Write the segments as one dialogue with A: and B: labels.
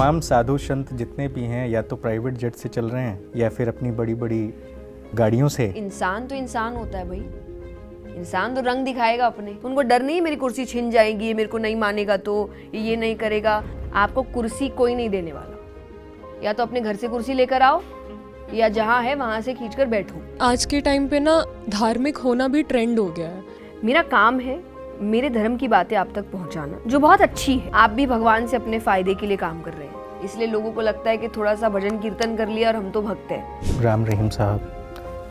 A: तमाम साधु संत जितने भी हैं या तो प्राइवेट जेट से चल रहे हैं या फिर अपनी बड़ी बड़ी गाड़ियों से।
B: इंसान तो इंसान होता है भाई, इंसान तो रंग दिखाएगा अपने। तो उनको डर नहीं मेरी कुर्सी छिन जाएगी, ये मेरे को नहीं मानेगा तो ये नहीं करेगा। आपको कुर्सी कोई नहीं देने वाला, या तो अपने घर से कुर्सी लेकर आओ या जहाँ है वहाँ से खींच कर बैठो।
C: आज के टाइम पे ना धार्मिक होना भी ट्रेंड हो गया है।
B: मेरा काम है मेरे धर्म की बातें आप तक पहुँचाना, जो बहुत अच्छी है। आप भी भगवान से अपने फायदे के लिए काम कर रहे हैं, इसलिए लोगों को लगता है कि थोड़ा सा भजन कीर्तन कर लिया और हम तो भक्त हैं।
A: राम रहीम साहब,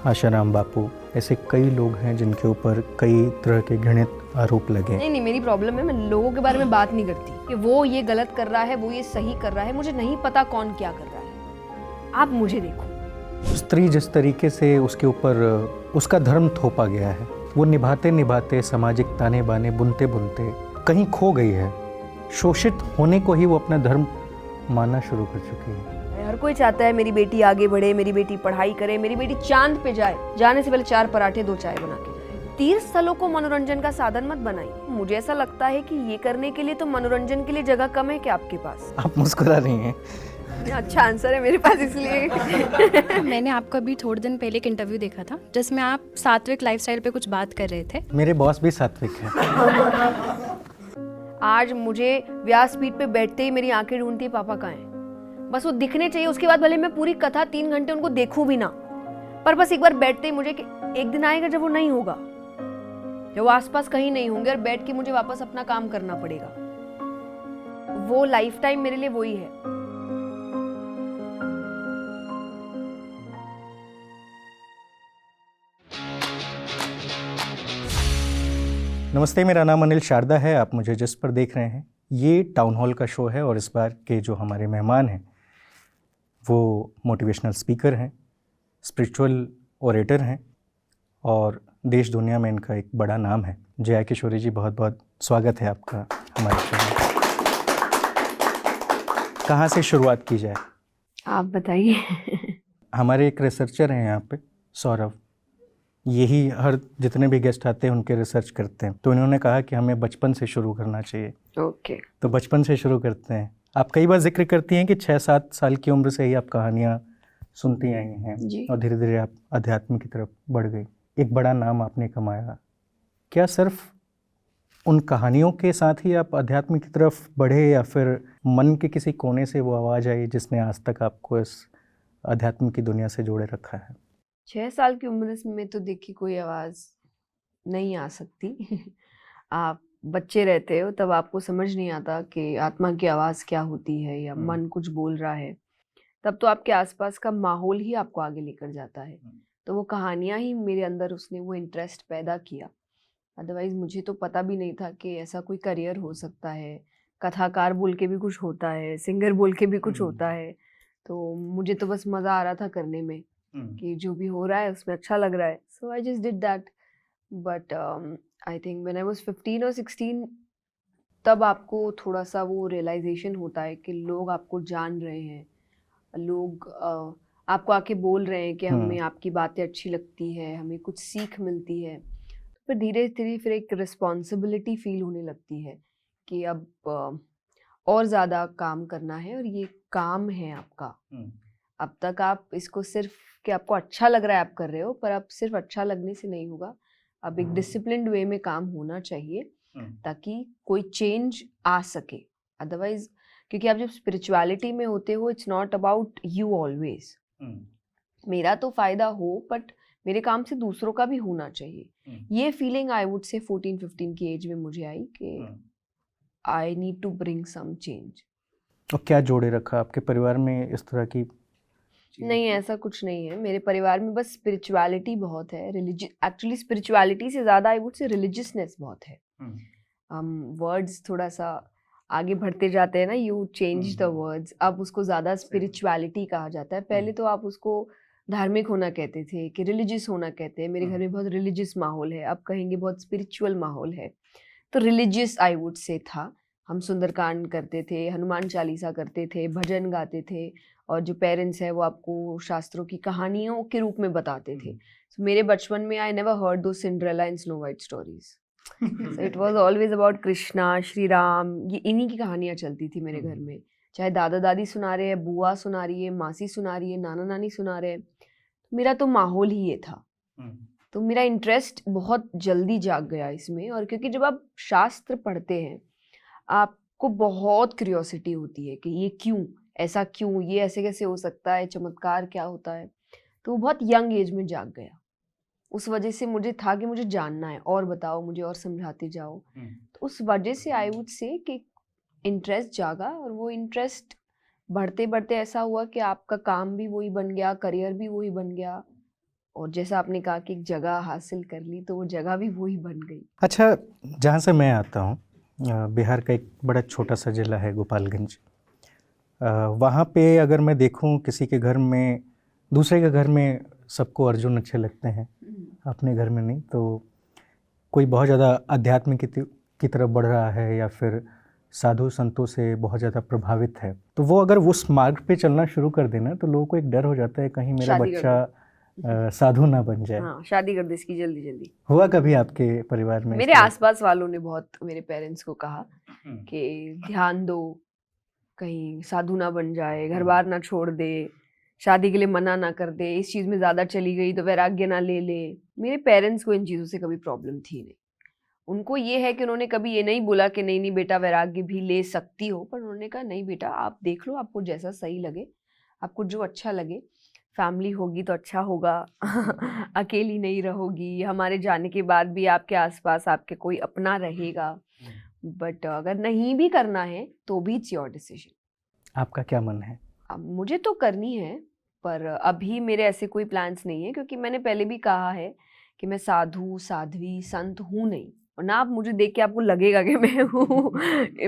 A: आशाराम बापू, ऐसे कई लोग हैं जिनके ऊपर कई तरह के घृणित आरोप लगे।
B: नहीं, मेरी प्रॉब्लम है मैं लोगों के बारे में बात नहीं करती कि वो ये गलत कर रहा है, वो ये सही कर रहा है। मुझे नहीं पता कौन क्या कर रहा है, आप मुझे देखो।
A: स्त्री जिस तरीके से उसके ऊपर उसका धर्म थोपा गया है, वो निभाते निभाते सामाजिक ताने बाने बुनते बुनते कहीं खो गई है। शोषित होने को ही वो अपना धर्म मानना शुरू कर चुकी है।
B: हर कोई चाहता है मेरी बेटी आगे बढ़े, मेरी बेटी पढ़ाई करे, मेरी बेटी चांद पे जाए। जाने से पहले 4 पराठे 2 चाय बना के जाए। तीर्थ स्थलों को मनोरंजन का साधन मत बनाइए। मुझे ऐसा लगता है कि ये करने के लिए तो मनोरंजन के लिए जगह कम है क्या आपके पास?
A: आप मुस्कुरा रही हैं।
B: अच्छा आंसर है मेरे पास इसलिए।
D: मैंने आपका भी थोड़े दिन पहले एक इंटरव्यू देखा था जिसमें आप सात्विक लाइफस्टाइल पे कुछ बात कर रहे थे।
A: मेरे बॉस भी सात्विक हैं।
B: आज मुझे व्यासपीठ पे बैठते ही मेरी आंखें ढूंढती है पापा कहाँ हैं। बस वो दिखने चाहिए, उसके बाद भले मैं पूरी कथा 3 घंटे उनको देखूं भी ना, पर बस एक बार बैठते ही मुझे कि एक दिन आएगा जब वो नहीं होगा, जब वो आसपास कहीं नहीं होंगे और बैठ के मुझे वापस अपना काम करना पड़ेगा। वो लाइफ टाइम मेरे लिए वही है।
A: नमस्ते, मेरा नाम अनिल शारदा है। आप मुझे जिस पर देख रहे हैं, ये टाउन हॉल का शो है और इस बार के जो हमारे मेहमान हैं वो मोटिवेशनल स्पीकर हैं, स्पिरिचुअल ओरेटर हैं और देश दुनिया में इनका एक बड़ा नाम है। जया किशोरी जी, बहुत बहुत स्वागत है आपका हमारे शो में। कहाँ से शुरुआत की जाए?
B: आप बताइए।
A: हमारे एक रिसर्चर हैं यहाँ पे, सौरभ, यही हर जितने भी गेस्ट आते हैं उनके रिसर्च करते हैं, तो इन्होंने कहा कि हमें बचपन से शुरू करना चाहिए।
B: ओके।
A: तो बचपन से शुरू करते हैं। आप कई बार जिक्र करती हैं कि 6-7 साल की उम्र से ही आप कहानियाँ सुनती आई हैं
B: जी।
A: और धीरे धीरे आप अध्यात्म की तरफ बढ़ गई। एक बड़ा नाम आपने कमाया। क्या सिर्फ उन कहानियों के साथ ही आप अध्यात्म की तरफ बढ़े या फिर मन के किसी कोने से वो आवाज़ आई जिसने आज तक आपको इस अध्यात्म की दुनिया से जोड़े रखा है?
B: 6 साल की उम्र में तो देखिए कोई आवाज़ नहीं आ सकती। आप बच्चे रहते हो तब आपको समझ नहीं आता कि आत्मा की आवाज़ क्या होती है या मन कुछ बोल रहा है। तब तो आपके आसपास का माहौल ही आपको आगे लेकर जाता है। तो वो कहानियाँ ही मेरे अंदर उसने वो इंटरेस्ट पैदा किया। अदरवाइज़ मुझे तो पता भी नहीं था कि ऐसा कोई करियर हो सकता है। कथाकार बोल के भी कुछ होता है, सिंगर बोल के भी कुछ होता है। तो मुझे तो बस मज़ा आ रहा था करने में कि जो भी हो रहा है उसमें अच्छा लग रहा है। So I just did that. But I think when I was 15 और 16 तब आपको थोड़ा सा वो रियलाइजेशन होता है कि लोग आपको जान रहे हैं, लोग आपको आके बोल रहे हैं कि हमें आपकी बातें अच्छी लगती है, हमें कुछ सीख मिलती है। फिर धीरे धीरे फिर एक रिस्पॉन्सिबिलिटी फील होने लगती है कि अब और ज़्यादा काम करना है और ये काम है आपका। अब तक आप इसको सिर्फ कि आपको अच्छा लग रहा है आप कर रहे हो, पर अब सिर्फ अच्छा लगने से नहीं होगा। अब एक डिसिप्लिन्ड वे में काम होना चाहिए ताकि कोई चेंज आ सके। अदरवाइज क्योंकि आप जब स्पिरिचुअलिटी में होते हो, it's not about you always. मेरा तो फायदा हो बट मेरे काम से दूसरों का भी होना चाहिए। ये फीलिंग आई वुड से 14-15 की एज में मुझे आई कि I need to bring some change.
A: और क्या जोड़े रखा आपके परिवार में इस तरह की?
B: नहीं, ऐसा कुछ नहीं है मेरे परिवार में। बस स्पिरिचुअलिटी बहुत है, एक्चुअली स्पिरिचुअलिटी से ज़्यादा आई वुड से रिलीजियसनेस बहुत है। हम वर्ड्स थोड़ा सा आगे बढ़ते जाते हैं ना, यू चेंज द वर्ड्स। अब उसको ज़्यादा स्पिरिचुअलिटी कहा जाता है। पहले तो आप उसको धार्मिक होना कहते थे कि रिलीजियस होना कहते हैं। मेरे घर में बहुत रिलीजियस माहौल है, अब कहेंगे बहुत स्पिरिचुअल माहौल है। तो रिलीजियस आई वुड से था। हम सुंदरकांड करते थे, हनुमान चालीसा करते थे, भजन गाते थे और जो पेरेंट्स है वो आपको शास्त्रों की कहानियों के रूप में बताते थे। So, मेरे बचपन में आई नेवर हर्ड दो Cinderella and snow white stories. So it was always about Krishna, Shri Ram, ये इन्हीं की कहानियाँ चलती थी मेरे घर में। चाहे दादा दादी सुना रहे हैं, बुआ सुना रही है, मासी सुना रही है, नाना नानी सुना रहे हैं, मेरा तो माहौल ही ये था। तो मेरा इंटरेस्ट बहुत जल्दी जाग गया इसमें। और क्योंकि जब आप शास्त्र पढ़ते हैं आपको बहुत क्यूरियोसिटी होती है कि ये क्यों, ऐसा क्यों, ये ऐसे कैसे हो सकता है, चमत्कार क्या होता है। तो वो बहुत यंग एज में जाग गया। उस वजह से मुझे था कि मुझे जानना है, और बताओ मुझे, और समझाते जाओ। तो उस वजह से आई वुड से कि इंटरेस्ट जागा, और वो इंटरेस्ट बढ़ते बढ़ते ऐसा हुआ कि आपका काम भी वही बन गया, करियर भी वही बन गया, और जैसा आपने कहा कि एक जगह हासिल कर ली, तो वो जगह भी वही बन गई।
A: अच्छा, जहाँ से मैं आता हूँ बिहार का एक बड़ा छोटा सा ज़िला है गोपालगंज। वहाँ पे अगर मैं देखूँ किसी के घर में, दूसरे के घर में सबको अर्जुन अच्छे लगते हैं, अपने घर में नहीं, तो कोई बहुत ज़्यादा अध्यात्म की तरफ बढ़ रहा है या फिर साधु संतों से बहुत ज़्यादा प्रभावित है, तो वो अगर उस मार्ग पे चलना शुरू कर देना तो लोगों को एक डर हो जाता है कहीं मेरा
B: शादी कर
A: बच्चा साधु ना बन जाए।
B: हाँ, शादी कर दे इसकी जल्दी जल्दी।
A: हुआ कभी आपके परिवार में?
B: मेरे आसपास वालों ने बहुत मेरे पेरेंट्स को कहा कि ध्यान दो, कहीं साधु ना बन जाए, घर बार ना छोड़ दे, शादी के लिए मना ना कर दे, इस चीज में ज्यादा चली गई तो वैराग्य ना ले ले। मेरे पेरेंट्स को इन चीजों से कभी प्रॉब्लम थी नहीं। उनको ये है कि उन्होंने कभी ये नहीं बोला कि नहीं नहीं बेटा वैराग्य भी ले सकती हो, पर उन्होंने कहा नहीं बेटा आप देख लो, आपको जैसा सही लगे, आपको जो अच्छा लगे। फैमिली होगी तो अच्छा होगा, अकेली नहीं रहोगी, हमारे जाने के बाद भी आपके आसपास आपके कोई अपना रहेगा। बट अगर नहीं भी करना है तो भी इट्स योर डिसीजन।
A: आपका क्या मन है?
B: अब मुझे तो करनी है, पर अभी मेरे ऐसे कोई प्लान्स नहीं है, क्योंकि मैंने पहले भी कहा है कि मैं साधु साध्वी संत हूँ नहीं। और ना आप मुझे देख के आपको लगेगा कि मैं हूँ,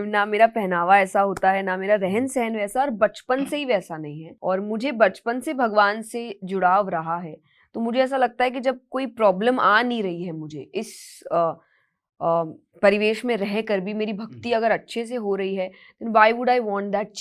B: ना मेरा पहनावा ऐसा होता है, ना मेरा रहन सहन वैसा, और बचपन से ही वैसा नहीं है। और मुझे बचपन से भगवान से जुड़ाव रहा है, तो मुझे ऐसा लगता है कि जब कोई प्रॉब्लम आ नहीं रही है मुझे इस परिवेश में रह कर भी, मेरी भक्ति अगर अच्छे से हो रही है, then why would I want that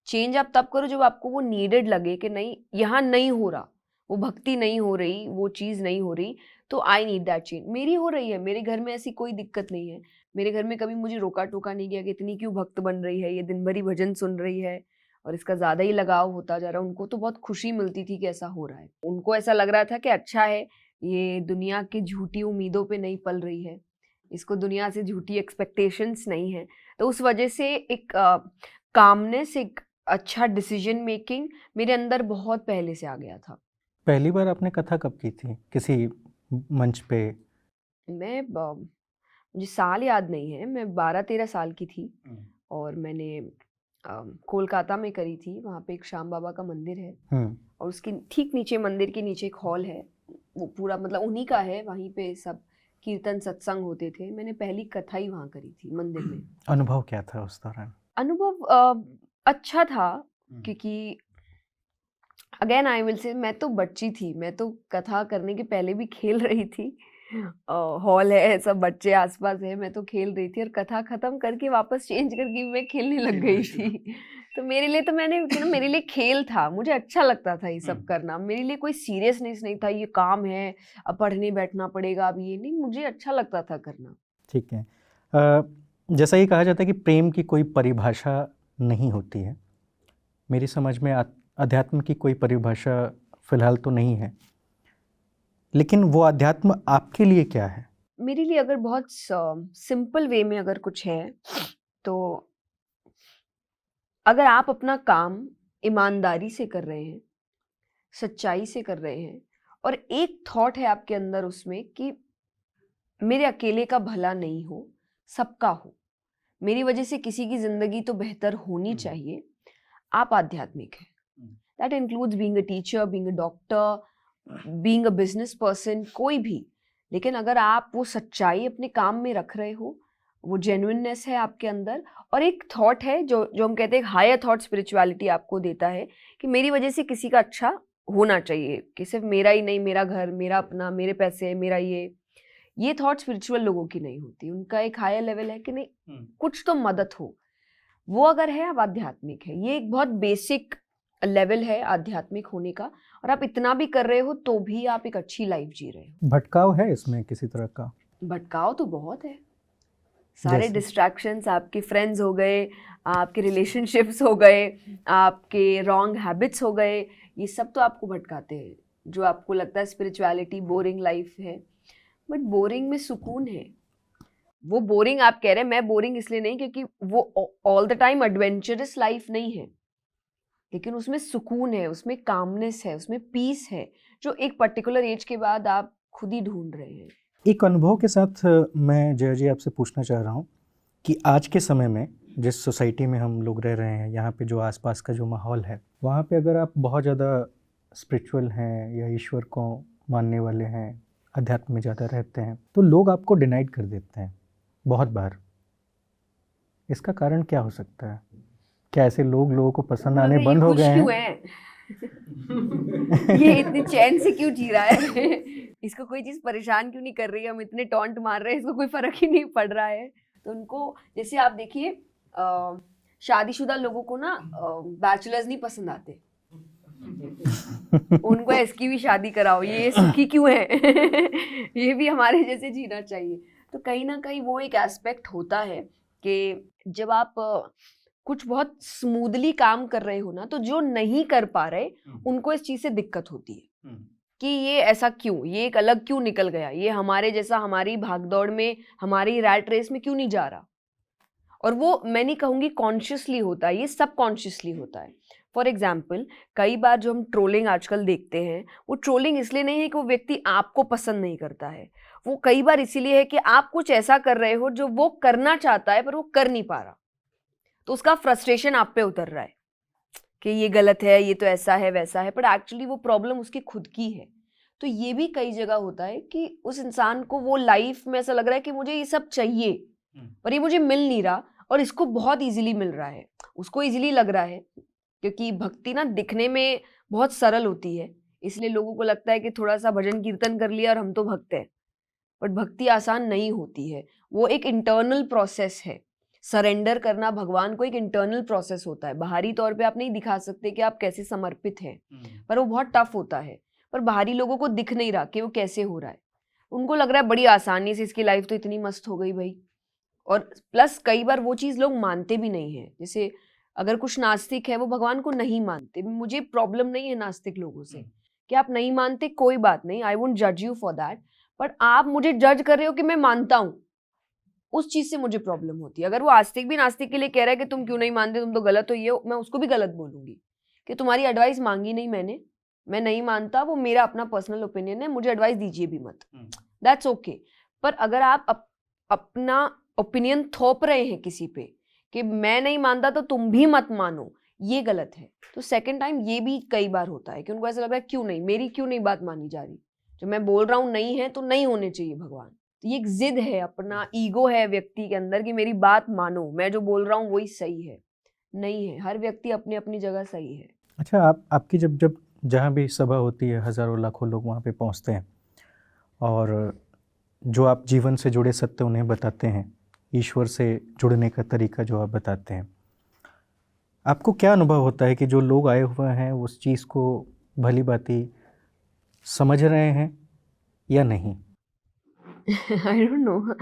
B: change आप तब करो जब आपको वो नीडेड लगे कि नहीं यहाँ नहीं हो रहा, वो भक्ति नहीं हो रही, वो चीज़ नहीं हो रही, तो आई नीड दैट चेंज। मेरी हो रही है, मेरे घर में ऐसी कोई दिक्कत नहीं है। मेरे घर में कभी मुझे रोका टोका नहीं गया कि इतनी क्यों भक्त बन रही है, ये दिन भर ही भजन सुन रही है और इसका ज़्यादा ही लगाव होता जा रहा है। उनको तो बहुत खुशी मिलती थी कि ऐसा हो रहा है। उनको ऐसा लग रहा था कि अच्छा है, ये दुनिया की झूठी उम्मीदों पे नहीं पल रही है, इसको दुनिया से झूठी एक्सपेक्टेशंस नहीं है। तो उस वजह से एक कामनेस, एक अच्छा डिसीजन मेकिंग मेरे अंदर बहुत पहले से आ गया था।
A: पहली बार आपने कथा कब की थी किसी मंच पे?
B: मुझे साल याद नहीं है, मैं 12-13 साल की थी, और मैंने कोलकाता में करी थी। वहाँ पे एक श्याम बाबा का मंदिर है, और उसके ठीक नीचे, मंदिर के नीचे एक हॉल है, वो पूरा मतलब उन्हीं का है। वहीं पे सब कीर्तन सत्संग होते थे। मैंने पहली कथा ही वहाँ करी थी मंदिर में।
A: अनुभव क्या था उस दौरान?
B: अनुभव अच्छा था, क्योंकि अगेन आई विल से, मैं तो बच्ची थी, मैं तो कथा करने के पहले भी खेल रही थी। हॉल है, सब बच्चे आसपास है, मैं तो खेल रही थी, और कथा खत्म करके वापस चेंज करके मैं खेलने लग गई थी। तो मेरे लिए तो मेरे लिए खेल था, मुझे अच्छा लगता था ये सब करना। मेरे लिए कोई सीरियसनेस नहीं था, ये काम है अब पढ़ने बैठना पड़ेगा, अब ये नहीं, मुझे अच्छा लगता था करना।
A: ठीक है। जैसा ये कहा जाता है कि प्रेम की कोई परिभाषा नहीं होती है, मेरी समझ में अध्यात्म की कोई परिभाषा फिलहाल तो नहीं है, लेकिन वो अध्यात्म आपके लिए क्या है?
B: मेरे लिए अगर बहुत सिंपल वे में अगर कुछ है, तो अगर आप अपना काम ईमानदारी से कर रहे हैं, सच्चाई से कर रहे हैं, और एक थॉट है आपके अंदर उसमें कि मेरे अकेले का भला नहीं हो, सबका हो, मेरी वजह से किसी की जिंदगी तो बेहतर होनी चाहिए, आप आध्यात्मिक हैं। That includes being a teacher, being a doctor, being a business person, कोई भी। लेकिन अगर आप वो सच्चाई अपने काम में रख रहे हो, वो जेन्युइननेस है आपके अंदर, और एक थॉट है जो हम कहते हैं हायर थॉट स्पिरिचुअलिटी आपको देता है कि मेरी वजह से किसी का अच्छा होना चाहिए, कि सिर्फ मेरा ही नहीं, मेरा घर, मेरा अपना, मेरे पैसे, मेरा ये थॉट स्पिरिचुअल लोगों की नहीं होती। उनका एक हायर लेवल है कि नहीं कुछ तो मदद हो, वो अगर है आप आध्यात्मिक है। ये एक बहुत बेसिक लेवल है आध्यात्मिक होने का, और आप इतना भी कर रहे हो तो भी आप एक अच्छी लाइफ जी रहे हो।
A: भटकाव है इसमें किसी तरह का?
B: भटकाव तो बहुत है, सारे
A: जैसे?
B: डिस्ट्रैक्शंस, आपके फ्रेंड्स हो गए, आपके रिलेशनशिप्स हो गए, आपके रॉन्ग हैबिट्स हो गए, ये सब तो आपको भटकाते हैं। जो आपको लगता है स्पिरिचुअलिटी बोरिंग लाइफ है, बट बोरिंग में सुकून है। वो बोरिंग आप कह रहे हैं, मैं बोरिंग इसलिए नहीं क्योंकि वो all the time adventurous life नहीं है, लेकिन उसमें सुकून है, उसमें कामनेस है, उसमें पीस है, जो एक पर्टिकुलर एज के बाद आप खुद ही ढूंढ रहे हैं।
A: एक अनुभव के साथ मैं जया जी आपसे पूछना चाह रहा हूँ कि आज के समय में जिस सोसाइटी में हम लोग रह रहे हैं, यहाँ पे जो आसपास का जो माहौल है, वहाँ पे अगर आप बहुत ज़्यादा स्पिरिचुअल हैं या ईश्वर को मानने वाले हैं, अध्यात्म में ज़्यादा रहते हैं, तो लोग आपको डिनाइड कर देते हैं बहुत बार। इसका कारण क्या हो सकता है? क्या ऐसे लोगों को पसंद आने
B: अरे,
A: बंद
B: ये
A: हो
B: खुश
A: गए
B: क्यों
A: हैं?
B: है? ये इतनी चैन से क्यों जी रहा है? इसको कोई चीज परेशान क्यों नहीं कर रही है? हम इतने टॉन्ट मार रहे हैं, इसको कोई फर्क ही नहीं पड़ रहा है। तो उनको, जैसे आप देखिए, शादीशुदा लोगों को ना बैचलर्स नहीं पसंद आते। उनको इसकी भी शादी कराओ, ये सुखी क्यों है? ये भी हमारे जैसे जीना चाहिए। तो कहीं ना कहीं वो एक एस्पेक्ट होता है कि जब आप कुछ बहुत स्मूथली काम कर रहे हो ना, तो जो नहीं कर पा रहे उनको इस चीज से दिक्कत होती है कि ये ऐसा क्यों, ये एक अलग क्यों निकल गया, ये हमारे जैसा हमारी भागदौड़ में, हमारी रैट रेस में क्यों नहीं जा रहा। और वो मैं नहीं कहूँगी कॉन्शियसली होता है, ये सब कॉन्शियसली होता है। फॉर एग्जाम्पल, कई बार जो हम ट्रोलिंग आजकल देखते हैं, वो ट्रोलिंग इसलिए नहीं है कि वो व्यक्ति आपको पसंद नहीं करता है, वो कई बार इसीलिए है कि आप कुछ ऐसा कर रहे हो जो वो करना चाहता है पर वो कर नहीं पा रहा, तो उसका फ्रस्ट्रेशन आप पे उतर रहा है कि ये गलत है, ये तो ऐसा है वैसा है, पर एक्चुअली वो प्रॉब्लम उसकी खुद की है। तो ये भी कई जगह होता है कि उस इंसान को वो लाइफ में ऐसा लग रहा है कि मुझे ये सब चाहिए पर ये मुझे मिल नहीं रहा, और इसको बहुत इजीली मिल रहा है, उसको इजीली लग रहा है, क्योंकि भक्ति ना दिखने में बहुत सरल होती है, इसलिए लोगों को लगता है कि थोड़ा सा भजन कीर्तन कर लिया और हम तो भक्त हैं। बट भक्ति आसान नहीं होती है, वो एक इंटरनल प्रोसेस है। सरेंडर करना भगवान को एक इंटरनल प्रोसेस होता है। बाहरी तौर पे आप नहीं दिखा सकते कि आप कैसे समर्पित हैं, पर वो बहुत टफ होता है। पर बाहरी लोगों को दिख नहीं रहा कि वो कैसे हो रहा है, उनको लग रहा है बड़ी आसानी से इसकी लाइफ तो इतनी मस्त हो गई भाई। और प्लस कई बार वो चीज़ लोग मानते भी नहीं है। जैसे अगर कुछ नास्तिक है, वो भगवान को नहीं मानते, मुझे प्रॉब्लम नहीं है नास्तिक लोगों से कि आप नहीं मानते, कोई बात नहीं, आई वोंट जज यू फॉर दैट, बट आप मुझे जज कर रहे हो कि मैं मानता हूँ, उस चीज से मुझे प्रॉब्लम होती है। अगर वो आस्तिक भी नास्तिक के लिए कह रहा है कि तुम क्यों नहीं मानते, तुम तो गलत हो, ये मैं उसको भी गलत बोलूंगी कि तुम्हारी एडवाइस मांगी नहीं मैंने, मैं नहीं मानता, वो मेरा अपना पर्सनल ओपिनियन है, मुझे एडवाइस दीजिए भी मत, दैट्स ओके। पर अगर आप अपना ओपिनियन थोप रहे हैं किसी पे कि मैं नहीं मानता तो तुम भी मत मानो, ये गलत है। तो सेकंड टाइम ये भी कई बार होता है कि उनको ऐसा लग रहा है क्यों नहीं, मेरी क्यों नहीं बात मानी जा रही, जो मैं बोल रहा हूँ नहीं है तो नहीं होने चाहिए भगवान। तो ये एक जिद है, अपना ईगो है व्यक्ति के अंदर कि मेरी बात मानो, मैं जो बोल रहा हूँ वही सही है। नहीं है, हर व्यक्ति अपनी अपनी जगह सही है।
A: अच्छा, आपकी जब जहाँ भी सभा होती है, हज़ारों लाखों लोग वहाँ पे पहुँचते हैं और जो आप जीवन से जुड़े सत्य उन्हें बताते हैं, ईश्वर से जुड़ने का तरीका जो आप बताते हैं, आपको क्या अनुभव होता है कि जो लोग आए हुए हैं उस चीज़ को भली भांति समझ रहे हैं या नहीं?
B: I don't know.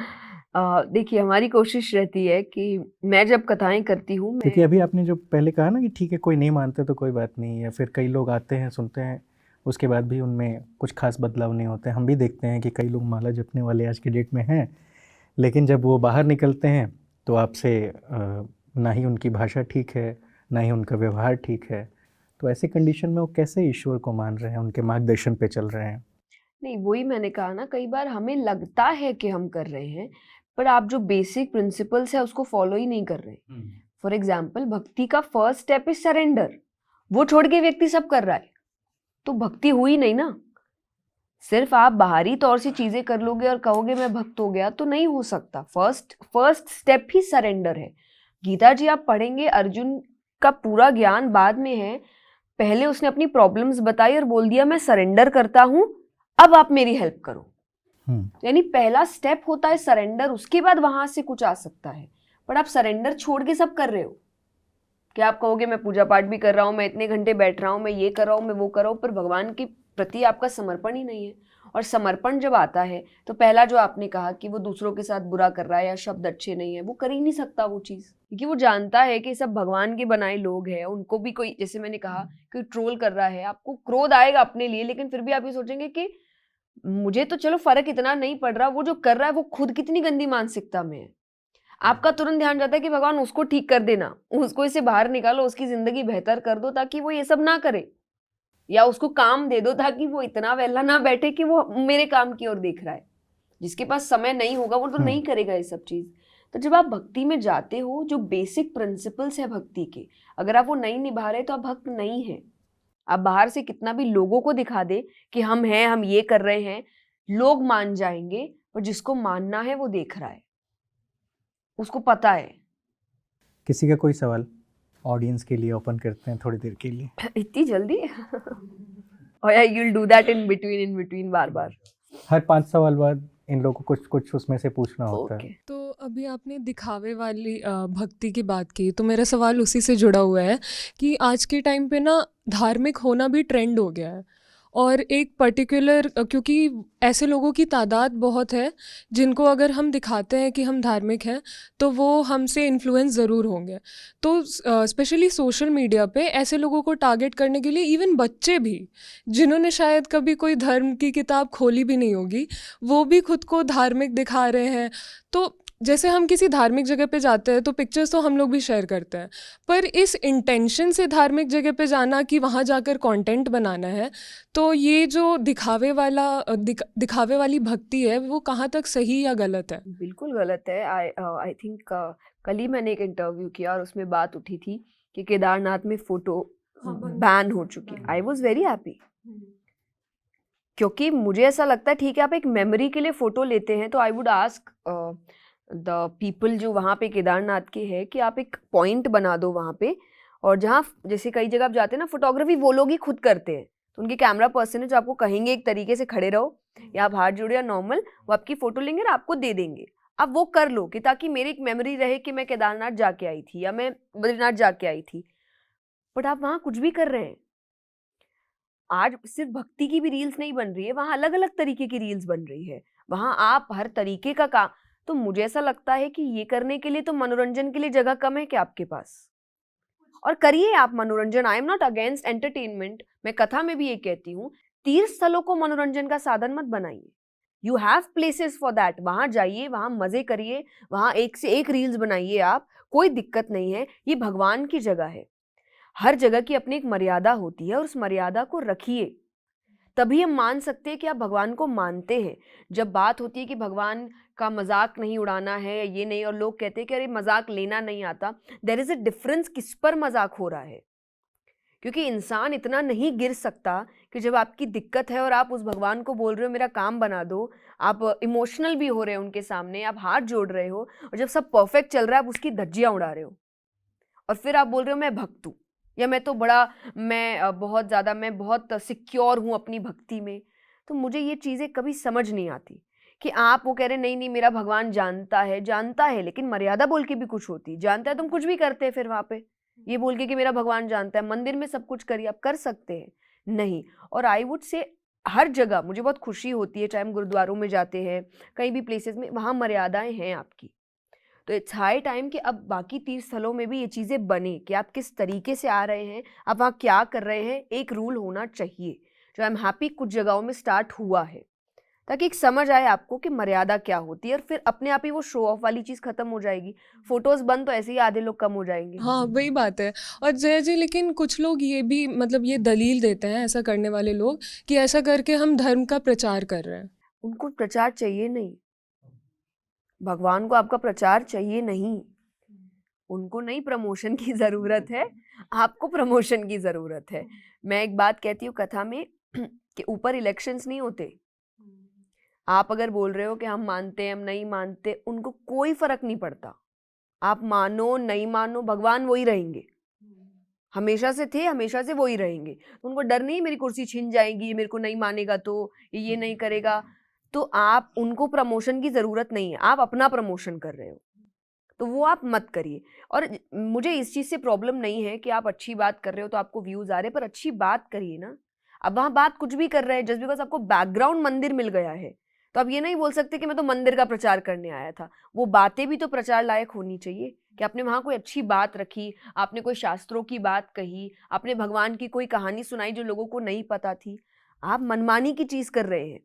B: देखिए, हमारी कोशिश रहती है कि मैं जब कथाएं करती हूँ,
A: क्योंकि अभी आपने जो पहले कहा ना कि ठीक है कोई नहीं मानते तो कोई बात नहीं, या फिर कई लोग आते हैं सुनते हैं उसके बाद भी उनमें कुछ खास बदलाव नहीं होते। हम भी देखते हैं कि कई लोग माला जपने वाले आज की डेट में हैं, लेकिन जब वो बाहर निकलते हैं तो आपसे ना ही उनकी भाषा ठीक है, ना ही उनका व्यवहार ठीक है। तो ऐसे कंडीशन में वो कैसे ईश्वर को मान रहे हैं, उनके मार्गदर्शन पे चल रहे हैं?
B: नहीं, वही मैंने कहा ना, कई बार हमें लगता है कि हम कर रहे हैं, पर आप जो बेसिक प्रिंसिपल्स है उसको फॉलो ही नहीं कर रहे। फॉर एग्जाम्पल, भक्ति का फर्स्ट स्टेप इज सरेंडर, वो छोड़ के व्यक्ति सब कर रहा है तो भक्ति हुई नहीं ना। सिर्फ आप बाहरी तौर से चीजें कर लोगे और कहोगे मैं भक्त हो गया, तो नहीं हो सकता। फर्स्ट स्टेप ही सरेंडर है। गीता जी आप पढ़ेंगे, अर्जुन का पूरा ज्ञान बाद में है, पहले उसने अपनी प्रॉब्लम्स बताई और बोल दिया मैं सरेंडर करता हूं, अब आप मेरी हेल्प करो। यानी पहला स्टेप होता है सरेंडर, उसके बाद वहां से कुछ आ सकता है। पर आप सरेंडर छोड़ के सब कर रहे हो कि आप कहोगे मैं पूजा पाठ भी कर रहा हूँ, मैं इतने घंटे बैठ रहा हूँ, मैं ये कर रहा हूँ, मैं वो कर रहा हूँ, पर भगवान के प्रति आपका समर्पण ही नहीं है। और समर्पण जब आता है तो पहला जो आपने कहा कि वो दूसरों के साथ बुरा कर रहा है या शब्द अच्छे नहीं है, वो कर ही नहीं सकता वो चीज़, क्योंकि वो जानता है कि सब भगवान के बनाए लोग हैं। उनको भी कोई, जैसे मैंने कहा, कोई ट्रोल कर रहा है, आपको क्रोध आएगा अपने लिए, लेकिन फिर भी आप ये सोचेंगे कि मुझे तो चलो फर्क इतना नहीं पड़ रहा, वो जो कर रहा है वो खुद कितनी गंदी मानसिकता में है। आपका तुरंत ध्यान जाता है कि भगवान उसको ठीक कर देना, उसको इससे बाहर निकालो, उसकी जिंदगी बेहतर कर दो ताकि वो ये सब ना करे, या उसको काम दे दो ताकि वो इतना वेला ना बैठे कि वो मेरे काम की ओर देख रहा है। जिसके पास समय नहीं होगा वो तो नहीं करेगा ये सब चीज। तो जब आप भक्ति में जाते हो, जो बेसिक प्रिंसिपल्स है भक्ति के, अगर आप वो नहीं निभा रहे तो आप भक्त नहीं है। आप बाहर से कितना भी लोगों को दिखा दे कि हम हैं, हम ये कर रहे हैं, लोग मान जाएंगे, पर जिसको मानना है वो देख रहा है, उसको पता है।
A: किसी का कोई सवाल ऑडियंस के लिए ओपन करते हैं थोड़ी देर के लिए।
B: इतनी जल्दी? और या you'll do that in between बार बार।
A: हर 5 सवाल बाद इन लोगों को कुछ कुछ उसमें से पूछना होता है।
B: ओके।
C: तो अभी आपने दिखावे वाली भक्ति की बात की, तो मेरा सवाल उसी से जुड़ा हुआ है कि आज के टाइम पे ना धार्मिक होना भी ट्रेंड हो गया है, और एक पर्टिकुलर, क्योंकि ऐसे लोगों की तादाद बहुत है जिनको अगर हम दिखाते हैं कि हम धार्मिक हैं तो वो हमसे इन्फ्लुएंस ज़रूर होंगे। तो स्पेशली सोशल मीडिया पे ऐसे लोगों को टारगेट करने के लिए इवन बच्चे भी, जिन्होंने शायद कभी कोई धर्म की किताब खोली भी नहीं होगी, वो भी खुद को धार्मिक दिखा रहे हैं। तो जैसे हम किसी धार्मिक जगह पे जाते हैं तो पिक्चर्स तो हम लोग भी शेयर करते हैं, पर इस इंटेंशन से धार्मिक जगह पे जाना कि वहाँ जाकर कंटेंट बनाना है, तो ये जो दिखावे वाली भक्ति है वो कहाँ तक सही या गलत है?
B: बिल्कुल गलत है। आई थिंक कल ही मैंने एक इंटरव्यू किया और उसमें बात उठी थी कि केदारनाथ में फोटो बैन हो चुकी। आई वॉज वेरी हैप्पी, क्योंकि मुझे ऐसा लगता है ठीक है आप एक मेमोरी के लिए फोटो लेते हैं, तो I would ask the people जो वहाँ पे केदारनाथ के हैं कि आप एक पॉइंट बना दो वहाँ पे, और जहाँ जैसे कई जगह आप जाते हैं ना, फोटोग्राफी वो लोग ही खुद करते हैं, तो उनके कैमरा पर्सन है जो आपको कहेंगे एक तरीके से खड़े रहो या आप हाथ जोड़ो या नॉर्मल, वो आपकी फोटो लेंगे और आपको दे देंगे। आप वो कर लो कि ताकि मेरी एक मेमोरी रहे कि मैं केदारनाथ जाके आई थी या मैं बद्रीनाथ जाके आई थी। बट आप वहाँ कुछ भी कर रहे हैं। आज सिर्फ भक्ति की भी रील्स नहीं बन रही है, वहाँ अलग अलग तरीके की रील्स बन रही है, वहाँ आप हर तरीके का काम। तो मुझे ऐसा लगता है कि ये करने के लिए तो मनोरंजन के लिए जगह कम है क्या आपके पास, और करिए आप मनोरंजन। आई एम नॉट अगेंस्ट एंटरटेनमेंट। मैं कथा में भी ये कहती हूँ, तीर्थ स्थलों को मनोरंजन का साधन मत बनाइए। You have places for that, वहां जाइए, वहां मजे करिए, वहां एक से एक रील्स बनाइए आप, कोई दिक्कत नहीं है। ये भगवान की जगह है, हर जगह की अपनी एक मर्यादा होती है और उस मर्यादा को रखिए, तभी हम मान सकते हैं कि आप भगवान को मानते हैं। जब बात होती है कि भगवान का मजाक नहीं उड़ाना है या ये नहीं, और लोग कहते हैं कि अरे मजाक लेना नहीं आता, देयर इज अ डिफरेंस किस पर मजाक हो रहा है। क्योंकि इंसान इतना नहीं गिर सकता कि जब आपकी दिक्कत है और आप उस भगवान को बोल रहे हो मेरा काम बना दो, आप इमोशनल भी हो रहे हो उनके सामने, आप हाथ जोड़ रहे हो, और जब सब परफेक्ट चल रहा है आप उसकी धज्जियां उड़ा रहे हो, और फिर आप बोल रहे हो मैं भक्त हूँ, या मैं तो बड़ा, मैं बहुत ज़्यादा, मैं बहुत सिक्योर हूँ अपनी भक्ति में। तो मुझे ये चीज़ें कभी समझ नहीं आती कि आप वो कह रहे नहीं नहीं मेरा भगवान जानता है, लेकिन मर्यादा बोल के भी कुछ होती। जानता है तुम कुछ भी करते हैं फिर वहाँ पे, ये बोल के कि मेरा भगवान जानता है। मंदिर में सब कुछ करिए, आप कर सकते हैं नहीं। और आई वुड से हर जगह मुझे बहुत खुशी होती है, चाहे हम गुरुद्वारों में जाते हैं, कहीं भी प्लेसेस में, वहाँ मर्यादाएं हैं आपकी। तो इट्स हाई टाइम कि अब बाकी तीर्थ स्थलों में भी ये चीज़ें बने कि आप किस तरीके से आ रहे हैं, आप वहाँ क्या कर रहे हैं, एक रूल होना चाहिए। जो आई एम हैप्पी कुछ जगहों में स्टार्ट हुआ है, ताकि एक समझ आए आपको कि मर्यादा क्या होती है, और फिर अपने आप ही वो शो ऑफ वाली चीज़ खत्म हो जाएगी। फोटोज बंद तो ऐसे ही आधे लोग कम हो जाएंगे।
C: हाँ, वही बात है। और जय जी, लेकिन कुछ लोग ये भी मतलब ये दलील देते हैं, ऐसा करने वाले लोग, कि ऐसा करके हम धर्म का प्रचार कर रहे हैं।
B: उनको प्रचार चाहिए नहीं, भगवान को आपका प्रचार चाहिए नहीं, उनको नहीं प्रमोशन की ज़रूरत है, आपको प्रमोशन की ज़रूरत है। मैं एक बात कहती हूँ कथा में कि ऊपर इलेक्शंस नहीं होते। आप अगर बोल रहे हो कि हम मानते हैं, हम नहीं मानते, उनको कोई फर्क नहीं पड़ता। आप मानो नहीं मानो, भगवान वही रहेंगे, हमेशा से थे, हमेशा से वही रहेंगे। उनको डर नहीं मेरी कुर्सी छिन जाएगी, मेरे को नहीं मानेगा तो ये नहीं करेगा। तो आप, उनको प्रमोशन की ज़रूरत नहीं है, आप अपना प्रमोशन कर रहे हो, तो वो आप मत करिए। और मुझे इस चीज़ से प्रॉब्लम नहीं है कि आप अच्छी बात कर रहे हो तो आपको व्यूज़ आ रहे हैं, पर अच्छी बात करिए ना। अब वहां बात कुछ भी कर रहे हैं, जस्ट बिकॉज आपको बैकग्राउंड मंदिर मिल गया है तो आप ये नहीं बोल सकते कि मैं तो मंदिर का प्रचार करने आया था। वो बातें भी तो प्रचार लायक होनी चाहिए कि आपने वहां कोई अच्छी बात रखी, आपने कोई शास्त्रों की बात कही, आपने भगवान की कोई कहानी सुनाई जो लोगों को नहीं पता थी। आप मनमानी की चीज कर रहे हैं,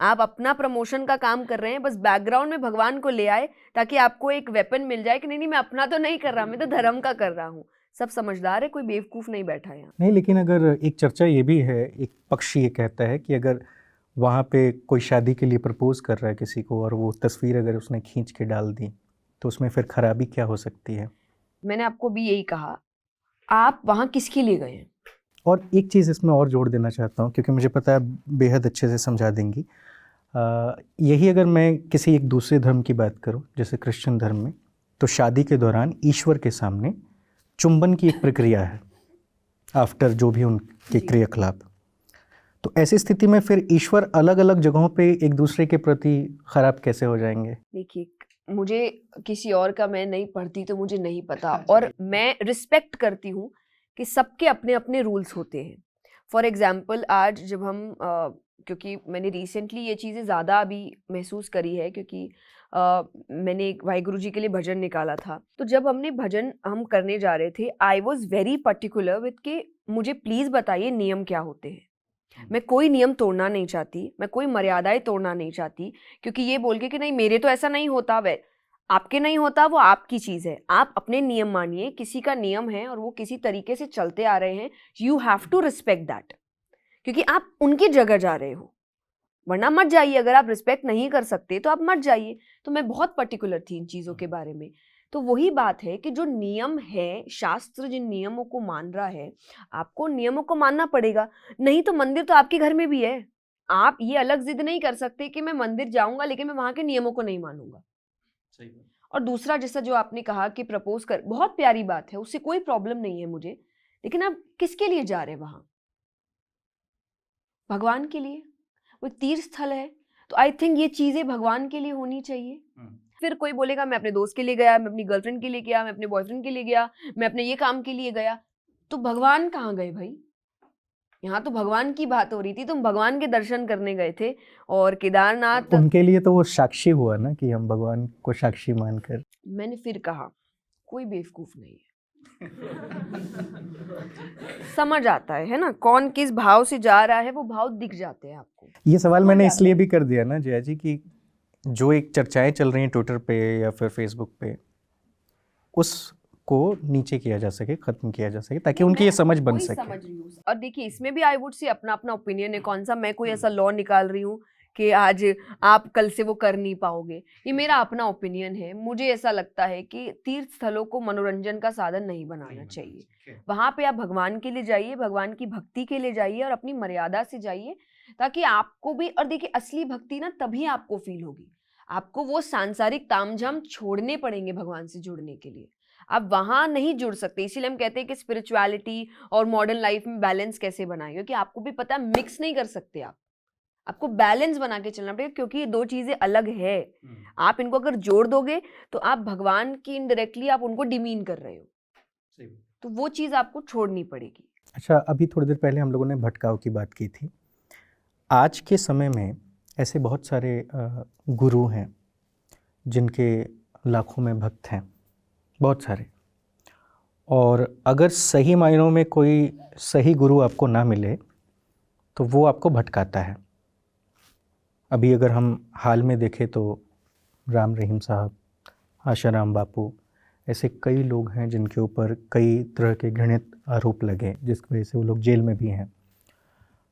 B: आप अपना प्रमोशन का काम कर रहे हैं, बस बैकग्राउंड में भगवान को ले आए ताकि आपको एक वेपन मिल जाए कि नहीं नहीं मैं अपना तो नहीं कर रहा, मैं तो धर्म का कर रहा हूँ। सब समझदार है, कोई बेवकूफ नहीं बैठा है यहाँ।
A: नहीं, लेकिन अगर एक चर्चा ये भी है, एक पक्ष ये कहता है कि अगर वहाँ पे कोई शादी के लिए प्रपोज कर रहा है किसी को और वो तस्वीर अगर उसने खींच के डाल दी तो उसमें फिर खराबी क्या हो सकती है? मैंने
B: आपको भी यही कहा, आप वहाँ किसके लिए गए हैं?
A: और एक चीज़ इसमें और जोड़ देना चाहता हूँ क्योंकि मुझे पता है बेहद अच्छे से समझा देंगी। यही अगर मैं किसी एक दूसरे धर्म की बात करूँ, जैसे क्रिश्चियन धर्म में, तो शादी के दौरान ईश्वर के सामने चुंबन की एक प्रक्रिया है आफ्टर जो भी उनके क्रियाकलाप। तो ऐसी स्थिति में फिर ईश्वर अलग अलग जगहों पे एक दूसरे के प्रति खराब कैसे हो जाएंगे?
B: देखिए, मुझे किसी और का मैं नहीं पढ़ती तो मुझे नहीं पता, और मैं रिस्पेक्ट करती हूँ कि सबके अपने अपने रूल्स होते हैं। फॉर एग्जाम्पल आज जब हम क्योंकि मैंने रिसेंटली ये चीज़ें ज़्यादा अभी महसूस करी है क्योंकि मैंने एक वाहिगुरु जी के लिए भजन निकाला था, तो जब हमने भजन हम करने जा रहे थे, I was very particular with के मुझे प्लीज़ बताइए नियम क्या होते हैं। मैं कोई नियम तोड़ना नहीं चाहती, मैं कोई मर्यादाएं तोड़ना नहीं चाहती, क्योंकि ये बोल के कि नहीं मेरे तो ऐसा नहीं होता, वे आपके नहीं होता, वो आपकी चीज़ है, आप अपने नियम मानिए। किसी का नियम है और वो किसी तरीके से चलते आ रहे हैं, you have to respect that, क्योंकि आप उनकी जगह जा रहे हो, वरना मत जाइए। अगर आप रिस्पेक्ट नहीं कर सकते तो आप मत जाइए। तो मैं बहुत पर्टिकुलर थी इन चीज़ों के बारे में। तो वही बात है कि जो नियम है, शास्त्र जिन नियमों को मान रहा है, आपको नियमों को मानना पड़ेगा। नहीं तो मंदिर तो आपके घर में भी है, आप ये अलग जिद नहीं कर सकते कि मैं मंदिर जाऊंगा लेकिन मैं वहां के नियमों को नहीं मानूंगा। सही बात। और दूसरा, जैसा जो आपने कहा कि प्रपोज कर, बहुत प्यारी बात है, उससे कोई प्रॉब्लम नहीं है मुझे, लेकिन आप किसके लिए जा रहे हैं वहां? भगवान के लिए। वो तीर्थ स्थल है, तो आई थिंक ये चीजें भगवान के लिए होनी चाहिए। फिर कोई बोलेगा मैं अपने दोस्त के लिए गया, मैं अपनी गर्लफ्रेंड के लिए गया, मैं अपने बॉयफ्रेंड के लिए गया, मैं अपने ये काम के लिए गया, तो भगवान कहाँ गए भाई? यहाँ तो भगवान की बात हो रही थी, तुम भगवान के दर्शन करने गए थे। और केदारनाथ,
A: उनके लिए तो वो साक्षी हुआ ना कि हम भगवान को साक्षी मानकर।
B: मैंने फिर कहा कोई बेवकूफ नहीं है। समझ आता है ना, कौन किस भाव से जा रहा है, वो भाव दिख जाते हैं आपको।
A: ये सवाल मैंने इसलिए भी कर दिया ना जया जी कि जो एक चर्चाएं चल रही हैं ट्विटर पे या फिर फेसबुक पे, उसको नीचे किया जा सके, खत्म किया जा सके, ताकि उनकी ये समझ बन सके।
B: समझ रही हूँ। और देखिए, इसमें भी आई वुड से अपना अपना ओपिनियन है। कौन सा मैं कोई ऐसा लॉ निकाल रही हूँ कि आज आप कल से वो कर नहीं पाओगे, ये मेरा अपना ओपिनियन है। मुझे ऐसा लगता है कि तीर्थ स्थलों को मनोरंजन का साधन नहीं बनाना चाहिए। वहां पे आप भगवान के लिए जाइए, भगवान की भक्ति के लिए जाइए और अपनी मर्यादा से जाइए, ताकि आपको भी, और देखिए असली भक्ति ना तभी आपको फील होगी। आपको वो सांसारिक तामझाम छोड़ने पड़ेंगे भगवान से जुड़ने के लिए, आप वहां नहीं जुड़ सकते। इसीलिए हम कहते हैं कि स्पिरिचुअलिटी और मॉडर्न लाइफ में बैलेंस कैसे बनाए, क्योंकि आपको भी पता है मिक्स नहीं कर सकते आपको बैलेंस बना के चलना पड़ेगा, क्योंकि ये दो चीजें अलग है। आप इनको अगर जोड़ दोगे तो आप भगवान की इनडायरेक्टली आप उनको डिमीन कर रहे हो, तो वो चीज आपको छोड़नी पड़ेगी।
A: अच्छा, अभी थोड़ी देर पहले हम लोगों ने भटकाव की बात की थी। आज के समय में ऐसे बहुत सारे गुरु हैं जिनके लाखों में भक्त हैं, बहुत सारे, और अगर सही मायनों में कोई सही गुरु आपको ना मिले तो वो आपको भटकाता है। अभी अगर हम हाल में देखें तो राम रहीम साहब, आशाराम बापू, ऐसे कई लोग हैं जिनके ऊपर कई तरह के घृणित आरोप लगे, जिसकी वजह से वो लोग जेल में भी हैं।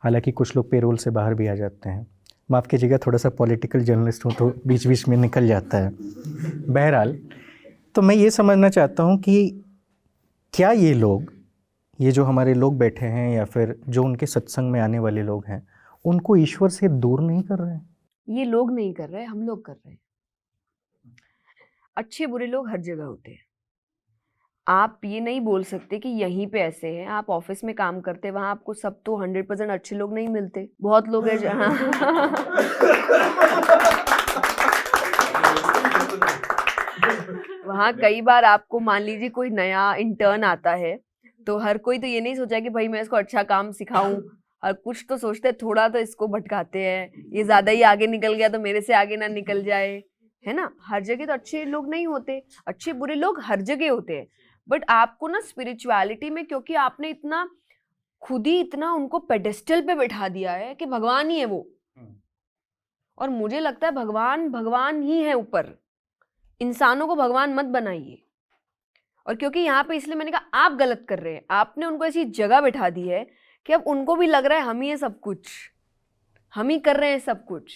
A: हालांकि कुछ लोग पेरोल से बाहर भी आ जाते हैं। माफ़ कीजिएगा, थोड़ा सा पॉलिटिकल जर्नलिस्ट हूँ तो बीच बीच में निकल जाता है। बहरहाल, तो मैं ये समझना चाहता हूँ कि क्या ये लोग, ये जो हमारे लोग बैठे हैं या फिर जो उनके सत्संग में आने वाले लोग हैं, उनको ईश्वर से दूर नहीं कर रहे हैं?
B: ये लोग नहीं कर रहे, हम लोग कर रहे हैं। अच्छे बुरे लोग हर जगह होते हैं। आप ये नहीं बोल सकते कि यहीं पे ऐसे हैं। आप ऑफिस में काम करते हैं, वहां आपको सब तो 100% अच्छे लोग नहीं मिलते। बहुत लोग हैं जहाँ वहाँ कई बार आपको, मान लीजिए कोई नया इंटर्न आता है, तो हर कोई तो ये नहीं सोचा कि भाई मैं इसको अच्छा काम सिखाऊं, और कुछ तो सोचते हैं थोड़ा तो इसको भटकाते हैं, ये ज्यादा ही आगे निकल गया तो मेरे से आगे ना निकल जाए, है ना। हर जगह तो अच्छे लोग नहीं होते, अच्छे बुरे लोग हर जगह होते हैं, बट आपको ना स्पिरिचुअलिटी में, क्योंकि आपने इतना खुद ही इतना उनको पेडेस्टल पे बैठा दिया है कि भगवान ही है वो, और मुझे लगता है भगवान भगवान ही है ऊपर, इंसानों को भगवान मत बनाइए। और क्योंकि यहाँ पे इसलिए मैंने कहा आप गलत कर रहे हैं, आपने उनको ऐसी जगह बैठा दी है कि अब उनको भी लग रहा है हम ही है सब कुछ, हम ही कर रहे हैं सब कुछ,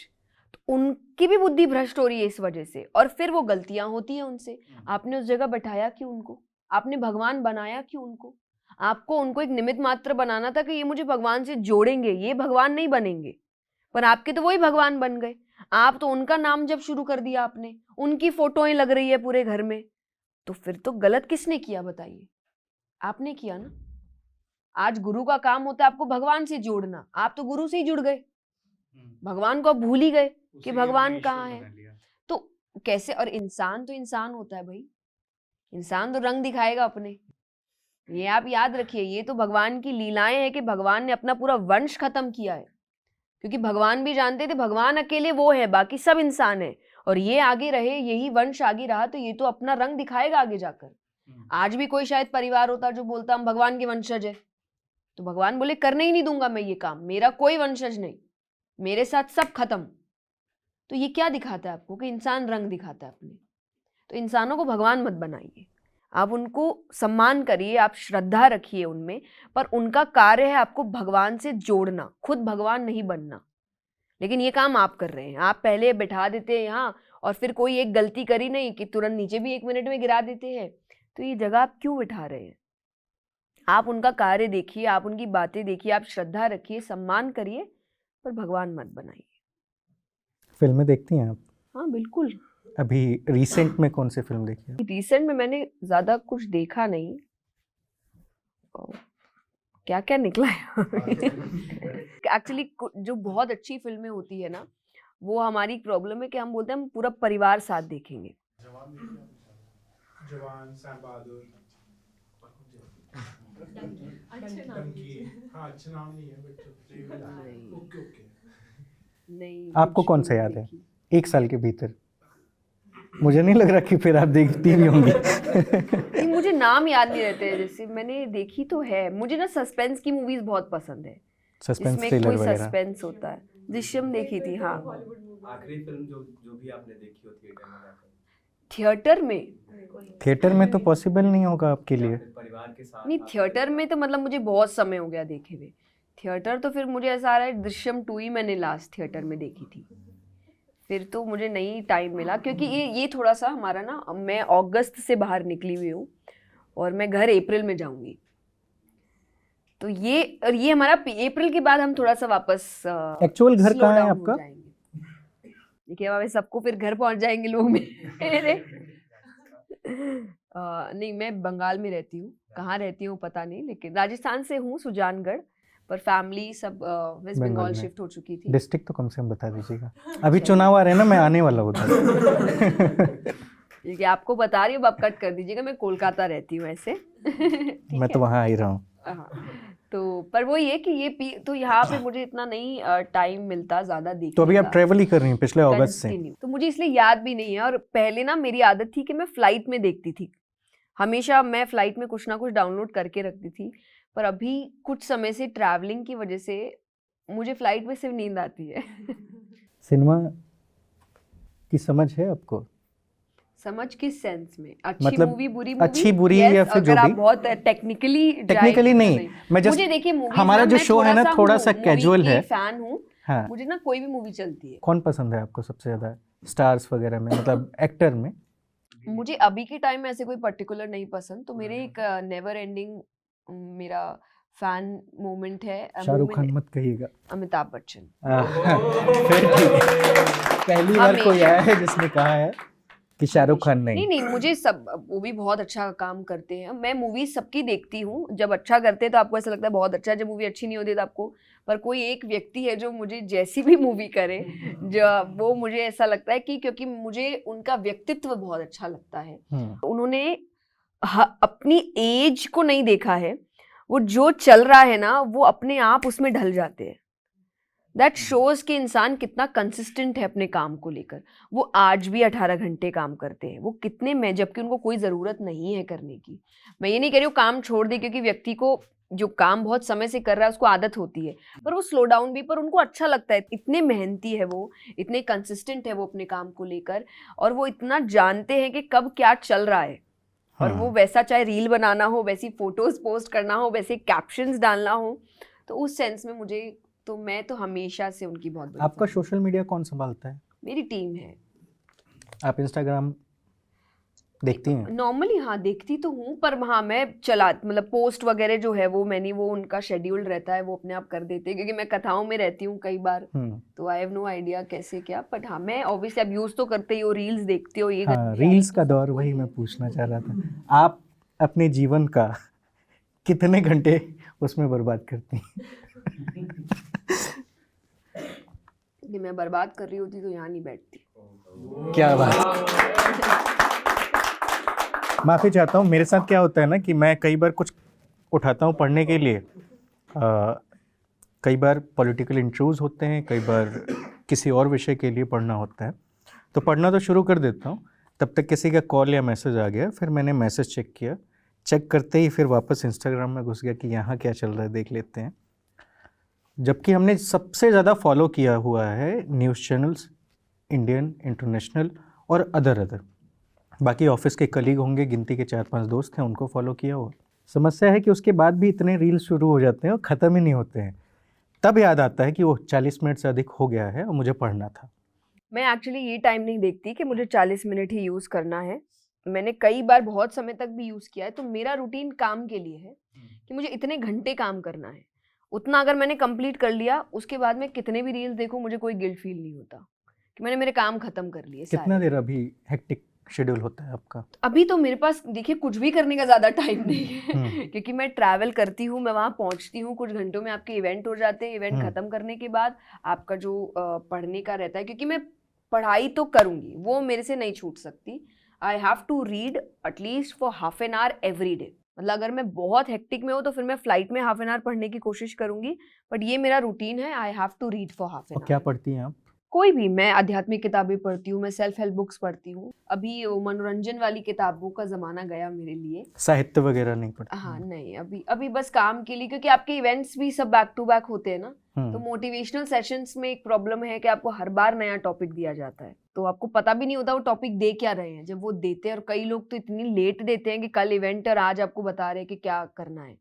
B: तो उनकी भी बुद्धि भ्रष्ट हो रही है इस वजह से, और फिर वो गलतियां होती हैं उनसे। आपने उस जगह बैठाया क्यों उनको, आपने भगवान बनाया क्यों उनको? आपको उनको एक निमित्त मात्र बनाना था कि ये मुझे भगवान से जोड़ेंगे, ये भगवान नहीं बनेंगे, पर आपके तो वही भगवान बन गए। आप तो उनका नाम जब शुरू कर दिया आपने, उनकी फोटोएं लग रही है पूरे घर में, तो फिर तो गलत किसने किया बताइए? आपने किया ना। आज गुरु का काम होता है आपको भगवान से जोड़ना, आप तो गुरु से ही जुड़ गए, भगवान को आप भूल ही गए कि भगवान कहाँ है। तो कैसे? और इंसान तो इंसान होता है भाई, इंसान तो रंग दिखाएगा अपने, ये आप याद रखिए। ये तो भगवान की लीलाएं हैं कि भगवान ने अपना पूरा वंश खत्म किया है, क्योंकि भगवान भी जानते थे भगवान अकेले वो है, बाकी सब इंसान है, और ये आगे रहे, यही वंश आगे रहा, तो ये तो अपना रंग दिखाएगा आगे जाकर। आज भी कोई शायद परिवार होता जो बोलता हम भगवान के वंशज है, तो भगवान बोले करने ही नहीं दूंगा मैं ये काम, मेरा कोई वंशज नहीं, मेरे साथ सब खत्म। तो ये क्या दिखाता है आपको कि इंसान रंग दिखाता है अपने। तो इंसानों को भगवान मत बनाइए, आप उनको सम्मान करिए, आप श्रद्धा रखिए उनमें, पर उनका कार्य है आपको भगवान से जोड़ना, खुद भगवान नहीं बनना। लेकिन ये काम आप कर रहे हैं, आप पहले बैठा देते हैं यहाँ, और फिर कोई एक गलती करी नहीं कि तुरंत नीचे भी 1 मिनट में गिरा देते हैं। तो ये जगह आप क्यों बैठा रहे हैं? आप उनका कार्य देखिए, आप उनकी बातें देखिए, आप श्रद्धा रखिए, सम्मान करिए, पर भगवान मत बनाइए।
A: फिल्में देखती हैं आप?
B: हाँ बिल्कुल।
A: अभी रिसेंट में कौन सी फिल्म देखी है?
B: रिसेंट में मैंने ज्यादा कुछ देखा नहीं, क्या क्या निकला है एक्चुअली जो बहुत अच्छी फिल्में होती है ना, वो हमारी प्रॉब्लम है कि हम बोलते हैं हम पूरा परिवार साथ देखेंगे।
E: जवान, सैम बहादुर, डंकी। हाँ अच्छा नाम नहीं है बट ओके ओके।
B: नहीं,
A: आपको कौन सा याद है 1 साल के भीतर? मुझे नहीं लग रहा कि फिर आप देखती नहीं होंगी
B: नहीं, मुझे नाम याद नहीं रहते हैं। जैसे मैंने देखी तो है, मुझे ना सस्पेंस की मूवीज बहुत पसंद है,
A: सस्पेंस
B: जिसमें
A: थ्रिलर
B: कोई
A: वगैरह।
B: सस्पेंस होता है। दृश्यम देखी थी। हाँ,
F: आखिरी फिल्म जो भी आपने देखी हो थिएटर में जाकर?
B: थिएटर में?
A: थिएटर में तो पॉसिबल नहीं होगा आपके लिए।
F: परिवार के साथ?
B: नहीं, थिएटर में तो मतलब मुझे बहुत समय हो गया देखे हुए। थिएटर तो फिर मुझे ऐसा आ रहा है दृश्यम 2 ही मैंने लास्ट थिएटर में देखी थी, फिर तो मुझे नहीं टाइम मिला, क्योंकि ये थोड़ा सा हमारा ना, मैं अगस्त से बाहर निकली हुई हूँ और मैं घर अप्रैल में जाऊंगी, तो ये हमारा अप्रैल के बाद हम थोड़ा सा वापस
A: एक्चुअल घर कहाँ है आपका?
B: देखिए अब सबको फिर घर पहुंच जाएंगे लोग मेरे नहीं, मैं बंगाल में रहती हूँ, कहाँ रहती हूँ पता नहीं, लेकिन राजस्थान से हूँ, सुजानगढ़, पर फैमिली सब वेस्ट बंगाल शिफ्ट हो चुकी थी।
A: डिस्ट्रिक्ट तो कम से कम बता दीजिएगा, अभी चुनाव आ रहे हैं ना, मैं आने वाला हूँ
B: ठीक है, आपको बता रही हूँ, आप कट कर दीजिएगा, मैं कोलकाता रहती हूँ ऐसे
A: मैं तो वहाँ आ ही रहा हूँ।
B: तो पर वो ये कि ये तो यहाँ पे मुझे इतना नहीं टाइम मिलता ज़्यादा देखने
A: तो अभी आप
B: का,
A: ट्रेवल ही कर रही हैं पिछले अगस्त से?
B: तो मुझे इसलिए याद भी नहीं है। और पहले ना मेरी आदत थी कि मैं फ्लाइट में देखती थी, हमेशा मैं फ्लाइट में कुछ ना कुछ डाउनलोड करके रखती थी, पर अभी कुछ समय से ट्रैवलिंग की वजह से मुझे फ्लाइट में सिर्फ नींद आती है
A: सिनेमा की समझ है आपको?
B: समझ किस सेंस में? अच्छी
A: मतलब
B: मूवी, बुरी मूवी?
A: अच्छी बुरी या फिर जो
B: अगर आप
A: भी?
B: बहुत टेक्निकली
A: नहीं, मैं जस्ट
B: मुझे देखिए मूवी,
A: हमारा जो शो है ना थोड़ा सा कैजुअल है,
B: फैन हूँ,
A: हाँ।
B: मुझे ना कोई भी मूवी चलती है।
A: कौन पसंद है आपको सबसे ज्यादा स्टार्स वगैरह में, मतलब एक्टर में?
B: मुझे अभी के टाइम में ऐसे कोई पर्टिकुलर नहीं पसंद, तो मेरे एक नेवर एंडिंग मेरा फैन मोमेंट है,
A: शाहरुख खान मत कहिएगा,
B: अमिताभ बच्चन।
A: फिर ठीक है, पहली बार कोई आया है जिसने कहा है कि शाहरुख खान नहीं।
B: नहीं, मुझे सब, वो भी बहुत अच्छा काम करते हैं, मैं मूवी सबकी देखती हूँ, जब अच्छा करते हैं तो आपको ऐसा लगता है बहुत अच्छा है, जब मूवी अच्छी नहीं होती तो आपको, पर कोई एक व्यक्ति है जो मुझे जैसी भी मूवी करे जो वो मुझे ऐसा लगता है कि क्योंकि मुझे उनका व्यक्तित्व बहुत अच्छा लगता है, उन्होंने अपनी एज को नहीं देखा है, वो जो चल रहा है ना वो अपने आप उसमें ढल जाते हैं। दैट शोज कि इंसान कितना कंसिस्टेंट है अपने काम को लेकर। वो आज भी 18 घंटे काम करते हैं, वो कितने में, जबकि उनको कोई ज़रूरत नहीं है करने की। मैं ये नहीं कह रही हूँ काम छोड़ दे, क्योंकि व्यक्ति को जो काम बहुत समय से कर रहा है उसको आदत होती है, पर वो स्लो डाउन भी, पर उनको अच्छा लगता है। इतने मेहनती है वो, इतने कंसिस्टेंट है वो अपने काम को लेकर, और वो इतना जानते हैं कि कब क्या चल रहा है। और वो वैसा, चाहे रील बनाना हो, वैसी फोटोज पोस्ट करना हो, वैसे कैप्शंस डालना हो, तो उस सेंस में मुझे तो मैं तो हमेशा से उनकी बहुत बड़ी
A: आपका
B: fan हूँ।
A: सोशल मीडिया कौन संभालता है?
B: मेरी टीम है।
A: आप इंस्टाग्राम देखती हैं?
B: नॉर्मली हाँ देखती तो हूँ, पर हाँ मैं मतलब पोस्ट वगैरह जो है वो मैंने, वो उनका शेड्यूल रहता है, वो अपने आप कर देते हैं, क्योंकि मैं कथाओं में रहती हूँ कई बार, तो आई हैव नो आइडिया कैसे क्या। बट हाँ मैं ऑब्वियसली अब यूज तो करते ही हो, रील्स देखते हो, ये
A: हाँ, रील्स का दौर, वही मैं पूछना चाह रहा था। आप अपने जीवन का कितने घंटे उसमें बर्बाद करती हैं?
B: कि मैं बर्बाद कर रही होती तो यहाँ नहीं बैठती।
A: क्या बात। माफ़ी चाहता हूँ, मेरे साथ क्या होता है ना कि मैं कई बार कुछ उठाता हूँ पढ़ने के लिए, कई बार पॉलिटिकल इंटरव्यूज़ होते हैं, कई बार किसी और विषय के लिए पढ़ना होता है, तो पढ़ना तो शुरू कर देता हूँ, तब तक किसी का कॉल या मैसेज आ गया, फिर मैंने मैसेज चेक किया, चेक करते ही फिर वापस इंस्टाग्राम में घुस गया कि यहाँ क्या चल रहा है देख लेते हैं। जबकि हमने सबसे ज़्यादा फॉलो किया हुआ है न्यूज़ चैनल्स, इंडियन, इंटरनेशनल और अदर। बाकी ऑफिस के कलीग होंगे, गिनती के 4-5 दोस्त हैं, उनको फॉलो किया हुआ। समस्या है कि उसके बाद भी इतने रील्स शुरू हो जाते हैं और ख़त्म ही नहीं होते हैं। तब याद आता है कि वो 40 मिनट से अधिक हो गया है और मुझे पढ़ना था।
B: मैं एक्चुअली ये टाइम नहीं देखती कि मुझे 40 मिनट ही यूज़ करना है। मैंने कई बार बहुत समय तक भी यूज़ किया है, तो मेरा रूटीन काम के लिए है कि मुझे इतने घंटे काम करना है। उतना अगर मैंने कंप्लीट कर लिया, उसके बाद मैं कितने भी रील्स देखूं मुझे कोई गिल्ट फील नहीं होता कि मैंने मेरे काम खत्म कर लिए
A: कितना
B: सारे।
A: देर अभी हेक्टिक शेड्यूल होता है आपका?
B: अभी तो मेरे पास देखिए कुछ भी करने का ज़्यादा टाइम नहीं है क्योंकि मैं ट्रैवल करती हूँ, मैं वहाँ पहुँचती हूँ, कुछ घंटों में आपके इवेंट हो जाते हैं। इवेंट खत्म करने के बाद आपका जो पढ़ने का रहता है, क्योंकि मैं पढ़ाई तो करूँगी, वो मेरे से नहीं छूट सकती। I have to read at least for half an hour every day. मतलब अगर मैं बहुत हेक्टिक में हूँ तो फिर मैं फ्लाइट में हाफ एन आवर पढ़ने की कोशिश करूँगी, बट ये मेरा रूटीन है। I have to read for half an
A: और
B: आवर।
A: क्या पढ़ती हैं आप?
B: कोई भी, मैं आध्यात्मिक किताबें पढ़ती हूँ, मैं सेल्फ हेल्प बुक्स पढ़ती हूँ। अभी वो मनोरंजन वाली किताबों का ज़माना गया मेरे लिए।
A: साहित्य वगैरह नहीं पढ़ती?
B: हाँ नहीं, अभी बस काम के लिए, क्योंकि आपके इवेंट्स भी सब बैक टू बैक होते हैं ना, तो मोटिवेशनल सेशंस में एक प्रॉब्लम है कि आपको हर बार नया टॉपिक दिया जाता है, तो आपको पता भी नहीं होता वो टॉपिक दे क्या रहे हैं जब वो देते हैं। और कई लोग तो इतनी लेट देते हैं कि कल इवेंट और आज आपको बता रहे हैं कि क्या करना है,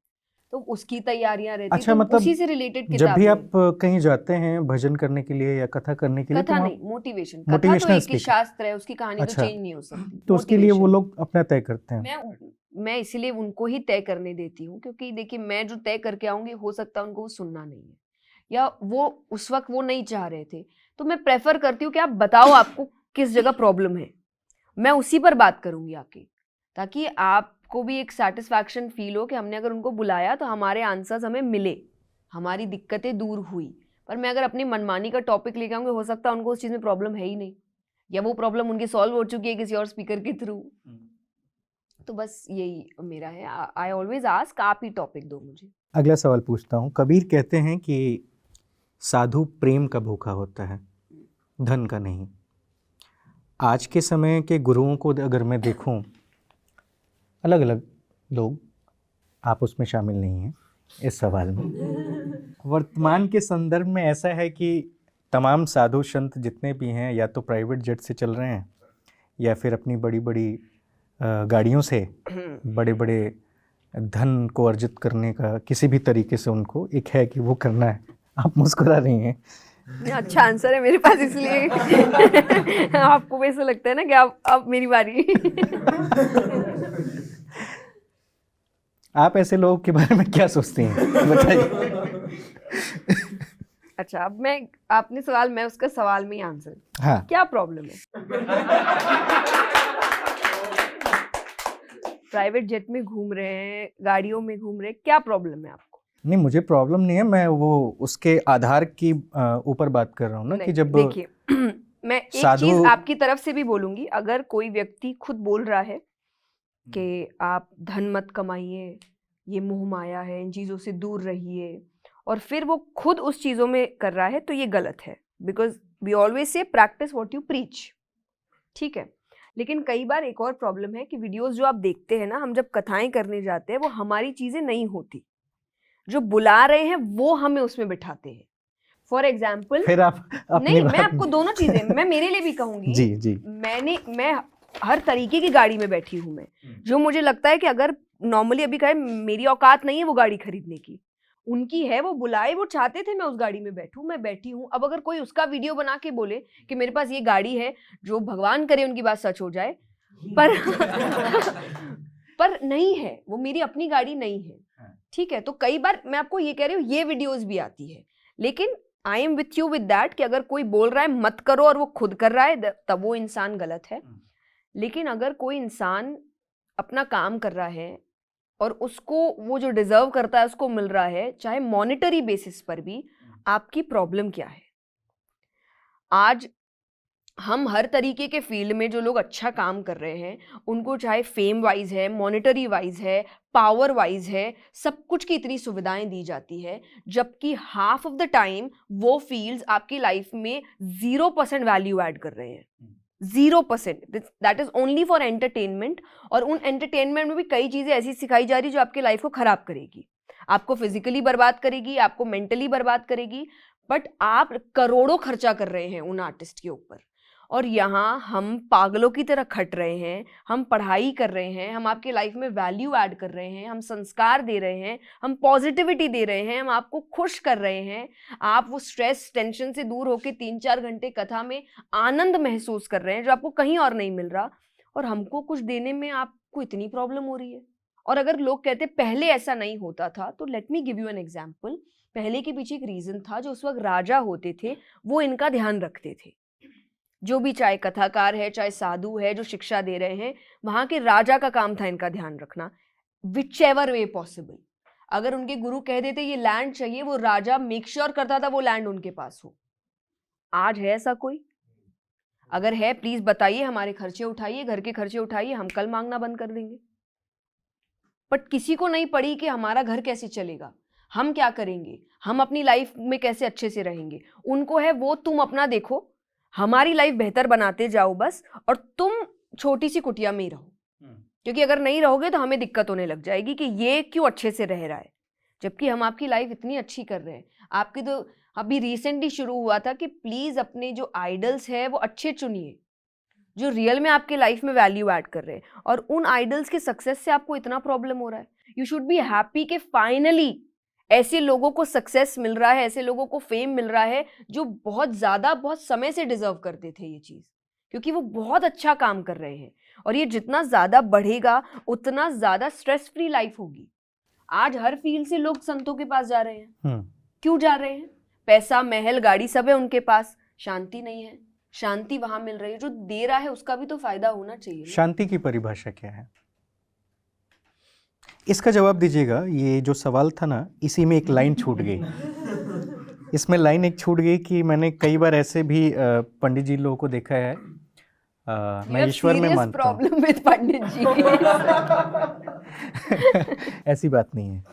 B: तो उसकी तैयारियां रहती
A: अच्छा,
B: तो
A: मतलब
B: उसी से रिलेटेड
A: जब भी
B: किताबें।
A: आप कहीं जाते हैं भजन करने के लिए या कथा करने के लिए,
B: कथा
A: तो
B: नहीं, मोटिवेशन। कथा तो
A: मोटिवेशनल
B: एक ही
A: स्पीकर।
B: शास्त्र है, उसकी कहानी
A: अच्छा,
B: तो चेंज नहीं हो सकती।
A: तो उसके लिए वो
B: Motivation।
A: लोग अपना तय करते हैं।
B: मैं इसीलिए उनको ही तय करने देती हूँ, क्योंकि देखिए मैं जो तय करके आऊंगी हो सकता है उनको वो सुनना नहीं है, या वो उस वक्त वो नहीं चाह रहे थे, तो मैं प्रेफर करती हूँ कि आप बताओ आपको किस जगह प्रॉब्लम है, मैं उसी पर बात करूंगी आके, ताकि आपको भी एक सेटिस्फैक्शन फील हो कि हमने अगर उनको बुलाया तो हमारे आंसर्स हमें मिले, हमारी दिक्कतें दूर हुई। पर मैं अगर अपनी मनमानी का टॉपिक लेके आऊंगी, हो सकता है उनको उस चीज़ में प्रॉब्लम है ही नहीं, या वो प्रॉब्लम उनकी सॉल्व हो चुकी है किसी और स्पीकर के थ्रू। तो बस यही मेरा है। आई ऑलवेज आस्क, आप ही टॉपिक दो मुझे।
A: अगला सवाल पूछता हूँ। कबीर कहते हैं कि साधु प्रेम का भूखा होता है, धन का नहीं। आज के समय के गुरुओं को अगर मैं देखूं, अलग अलग लोग, आप उसमें शामिल नहीं हैं इस सवाल में। वर्तमान के संदर्भ में ऐसा है कि तमाम साधु संत जितने भी हैं या तो प्राइवेट जेट से चल रहे हैं, या फिर अपनी बड़ी बड़ी गाड़ियों से बड़े बड़े धन को अर्जित करने का किसी भी तरीके से उनको एक है कि वो करना है। आप मुस्कुरा रही हैं।
B: अच्छा आंसर है मेरे पास, इसलिए आपको वैसे लगता है ना कि अब मेरी बारी।
A: आप ऐसे लोगों के बारे में क्या सोचती हैं, बताइए।
B: अच्छा, अब आपने सवाल, मैं उसका सवाल में ही आंसर।
A: हाँ,
B: क्या प्रॉब्लम है? प्राइवेट जेट में घूम रहे हैं, गाड़ियों में घूम रहे हैं, क्या प्रॉब्लम है आपको?
A: नहीं मुझे प्रॉब्लम नहीं है, मैं वो उसके आधार की ऊपर बात कर रहा हूँ ना, कि जब
B: देखिए मैं एक चीज आपकी तरफ से भी बोलूंगी। अगर कोई व्यक्ति खुद बोल रहा है कि आप धन मत कमाइए, ये मोह माया है, इन चीज़ों से दूर रहिए, और फिर वो खुद उस चीज़ों में कर रहा है, तो ये गलत है। Because we always say practice what you preach, ठीक है। लेकिन कई बार एक और प्रॉब्लम है कि वीडियोस जो आप देखते हैं ना, हम जब कथाएं करने जाते हैं वो हमारी चीज़ें नहीं होती, जो बुला रहे हैं वो हमें उसमें बिठाते हैं। फॉर एग्जाम्पल,
A: फिर आप अपनी
B: नहीं, मैं
A: बात
B: आपको दोनों चीजें, मैं मेरे लिए भी कहूंगी।
A: जी जी
B: मैं हर तरीके की गाड़ी में बैठी हूँ मैं, जो मुझे लगता है कि अगर नॉर्मली अभी कहे मेरी औकात नहीं है वो गाड़ी खरीदने की, उनकी है, वो बुलाए, वो चाहते थे मैं उस गाड़ी में बैठूं, मैं बैठी हूँ। अब अगर कोई उसका वीडियो बना के बोले कि मेरे पास ये गाड़ी है, जो भगवान करे उनकी बात सच हो जाए, पर पर नहीं है, वो मेरी अपनी गाड़ी नहीं है, ठीक है। तो कई बार मैं आपको ये कह रही हूँ, ये वीडियोस भी आती है, लेकिन I am with you with that कि अगर कोई बोल रहा है मत करो और वो खुद कर रहा है, तब वो इंसान गलत है। लेकिन अगर कोई इंसान अपना काम कर रहा है और उसको वो जो डिजर्व करता है उसको मिल रहा है, चाहे मॉनेटरी बेसिस पर भी, आपकी प्रॉब्लम क्या है? आज हम हर तरीके के फील्ड में जो लोग अच्छा काम कर रहे हैं, उनको चाहे फेम वाइज है, मॉनेटरी वाइज है, पावर वाइज है, सब कुछ की इतनी सुविधाएं दी जाती है, जबकि हाफ ऑफ द टाइम वो फील्ड्स आपकी लाइफ में 0% वैल्यू ऐड कर रहे हैं। 0%, that is only for entertainment. और उन एंटरटेनमेंट में भी कई चीजें ऐसी सिखाई जा रही जो आपकी लाइफ को खराब करेगी, आपको फिजिकली बर्बाद करेगी, आपको मेंटली बर्बाद करेगी। बट आप करोड़ों खर्चा कर रहे हैं उन आर्टिस्ट के ऊपर, और यहाँ हम पागलों की तरह खट रहे हैं, हम पढ़ाई कर रहे हैं, हम आपके लाइफ में वैल्यू ऐड कर रहे हैं, हम संस्कार दे रहे हैं, हम पॉजिटिविटी दे रहे हैं, हम आपको खुश कर रहे हैं। आप वो स्ट्रेस टेंशन से दूर होकर 3-4 घंटे कथा में आनंद महसूस कर रहे हैं, जो आपको कहीं और नहीं मिल रहा, और हमको कुछ देने में आपको इतनी प्रॉब्लम हो रही है। और अगर लोग कहते पहले ऐसा नहीं होता था, तो let me give you an example. पहले के पीछे एक रीजन था, जो उस वक्त राजा होते थे वो इनका ध्यान रखते थे। जो भी, चाहे कथाकार है, चाहे साधु है जो शिक्षा दे रहे हैं, वहां के राजा का काम था इनका ध्यान रखना, विच एवर वे पॉसिबल। अगर उनके गुरु कह देते ये लैंड चाहिए, वो राजा मेक श्योर करता था वो लैंड उनके पास हो। आज है ऐसा कोई? अगर है प्लीज बताइए, हमारे खर्चे उठाइए, घर के खर्चे उठाइए, हम कल मांगना बंद कर देंगे। बट किसी को नहीं पड़ी कि हमारा घर कैसे चलेगा, हम क्या करेंगे, हम अपनी लाइफ में कैसे अच्छे से रहेंगे। उनको है वो तुम अपना देखो, हमारी लाइफ बेहतर बनाते जाओ बस, और तुम छोटी सी कुटिया में ही रहो, क्योंकि अगर नहीं रहोगे तो हमें दिक्कत होने लग जाएगी कि ये क्यों अच्छे से रह रहा है, जबकि हम आपकी लाइफ इतनी अच्छी कर रहे हैं। आपकी तो अभी रिसेंटली शुरू हुआ था कि प्लीज अपने जो आइडल्स है वो अच्छे चुनिए, जो रियल में आपके लाइफ में वैल्यू ऐड कर रहे हैं। और उन आइडल्स के सक्सेस से आपको इतना प्रॉब्लम हो रहा है, यू शुड बी हैप्पी कि फाइनली ऐसे लोगों को सक्सेस मिल रहा है, ऐसे लोगों को फेम मिल रहा है, जो बहुत ज़्यादा बहुत समय से डिजर्व करते थे ये चीज़, क्योंकि वो बहुत अच्छा काम कर रहे हैं। और ये जितना ज़्यादा बढ़ेगा उतना ज़्यादा स्ट्रेस फ्री लाइफ होगी। आज हर फील्ड से लोग संतों के पास जा रहे हैं। क्यों जा रहे हैं? पैसा, महल, गाड़ी सब है उनके पास, शांति नहीं है। शांति वहां मिल रही है, जो दे रहा है उसका भी तो फायदा होना चाहिए।
A: शांति की परिभाषा क्या है? इसका जवाब दीजिएगा। ये जो सवाल था ना, इसी में एक लाइन छूट गई। इसमें लाइन एक छूट गई कि मैंने कई बार ऐसे भी पंडित जी लोगों को देखा है, मैं ईश्वर में मानता हूँ।
B: प्रॉब्लम विद पंडित जी।
A: ऐसी बात नहीं है।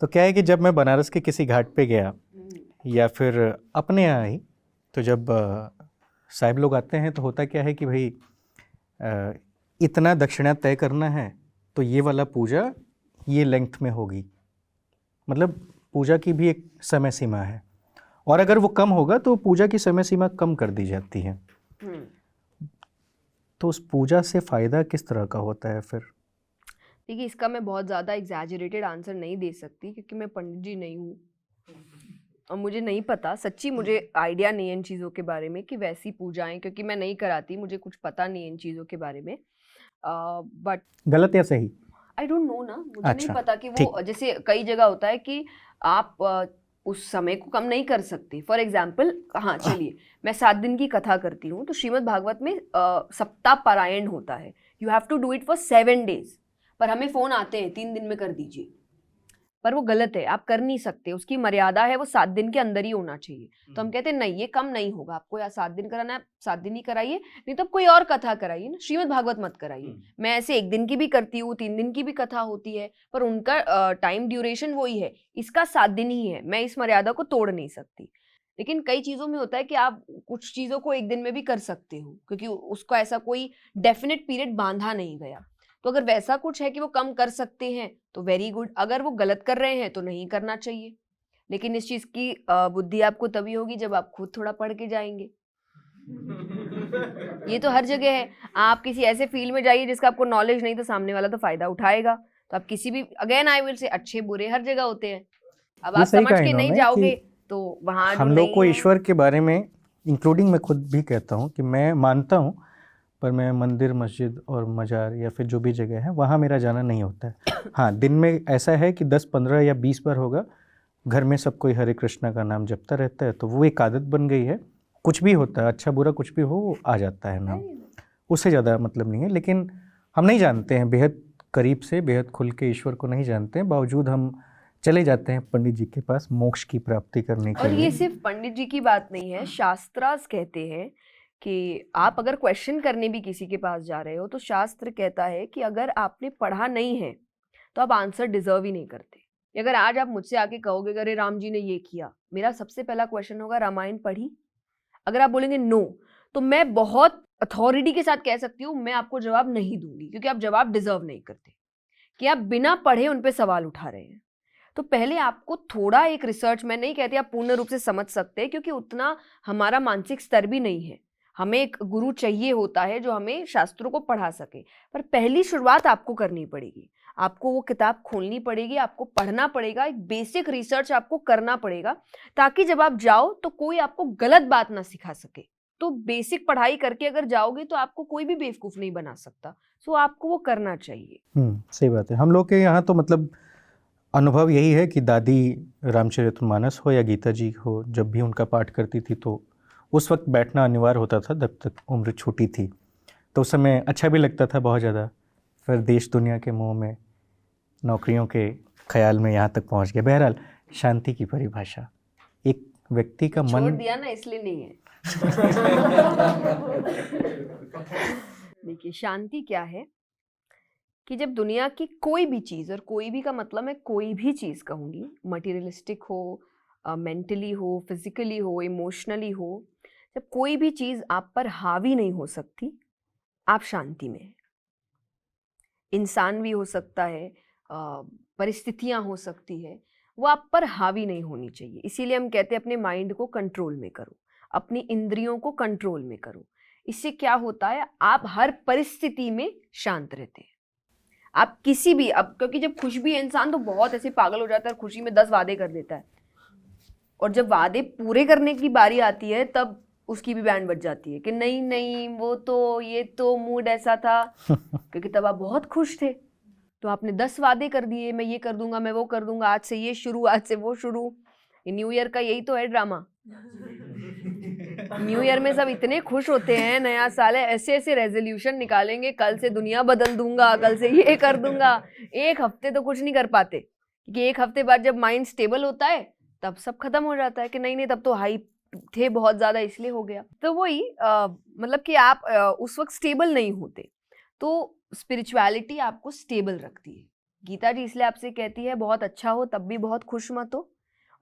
A: तो क्या है कि जब मैं बनारस के किसी घाट पे गया या फिर अपने यहाँ ही, तो जब साहब लोग आते हैं तो होता क्या है कि भाई इतना दक्षिणा तय करना है तो ये वाला पूजा ये लेंथ में होगी, मतलब पूजा की भी एक समय सीमा है, और अगर वो कम होगा तो पूजा की समय सीमा कम कर दी जाती है। तो उस पूजा से फ़ायदा किस तरह का होता है फिर?
B: देखिए, इसका मैं बहुत ज़्यादा एग्जैजरेटेड आंसर नहीं दे सकती, क्योंकि मैं पंडित जी नहीं हूँ और मुझे नहीं पता, सच्ची मुझे आइडिया नहीं है इन चीज़ों के बारे में कि वैसी पूजाएं, क्योंकि मैं नहीं कराती, मुझे कुछ पता नहीं है इन चीज़ों के बारे में। बट
A: गलत या सही?
B: आई डोंट नो ना, मुझे
A: अच्छा,
B: नहीं पता कि वो, जैसे कई जगह होता है कि आप उस समय को कम नहीं कर सकती। फॉर एग्जाम्पल, हाँ चलिए, मैं 7 दिन की कथा करती हूँ, तो श्रीमद् भागवत में सप्ताह पारायण होता है, you have to do it for 7 days, पर हमें फ़ोन आते हैं 3 दिन में कर दीजिए। पर वो गलत है, आप कर नहीं सकते, उसकी मर्यादा है, वो 7 दिन के अंदर ही होना चाहिए। तो हम कहते हैं नहीं, ये कम नहीं होगा, आपको या 7 दिन कराना है 7 दिन ही कराइए, नहीं तो कोई और कथा कराइए ना, श्रीमद् भागवत मत कराइए। मैं ऐसे 1 दिन की भी करती हूँ, 3 दिन की भी कथा होती है, पर उनका टाइम ड्यूरेशन वही है, इसका 7 दिन ही है, मैं इस मर्यादा को तोड़ नहीं सकती। लेकिन कई चीजों में होता है कि आप कुछ चीजों को 1 दिन में भी कर सकते हो, क्योंकि उसको ऐसा कोई डेफिनेट पीरियड बांधा नहीं गया। तो अगर वैसा कुछ है कि वो कम कर सकते हैं तो वेरी गुड, अगर वो गलत कर रहे हैं तो नहीं करना चाहिए। लेकिन इस चीज की बुद्धि आपको तभी होगी जब आप खुद थोड़ा पढ़ के जाएंगे। ये तो हर जगह है, आप किसी ऐसे फील्ड में जाइए जिसका आपको नॉलेज नहीं, तो सामने वाला तो फायदा उठाएगा। तो आप किसी भी, अगेन आई विल से, अच्छे बुरे हर जगह होते हैं। अब
A: ये
B: आप
A: सही
B: समझ
A: कहा
B: के नहीं
A: इन्होंने
B: जाओगे
A: कि
B: तो वहां जो
A: हम लोग
B: नहीं
A: को
B: है-
A: ईश्वर के बारे में, इंक्लूडिंग मैं खुद भी कहता हूँ कि मैं मानता हूँ, पर मैं मंदिर, मस्जिद और मज़ार या फिर जो भी जगह है वहाँ मेरा जाना नहीं होता है। हाँ, दिन में ऐसा है कि 10, 15 या 20 बार होगा, घर में सब कोई हरे कृष्णा का नाम जपता रहता है, तो वो एक आदत बन गई है। कुछ भी होता है, अच्छा बुरा कुछ भी हो, वो आ जाता है नाम, उससे ज़्यादा मतलब नहीं है। लेकिन हम नहीं जानते हैं बेहद करीब से, बेहद खुल के ईश्वर को नहीं जानते हैं, बावजूद हम चले जाते हैं पंडित जी के पास मोक्ष की प्राप्ति करने के
B: और
A: लिए।
B: ये सिर्फ पंडित जी की बात नहीं है, शास्त्रास कहते हैं कि आप अगर क्वेश्चन करने भी किसी के पास जा रहे हो तो शास्त्र कहता है कि अगर आपने पढ़ा नहीं है तो आप आंसर डिजर्व ही नहीं करते। अगर आज आप मुझसे आके कहोगे अरे राम जी ने ये किया, मेरा सबसे पहला क्वेश्चन होगा रामायण पढ़ी? अगर आप बोलेंगे नो, तो मैं बहुत अथॉरिटी के साथ कह सकती हूँ मैं आपको जवाब नहीं दूंगी, क्योंकि आप जवाब डिजर्व नहीं करते, कि आप बिना पढ़े उन पे सवाल उठा रहे हैं। तो पहले आपको थोड़ा एक रिसर्च, मैं नहीं कहती आप पूर्ण रूप से समझ सकते, क्योंकि उतना हमारा मानसिक स्तर भी नहीं है, हमें एक गुरु चाहिए होता है जो हमें शास्त्रों को पढ़ा सके। पर पहली शुरुआत आपको करनी पड़ेगी, आपको वो किताब खोलनी पड़ेगी, आपको पढ़ना पड़ेगा, एक बेसिक रिसर्च आपको करना पड़ेगा, ताकि जब आप जाओ तो कोई आपको गलत बात ना सिखा सके। तो बेसिक पढ़ाई करके अगर जाओगे तो आपको कोई भी बेवकूफ़ नहीं बना सकता। सो आपको वो करना चाहिए।
A: सही बात है। हम लोग के यहाँ तो मतलब अनुभव यही है कि दादी रामचरितमानस हो या गीता जी हो, जब भी उनका पाठ करती थी तो उस वक्त बैठना अनिवार्य होता था, जब तक उम्र छोटी थी। तो उस समय अच्छा भी लगता था बहुत ज़्यादा, फिर देश दुनिया के मोह में, नौकरियों के ख्याल में यहाँ तक पहुँच गया। बहरहाल, शांति की परिभाषा, एक व्यक्ति का
B: छोड़
A: मन,
B: दिया ना इसलिए नहीं है। देखिए, शांति क्या है कि जब दुनिया की कोई भी चीज़, और कोई भी का मतलब मैं कोई भी चीज़ कहूँगी, मटेरियलिस्टिक हो, मेंटली हो, फिजिकली हो, इमोशनली हो, जब कोई भी चीज़ आप पर हावी नहीं हो सकती, आप शांति में हैं। इंसान भी हो सकता है, परिस्थितियाँ हो सकती है, वो आप पर हावी नहीं होनी चाहिए। इसीलिए हम कहते हैं अपने माइंड को कंट्रोल में करो, अपनी इंद्रियों को कंट्रोल में करो। इससे क्या होता है, आप हर परिस्थिति में शांत रहते हैं। आप किसी भी, अब क्योंकि जब खुश भी है इंसान तो बहुत ऐसे पागल हो जाता है, खुशी में 10 वादे कर देता है, और जब वादे पूरे करने की बारी आती है तब उसकी भी बैंड बज जाती है कि नहीं नहीं वो तो, ये तो मूड ऐसा था, क्योंकि तब आप बहुत खुश थे, तो आपने 10 वादे कर दिए, मैं ये कर दूंगा, मैं वो कर दूंगा, आज से ये शुरू, आज से वो शुरू। ये न्यू ईयर का यही तो है ड्रामा। न्यू ईयर में सब इतने खुश होते हैं, नया साल है, ऐसे ऐसे रेजोल्यूशन निकालेंगे, कल से दुनिया बदल दूंगा, कल से ये कर दूंगा। एक हफ्ते तो कुछ नहीं कर पाते, क्योंकि एक हफ्ते बाद जब माइंड स्टेबल होता है तब सब खत्म हो जाता है कि नहीं नहीं तब तो हाई थे बहुत ज़्यादा इसलिए हो गया। तो वही मतलब कि आप उस वक्त स्टेबल नहीं होते, तो स्पिरिचुअलिटी आपको स्टेबल रखती है। गीता जी इसलिए आपसे कहती है बहुत अच्छा हो तब भी बहुत खुश मत हो,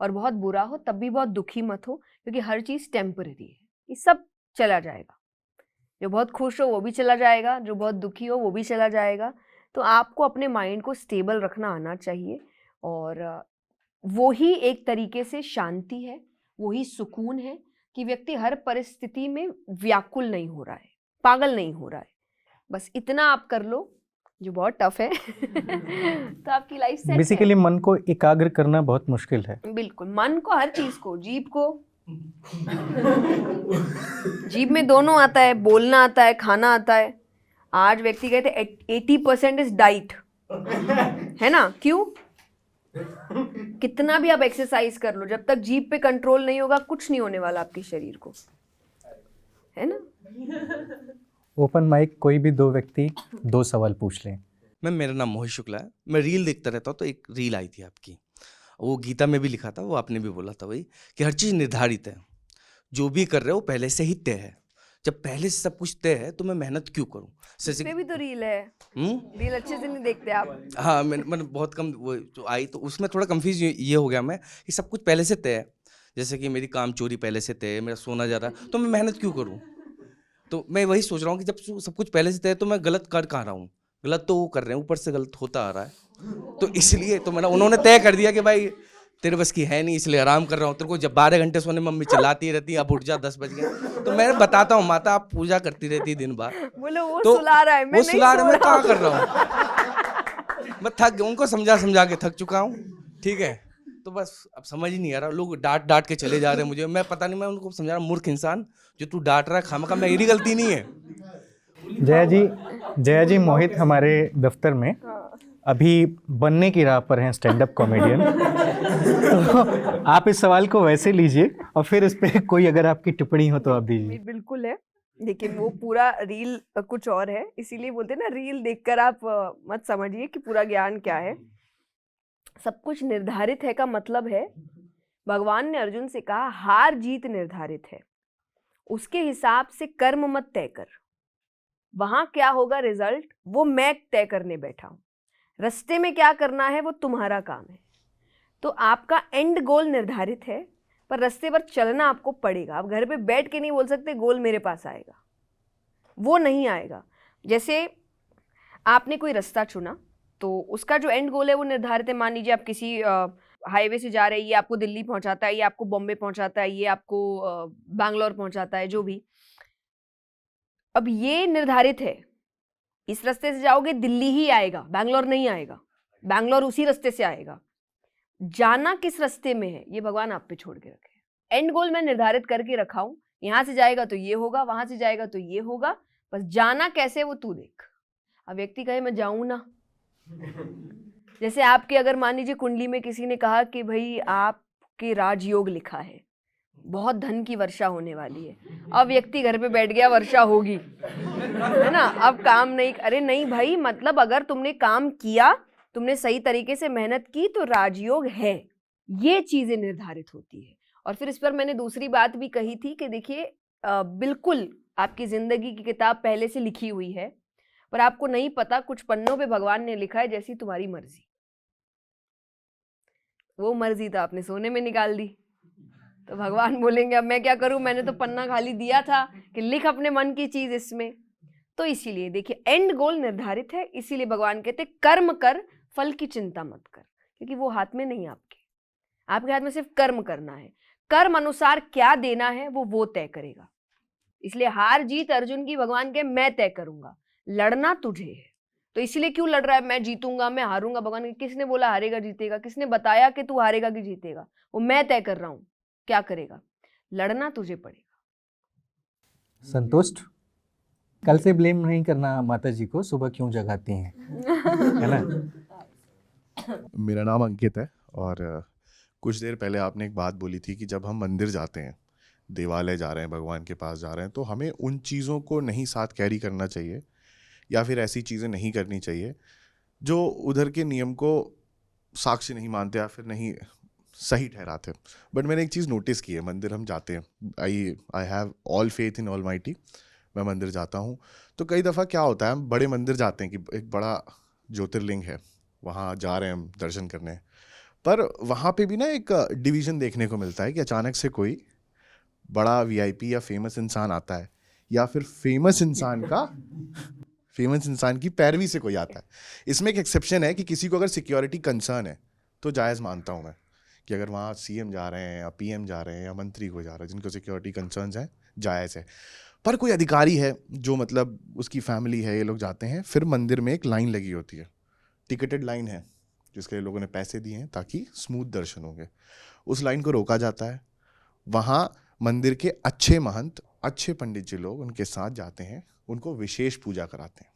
B: और बहुत बुरा हो तब भी बहुत दुखी मत हो, क्योंकि हर चीज़ टेम्पररी है, ये सब चला जाएगा। जो बहुत खुश हो वो भी चला जाएगा, जो बहुत दुखी हो वो भी चला जाएगा। तो आपको अपने माइंड को स्टेबल रखना आना चाहिए, और वो ही एक तरीके से शांति है, वही सुकून है कि व्यक्ति हर परिस्थिति में व्याकुल नहीं हो रहा है, पागल नहीं हो रहा है। बस इतना आप कर लो, जो बहुत टफ है तो आपकी लाइफ सेट है।
A: बेसिकली मन को एकाग्र करना बहुत मुश्किल है।
B: बिल्कुल, मन को, हर चीज को, जीभ को, जीभ में दोनों आता है, बोलना आता है, खाना आता है। आज व्यक्ति कहते हैं 80% इज डाइट, है ना? क्यों? कितना भी आप एक्सरसाइज कर लो, जब तक जीभ पे कंट्रोल नहीं होगा कुछ नहीं होने वाला आपके शरीर को, है ना?
A: ओपन माइक, कोई भी 2 व्यक्ति 2 सवाल पूछ लें।
G: मैम, मेरा नाम मोहित शुक्ला है। मैं रील देखता रहता हूँ, तो एक रील आई थी आपकी, वो गीता में भी लिखा था, वो आपने भी बोला था वही, कि हर चीज़ निर्धारित है, जो भी कर रहे हो पहले से ही तय है। जब पहले से सब कुछ तय है तो मैं मेहनत क्यों करूं?
B: इसमें भी तो रील है। रील अच्छे से नहीं देखते आप।
G: हाँ, मैंने बहुत कम वो जो आई तो उसमें थोड़ा कंफ्यूज ये हो गया मैं कि सब कुछ पहले से तय है। जैसे कि मेरी काम चोरी पहले से तय है, मेरा सोना जा रहा है, तो मैं मेहनत क्यों करूं? तो मैं वही सोच रहा हूँ कि जब सब कुछ पहले से तय है तो मैं गलत कर कहाँ रहा हूँ? गलत तो वो कर रहे हैं, ऊपर से गलत होता आ रहा है। तो इसलिए तो मैंने उन्होंने तय कर दिया कि भाई तेरे बस की है नहीं, इसलिए आराम कर रहा हूँ। तेरे को जब 12 घंटे सोने मम्मी चिल्लाती रहती है, अब उठ जा 10 बज गए। तो मैं बताता हूँ माता आप पूजा करती रहती है दिन भर,
B: बोलो वो
G: तो
B: सुला रहा है, मैं
G: वो
B: नहीं
G: सुला रहा है,
B: सो
G: मैं
B: रहा
G: कहाँ कर रहा हूँ? मैं थक गया, उनको समझा के थक चुका हूँ, ठीक है। तो बस अब समझ ही नहीं आ रहा, लोग डांट के चले जा रहे हैं मुझे। मैं पता नहीं, मैं उनको समझा रहा, मूर्ख इंसान जो तू डांट रहा है खामखा, मेरी गलती नहीं है।
A: जया जी मोहित हमारे दफ्तर में अभी बनने की राह पर हैं स्टैंड अप कॉमेडियन। तो आप इस सवाल को वैसे लीजिए और फिर इस पे कोई अगर आपकी टिप्पणी हो तो आप दीजिए।
B: बिल्कुल है, लेकिन वो पूरा रील कुछ और है, इसीलिए बोलते हैं ना, रील देखकर आप मत समझिए कि पूरा ज्ञान क्या है। सब कुछ निर्धारित है का मतलब है, भगवान ने अर्जुन से कहा हार जीत निर्धारित है, उसके हिसाब से कर्म मत तय कर। वहां क्या होगा रिजल्ट वो मैं तय करने बैठा हूं, रास्ते में क्या करना है वो तुम्हारा काम है। तो आपका एंड गोल निर्धारित है, पर रास्ते पर चलना आपको पड़ेगा। आप घर पे बैठ के नहीं बोल सकते गोल मेरे पास आएगा, वो नहीं आएगा। जैसे आपने कोई रास्ता चुना तो उसका जो एंड गोल है वो निर्धारित है। मान लीजिए आप किसी हाईवे से जा रहे हैं, ये आपको दिल्ली पहुंचाता है, ये आपको बॉम्बे पहुंचाता है, ये आपको बैंगलोर पहुंचाता है, जो भी। अब ये निर्धारित है, इस रास्ते से जाओगे दिल्ली ही आएगा, बैंगलोर नहीं आएगा, बैंगलोर उसी रास्ते से आएगा। जाना किस रास्ते में है ये भगवान आप पे छोड़ के रखे। एंड गोल मैं निर्धारित करके रखा हूं, यहां से जाएगा तो ये होगा, वहां से जाएगा तो ये होगा, बस जाना कैसे वो तू देख। अब व्यक्ति कहे मैं जाऊं ना, जैसे आपके अगर मान लीजिए कुंडली में किसी ने कहा कि भाई आपके राजयोग लिखा है, बहुत धन की वर्षा होने वाली है, अब व्यक्ति घर पे बैठ गया वर्षा होगी, है ना, अब काम नहीं। अरे नहीं भाई, मतलब अगर तुमने काम किया, तुमने सही तरीके से मेहनत की तो राजयोग है। ये चीजें निर्धारित होती है। और फिर इस पर मैंने दूसरी बात भी कही थी कि देखिए बिल्कुल आपकी जिंदगी की किताब पहले से लिखी हुई है, पर आपको नहीं पता कुछ पन्नों पे भगवान ने लिखा है जैसी तुम्हारी मर्जी। वो मर्जी तो आपने सोने में निकाल दी, तो भगवान बोलेंगे अब मैं क्या करूं, मैंने तो पन्ना खाली दिया था कि लिख अपने मन की चीज इसमें। तो इसीलिए देखिए एंड गोल निर्धारित है, इसीलिए भगवान कहते कर्म कर, फल की चिंता मत कर, क्योंकि वो हाथ में नहीं आपके हाथ में सिर्फ कर्म करना है। कर्म अनुसार क्या देना है वो तय करेगा। इसलिए हार जीत अर्जुन की भगवान के मैं तय करूंगा, लड़ना तुझे है। तो इसलिए क्यों लड़ रहा है, मैं जीतूंगा मैं हारूंगा, भगवान के किसने बोला हारेगा जीतेगा, किसने बताया कि तू हारेगा कि जीतेगा, वो मैं तय कर रहा हूं क्या करेगा, लड़ना तुझे पड़ेगा।
A: संतुष्ट? कल से ब्लेम नहीं करना माता जी को, सुबह क्यों जगाती हैं, है ना।
H: मेरा नाम अंकित है और कुछ देर पहले आपने एक बात बोली थी कि जब हम मंदिर जाते हैं, देवालय जा रहे हैं, भगवान के पास जा रहे हैं, तो हमें उन चीज़ों को नहीं साथ कैरी करना चाहिए या फिर ऐसी चीज़ें नहीं करनी चाहिए जो उधर के नियम को साक्षी नहीं मानते या फिर नहीं सही ठहराते। बट मैंने एक चीज़ नोटिस की है, मंदिर हम जाते हैं, I have all faith in almighty, मैं मंदिर जाता हूँ, तो कई दफ़ा क्या होता है, हम बड़े मंदिर जाते हैं कि एक बड़ा ज्योतिर्लिंग है, वहाँ जा रहे हैं हम दर्शन करने, पर वहाँ पे भी ना एक डिवीज़न देखने को मिलता है कि अचानक से कोई बड़ा वीआईपी या फेमस इंसान आता है, या फिर फेमस इंसान की पैरवी से कोई आता है। इसमें एक एक्सेप्शन है कि किसी को अगर सिक्योरिटी कंसर्न है तो जायज़ मानता हूँ मैं कि अगर वहाँ सीएम जा रहे हैं या पीएम जा रहे हैं या मंत्री को जा रहे हैं जिनको सिक्योरिटी कंसर्न्स हैं, जायज़ है। पर कोई अधिकारी है जो मतलब उसकी फैमिली है, ये लोग जाते हैं, फिर मंदिर में एक लाइन लगी होती है, टिकटेड लाइन है जिसके लिए लोगों ने पैसे दिए हैं ताकि स्मूथ दर्शन होंगे। उस लाइन को रोका जाता है, वहाँ मंदिर के अच्छे महंत, अच्छे पंडित जी लोग उनके साथ जाते हैं, उनको विशेष पूजा कराते हैं।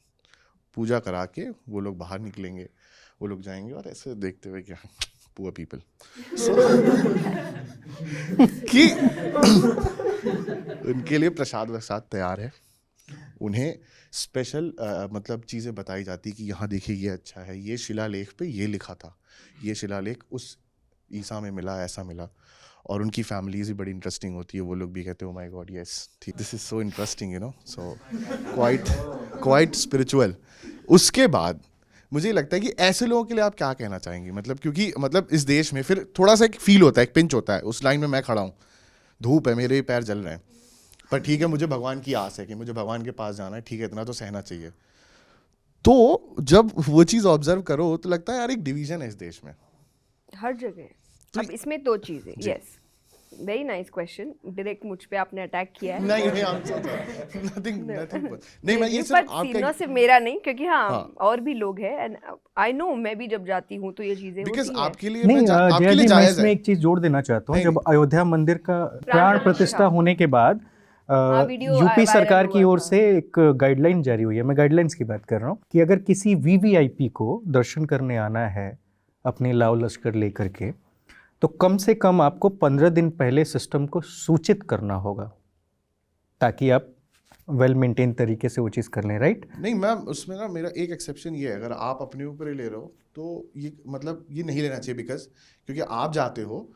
H: पूजा करा के वो लोग बाहर निकलेंगे, वो लोग जाएंगे और ऐसे देखते हुए क्या पुअर पीपल कि उनके लिए प्रसाद वसाद तैयार है, उन्हें स्पेशल मतलब चीज़ें बताई जाती कि यहाँ देखिए ये अच्छा है, ये शिलालेख पे ये लिखा था, ये शिलालेख उस ईसा में मिला, ऐसा मिला। और उनकी फैमिलीज भी बड़ी इंटरेस्टिंग होती है, वो लोग भी कहते हैं oh my God yes, this is so interesting, you know, so quite spiritual. उसके बाद मुझे लगता है कि ऐसे लोगों के लिए आप क्या कहना चाहेंगी, मतलब क्योंकि मतलब इस देश में फिर थोड़ा सा एक फील होता है, एक पिंच होता है, उस लाइन में मैं खड़ा हूँ, धूप है, मेरे पैर जल रहे हैं, पर ठीक है मुझे भगवान की आस है कि मुझे भगवान के पास जाना है, ठीक है इतना तो सहना चाहिए। तो जब वो चीज़ ऑब्जर्व करो तो लगता है यार एक डिवीजन है इस देश में
B: हर जगह।
H: तो
B: अब इसमें दो चीजें, yes, very nice question, direct मुझ पे आपने अटैक किया है।
H: नहीं I'm so sorry. nothing नहीं मैं ये
B: पर
H: सिर्फ
B: सीनो
H: आपका,
B: सिर्फ मेरा नहीं, क्योंकि हाँ,
H: हाँ।
B: और भी लोग हैं एंड आई नो, मैं भी जब जाती हूँ तो ये चीजें
H: बिकॉज
B: होती हैं।
H: आपके लिए
A: नहीं
H: आपके
A: जया
H: लिए
A: जी, मैं
H: जायज
A: इसमें
H: है।
A: एक चीज जोड़ देना चाहता हूँ।
H: नहीं,
A: जब अयोध्या मंदिर का प्राण प्रतिष्ठा होने के बाद
B: वीडियो
A: यूपी
B: वायरल
A: सरकार की
B: हुआ
A: ओर
B: था।
A: से एक गाइडलाइन जारी हुई है, मैं गाइडलाइंस की बात कर रहा हूँ, कि अगर किसी वीवीआईपी को दर्शन करने आना है अपने लाव लश्कर लेकर के, तो कम से कम आपको 15 दिन पहले सिस्टम को सूचित करना होगा, ताकि आप वेल मेंटेन तरीके से वो चीज़ कर लें, राइट?
H: नहीं मैम, उसमें ना मेरा एक एक्सेप्शन ये है, अगर आप अपने ऊपर ही ले रहे हो तो ये मतलब ये नहीं लेना चाहिए, बिकॉज क्योंकि आप जाते हो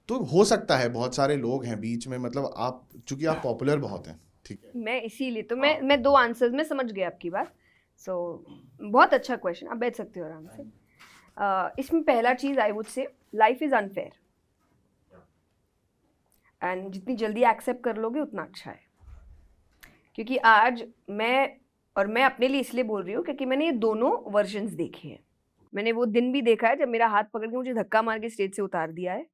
H: तो हो सकता है बहुत सारे लोग हैं बीच में, मतलब आप चूंकि आप पॉपुलर बहुत हैं, ठीक है।
B: मैं इसीलिए तो मैं दो आंसर्स में समझ गया आपकी बात। सो बहुत अच्छा क्वेश्चन, आप बैठ सकते हो आराम से। इसमें पहला चीज I would say, life is unfair and जितनी जल्दी एक्सेप्ट कर लोगे उतना अच्छा है। क्योंकि आज मैं अपने लिए इसलिए बोल रही हूँ क्योंकि मैंने ये दोनों वर्जन्स देखे हैं। मैंने वो दिन भी देखा है जब मेरा हाथ पकड़ के मुझे धक्का मार के स्टेज से उतार दिया है,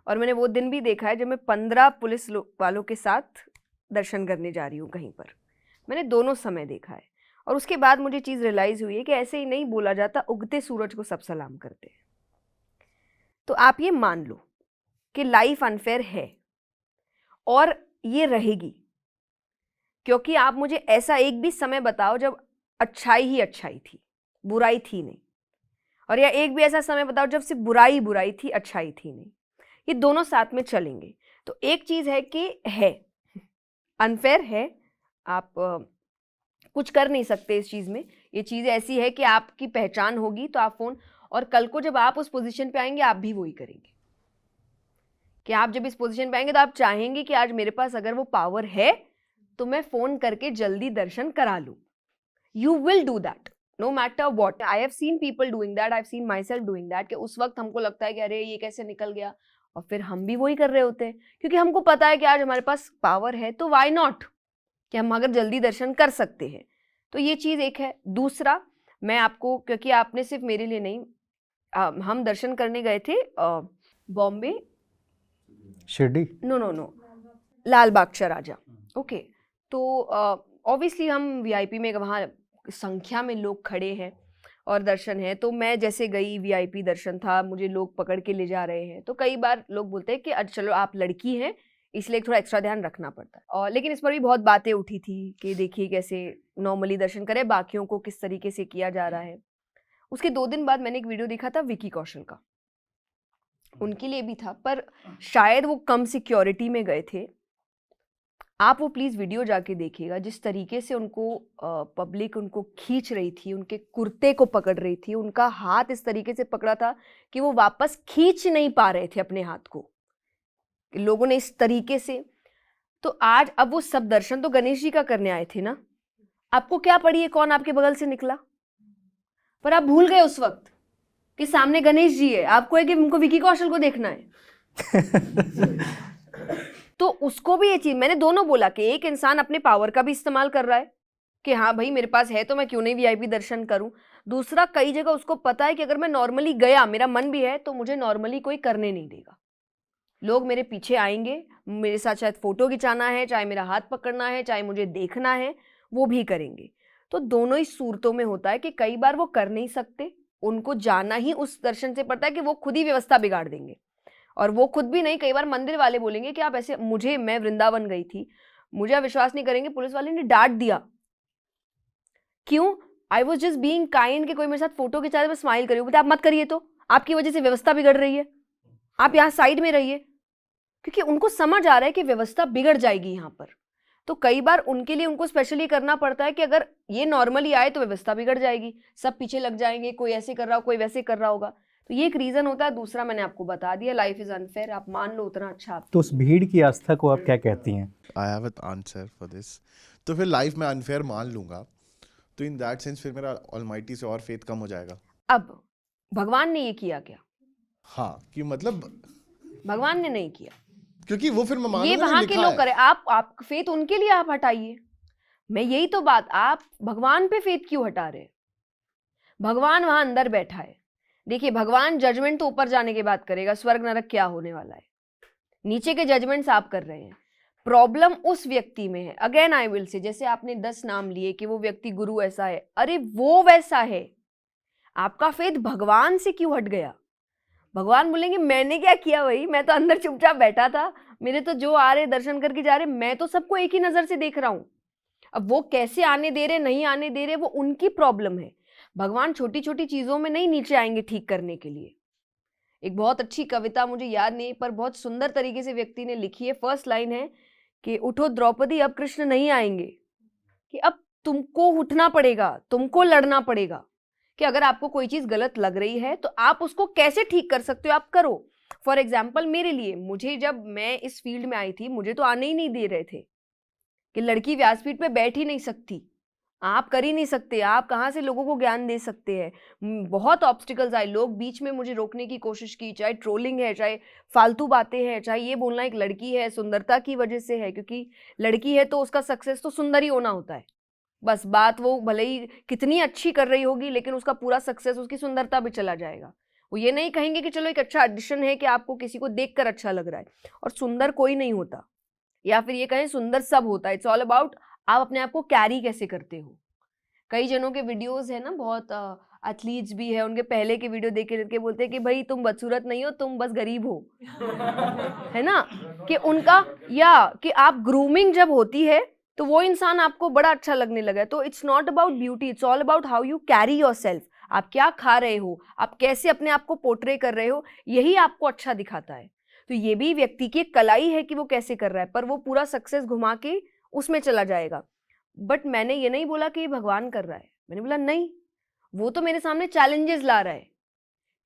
B: और मैंने वो दिन भी देखा है जब मैं 15 पुलिस वालों के साथ दर्शन करने जा रही हूँ कहीं पर। मैंने दोनों समय देखा है, और उसके बाद मुझे चीज़ रियलाइज़ हुई है कि ऐसे ही नहीं बोला जाता उगते सूरज को सब सलाम करते हैं। तो आप ये मान लो कि लाइफ अनफेयर है और ये रहेगी, क्योंकि आप मुझे ऐसा एक भी समय बताओ जब अच्छाई ही अच्छाई थी, बुराई थी नहीं, और या एक भी ऐसा समय बताओ जब सिर्फ बुराई बुराई थी, अच्छाई थी नहीं। ये दोनों साथ में चलेंगे। तो एक चीज़ है कि है अनफेयर है, आप कुछ कर नहीं सकते इस चीज़ में। ये चीज़ ऐसी है कि आपकी पहचान होगी तो आप फ़ोन, और कल को जब आप उस पोजीशन पे आएंगे आप भी वही करेंगे, कि आप जब इस पोजीशन पे आएंगे तो आप चाहेंगे कि आज मेरे पास अगर वो पावर है तो मैं फ़ोन करके जल्दी दर्शन करा लूँ। You will do that no matter what. I have seen people doing that, I have seen myself doing that, कि उस वक्त हमको लगता है कि अरे ये कैसे निकल गया, और फिर हम भी वही कर रहे होते हैं, क्योंकि हमको पता है कि आज हमारे पास पावर है तो वाई नॉट, कि हम अगर जल्दी दर्शन कर सकते हैं। तो ये चीज़ एक है। दूसरा, मैं आपको, क्योंकि आपने सिर्फ मेरे लिए नहीं, हम दर्शन करने गए थे बॉम्बे,
A: शिरडी,
B: नो लाल बाग राजा, ओके। तो ऑब्वियसली हम वीआईपी में, वहाँ संख्या में लोग खड़े हैं और दर्शन है, तो मैं जैसे गई, वीआईपी दर्शन था, मुझे लोग पकड़ के ले जा रहे हैं, तो कई बार लोग बोलते हैं कि अच्छा चलो आप लड़की हैं इसलिए थोड़ा एक्स्ट्रा ध्यान रखना पड़ता है। और लेकिन इस पर भी बहुत बातें उठी थी कि देखिए कैसे नॉर्मली दर्शन करें, बाकियों को किस तरीके से किया जा रहा है। उसके 2 दिन बाद मैंने एक वीडियो देखा था विकी कौशल का, उनके लिए भी था, पर शायद वो कम सिक्योरिटी में गए थे। आप वो प्लीज़ वीडियो जाके देखिएगा, जिस तरीके से उनको पब्लिक उनको खींच रही थी, उनके कुर्ते को पकड़ रही थी, उनका हाथ इस तरीके से पकड़ा था कि वो वापस खींच नहीं पा रहे थे अपने हाथ को, लोगों ने इस तरीके से। तो आज अब वो सब दर्शन तो गणेश जी का करने आए थे ना, आपको क्या पड़ी है कौन आपके बगल से निकला, पर आप भूल गए उस वक्त कि सामने गणेश जी है, आपको है कि उनको विकी कौशल को देखना है। तो उसको भी ये चीज, मैंने दोनों बोला कि एक इंसान अपने पावर का भी इस्तेमाल कर रहा है कि हाँ भाई मेरे पास है तो मैं क्यों नहीं वीआईपी दर्शन करूं। दूसरा, कई जगह उसको पता है कि अगर मैं नॉर्मली गया, मेरा मन भी है, तो मुझे नॉर्मली कोई करने नहीं देगा, लोग मेरे पीछे आएंगे, मेरे साथ शायद फोटो खिंचाना है, चाहे मेरा हाथ पकड़ना है, चाहे मुझे देखना है, वो भी करेंगे। तो दोनों ही सूरतों में होता है कि कई बार वो कर नहीं सकते, उनको जाना ही उस दर्शन से पड़ता है कि वो खुद ही व्यवस्था बिगाड़ देंगे, और वो खुद भी नहीं, कई बार मंदिर वाले बोलेंगे कि आप ऐसे, मैं वृंदावन गई थी, मुझे आप विश्वास नहीं करेंगे, पुलिस वाले ने डांट दिया। क्यों? I was just being kind, कि कोई मेरे साथ फोटो खिंचा दे, मैं स्माइल करी, बोलते आप मत करिए, तो आपकी वजह से व्यवस्था बिगड़ रही है, आप यहाँ साइड में रहिए, क्योंकि उनको समझ आ रहा है कि व्यवस्था बिगड़ जाएगी यहाँ पर। तो कई बार उनके लिए उनको स्पेशली करना पड़ता है कि अगर ये नॉर्मली आए तो व्यवस्था बिगड़ जाएगी, सब पीछे लग जाएंगे, कोई ऐसे कर रहा हो, कोई वैसे कर रहा होगा। तो ये एक रीज़न होता है। दूसरा मैंने आपको बता दिया, लाइफ इज़ अनफेयर, आप मान लो उतना अच्छा आप।
A: तो उस भीड़ की आस्था को आप क्या कहती हैं?
H: I have an answer for this. तो फिर लाइफ में अनफेयर मान लूंगा, तो इन दैट सेंस फिर मेरा ऑलमाइटी से और फेथ कम हो जाएगा।
B: अब भगवान ने ये किया क्या?
H: हाँ, कि मतलब
B: भगवान ने नहीं किया,
H: क्योंकि वो फिर मैं
B: ये
H: मानूंगा
B: वहां
H: ना,
B: के
H: लिखा
B: लोग
H: है।
B: करें। आप फेथ उनके लिए आप हटाइए। मैं यही तो बात, आप भगवान पे फेथ क्यों हटा रहे हैं? भगवान वहां अंदर बैठा है। देखिए, भगवान जजमेंट तो ऊपर जाने के बाद करेगा, स्वर्ग नरक क्या होने वाला है। नीचे के जजमेंट्स आप कर रहे हैं। प्रॉब्लम उस व्यक्ति में है। अगेन आई विल से, जैसे आपने 10 नाम लिए कि वो व्यक्ति गुरु ऐसा है, अरे वो वैसा है, आपका फेथ भगवान से क्यों हट गया? भगवान बोलेंगे मैंने क्या किया भाई, मैं तो अंदर चुपचाप बैठा था, मेरे तो जो आ रहे दर्शन करके जा रहे, मैं तो सबको एक ही नजर से देख रहा हूं। अब वो कैसे आने दे रहे नहीं आने दे रहे, वो उनकी प्रॉब्लम है। भगवान छोटी छोटी चीजों में नहीं नीचे आएंगे ठीक करने के लिए। एक बहुत अच्छी कविता मुझे याद नहीं पर बहुत सुंदर तरीके से व्यक्ति ने लिखी है। फर्स्ट लाइन है कि उठो द्रौपदी, अब कृष्ण नहीं आएंगे। कि अब तुमको उठना पड़ेगा, तुमको लड़ना पड़ेगा कि अगर आपको कोई चीज गलत लग रही है तो आप उसको कैसे ठीक कर सकते हो, आप करो। फॉर एग्जाम्पल मेरे लिए, मुझे जब मैं इस फील्ड में आई थी, मुझे तो आने ही नहीं दे रहे थे कि लड़की व्यासपीठ पे बैठ ही नहीं सकती, आप कर ही नहीं सकते, आप कहाँ से लोगों को ज्ञान दे सकते हैं। बहुत ऑब्स्टिकल्स आए, लोग बीच में मुझे रोकने की कोशिश की, चाहे ट्रोलिंग है, चाहे फालतू बातें हैं, चाहे ये बोलना एक लड़की है सुंदरता की वजह से है, क्योंकि लड़की है तो उसका सक्सेस तो सुंदर ही होना होता है। बस बात, वो भले ही कितनी अच्छी कर रही होगी लेकिन उसका पूरा सक्सेस उसकी सुंदरता पे चला जाएगा। वो ये नहीं कहेंगे कि चलो एक अच्छा एडिशन है कि आपको किसी को देखकर अच्छा लग रहा है, और सुंदर कोई नहीं होता, या फिर ये कहें सुंदर सब होता है। इट्स ऑल अबाउट आप अपने आप को कैरी कैसे करते हो। कई जनों के वीडियोस है ना, बहुत एथलीट्स भी है, उनके पहले के वीडियो देख के लड़के बोलते हैं कि भाई तुम बदसूरत नहीं हो, तुम बस गरीब हो, है ना। कि उनका, या कि आप ग्रूमिंग जब होती है तो वो इंसान आपको बड़ा अच्छा लगने लगा है। तो it's not about beauty, it's all about how you carry yourself. आप क्या खा रहे हो, आप कैसे अपने आप को पोर्ट्रे कर रहे हो, यही आपको अच्छा दिखाता है। तो ये भी व्यक्ति की एक कलाई है कि वो कैसे कर रहा है, पर वो पूरा सक्सेस घुमा के उसमें चला जाएगा। बट मैंने ये नहीं बोला कि ये भगवान कर रहा है, मैंने बोला नहीं, वो तो मेरे सामने चैलेंजेस ला रहा है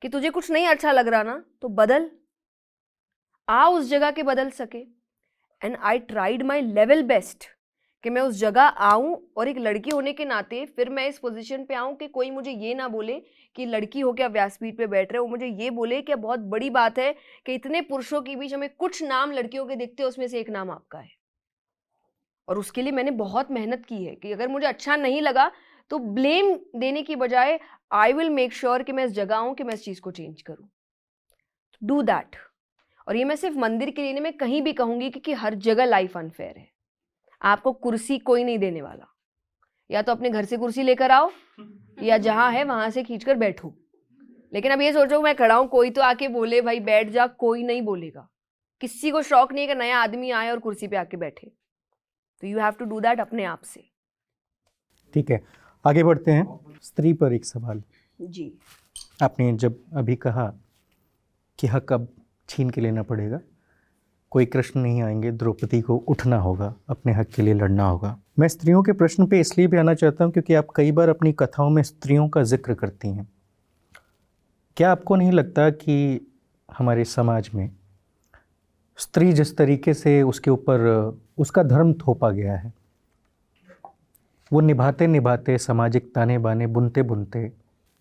B: कि तुझे कुछ नहीं अच्छा लग रहा ना तो बदल, आ उस जगह के बदल सके। And I tried my level best कि मैं उस जगह आऊं, और एक लड़की होने के नाते फिर मैं इस पोजीशन पे आऊं कि कोई मुझे ये ना बोले कि लड़की हो क्या व्यासपीठ पे बैठ रहे हो। मुझे ये बोले कि बहुत बड़ी बात है कि इतने पुरुषों के बीच हमें कुछ नाम लड़कियों के दिखते हैं, उसमें से एक नाम आपका है। और उसके लिए मैंने बहुत मेहनत की है कि अगर मुझे अच्छा नहीं लगा तो ब्लेम देने की बजाय आई विल मेक श्योर कि मैं इस जगह आऊं कि मैं इस चीज को चेंज करूं। Do that. और ये मैं सिर्फ मंदिर के लिए नहीं, मैं कहीं भी कहूंगी कि हर जगह लाइफ अनफेयर है। आपको कुर्सी कोई नहीं देने वाला, या तो अपने घर से कुर्सी लेकर आओ या जहां है वहां से खींचकर बैठो। लेकिन अब ये सोचो मैं खड़ा हूं, कोई तो आके बोले भाई बैठ जा, कोई नहीं बोलेगा। किसी को शौक नहीं है कि नया आदमी आए और कुर्सी पे आके बैठे। तो you have to do that अपने आप से।
A: ठीक है, आगे बढ़ते हैं। स्त्री पर एक सवाल।
B: जी,
A: आपने जब अभी कहा कि हक अब छीन के लेना पड़ेगा, कोई कृष्ण नहीं आएंगे, द्रौपदी को उठना होगा, अपने हक के लिए लड़ना होगा। मैं स्त्रियों के प्रश्न पे इसलिए भी आना चाहता हूँ क्योंकि आप कई बार अपनी कथाओं में स्त्रियों का जिक्र करती हैं। क्या आपको नहीं लगता कि हमारे समाज में स्त्री जिस तरीके से उसके ऊपर उसका धर्म थोपा गया है, वो निभाते निभाते, सामाजिक ताने बाने बुनते बुनते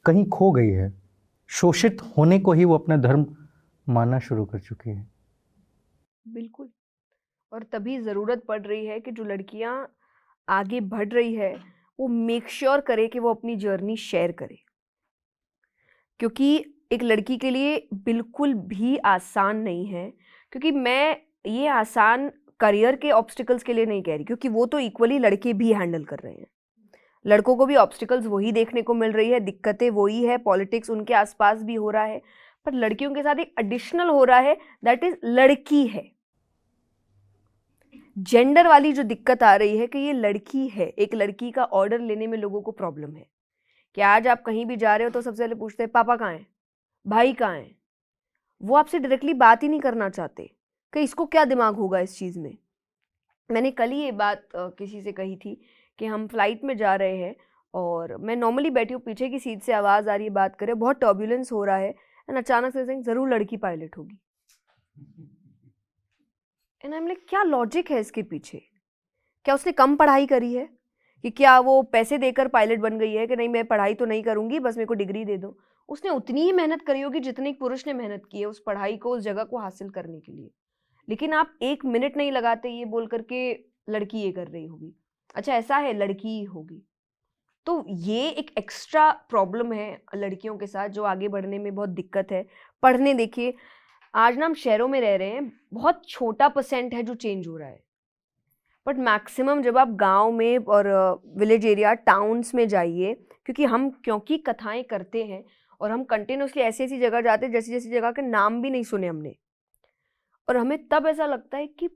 A: कहीं खो गई है, शोषित होने को ही वो अपना धर्म मानना शुरू कर चुकी है?
B: बिल्कुल। और तभी ज़रूरत पड़ रही है कि जो लड़कियां आगे बढ़ रही है वो मेक श्योर करे कि वो अपनी जर्नी शेयर करे, क्योंकि एक लड़की के लिए बिल्कुल भी आसान नहीं है। क्योंकि मैं ये आसान करियर के ऑब्स्टिकल्स के लिए नहीं कह रही, क्योंकि वो तो इक्वली लड़के भी हैंडल कर रहे हैं। लड़कों को भी ऑब्स्टिकल्स वही देखने को मिल रही है, दिक्कतें वही है, पॉलिटिक्स उनके आसपास भी हो रहा है, पर लड़कियों के साथ एक एडिशनल हो रहा है, दैट इज लड़की है। जेंडर वाली जो दिक्कत आ रही है कि ये लड़की है, एक लड़की का ऑर्डर लेने में लोगों को प्रॉब्लम है। कि आज आप कहीं भी जा रहे हो तो सबसे पहले पूछते हैं पापा कहाँ हैं, भाई कहाँ हैं। वो आपसे डायरेक्टली बात ही नहीं करना चाहते कि इसको क्या दिमाग होगा इस चीज़ में। मैंने कल ही ये बात किसी से कही थी कि हम फ्लाइट में जा रहे हैं और मैं नॉर्मली बैठी हूँ, पीछे की सीट से आवाज़ आ रही है, बात करे, बहुत टर्बुलेंस हो रहा है। एंड अचानक से saying, जरूर लड़की पायलट होगी। एंड आई एम लाइक, क्या लॉजिक है इसके पीछे? क्या उसने कम पढ़ाई करी है? कि क्या वो पैसे देकर पायलट बन गई है कि नहीं मैं पढ़ाई तो नहीं करूंगी, बस मेरे को डिग्री दे दो? उसने उतनी ही मेहनत करी होगी जितनी एक पुरुष ने मेहनत की है उस पढ़ाई को, उस जगह को हासिल करने के लिए। लेकिन आप 1 मिनट नहीं लगाते ये बोल करके लड़की ये कर रही होगी। अच्छा ऐसा है, लड़की ही होगी। तो ये एक एक्स्ट्रा प्रॉब्लम है लड़कियों के साथ जो आगे बढ़ने में बहुत दिक्कत है। पढ़ने देखिए, आज ना हम शहरों में रह रहे हैं, बहुत छोटा % है जो चेंज हो रहा है, बट मैक्सिमम जब आप गांव में और विलेज एरिया टाउन्स में जाइए, क्योंकि कथाएं करते हैं और हम कंटिन्यूसली ऐसी ऐसी जगह जाते हैं जैसी जैसी जगह के नाम भी नहीं सुने हमने, और हमें तब ऐसा लगता है कि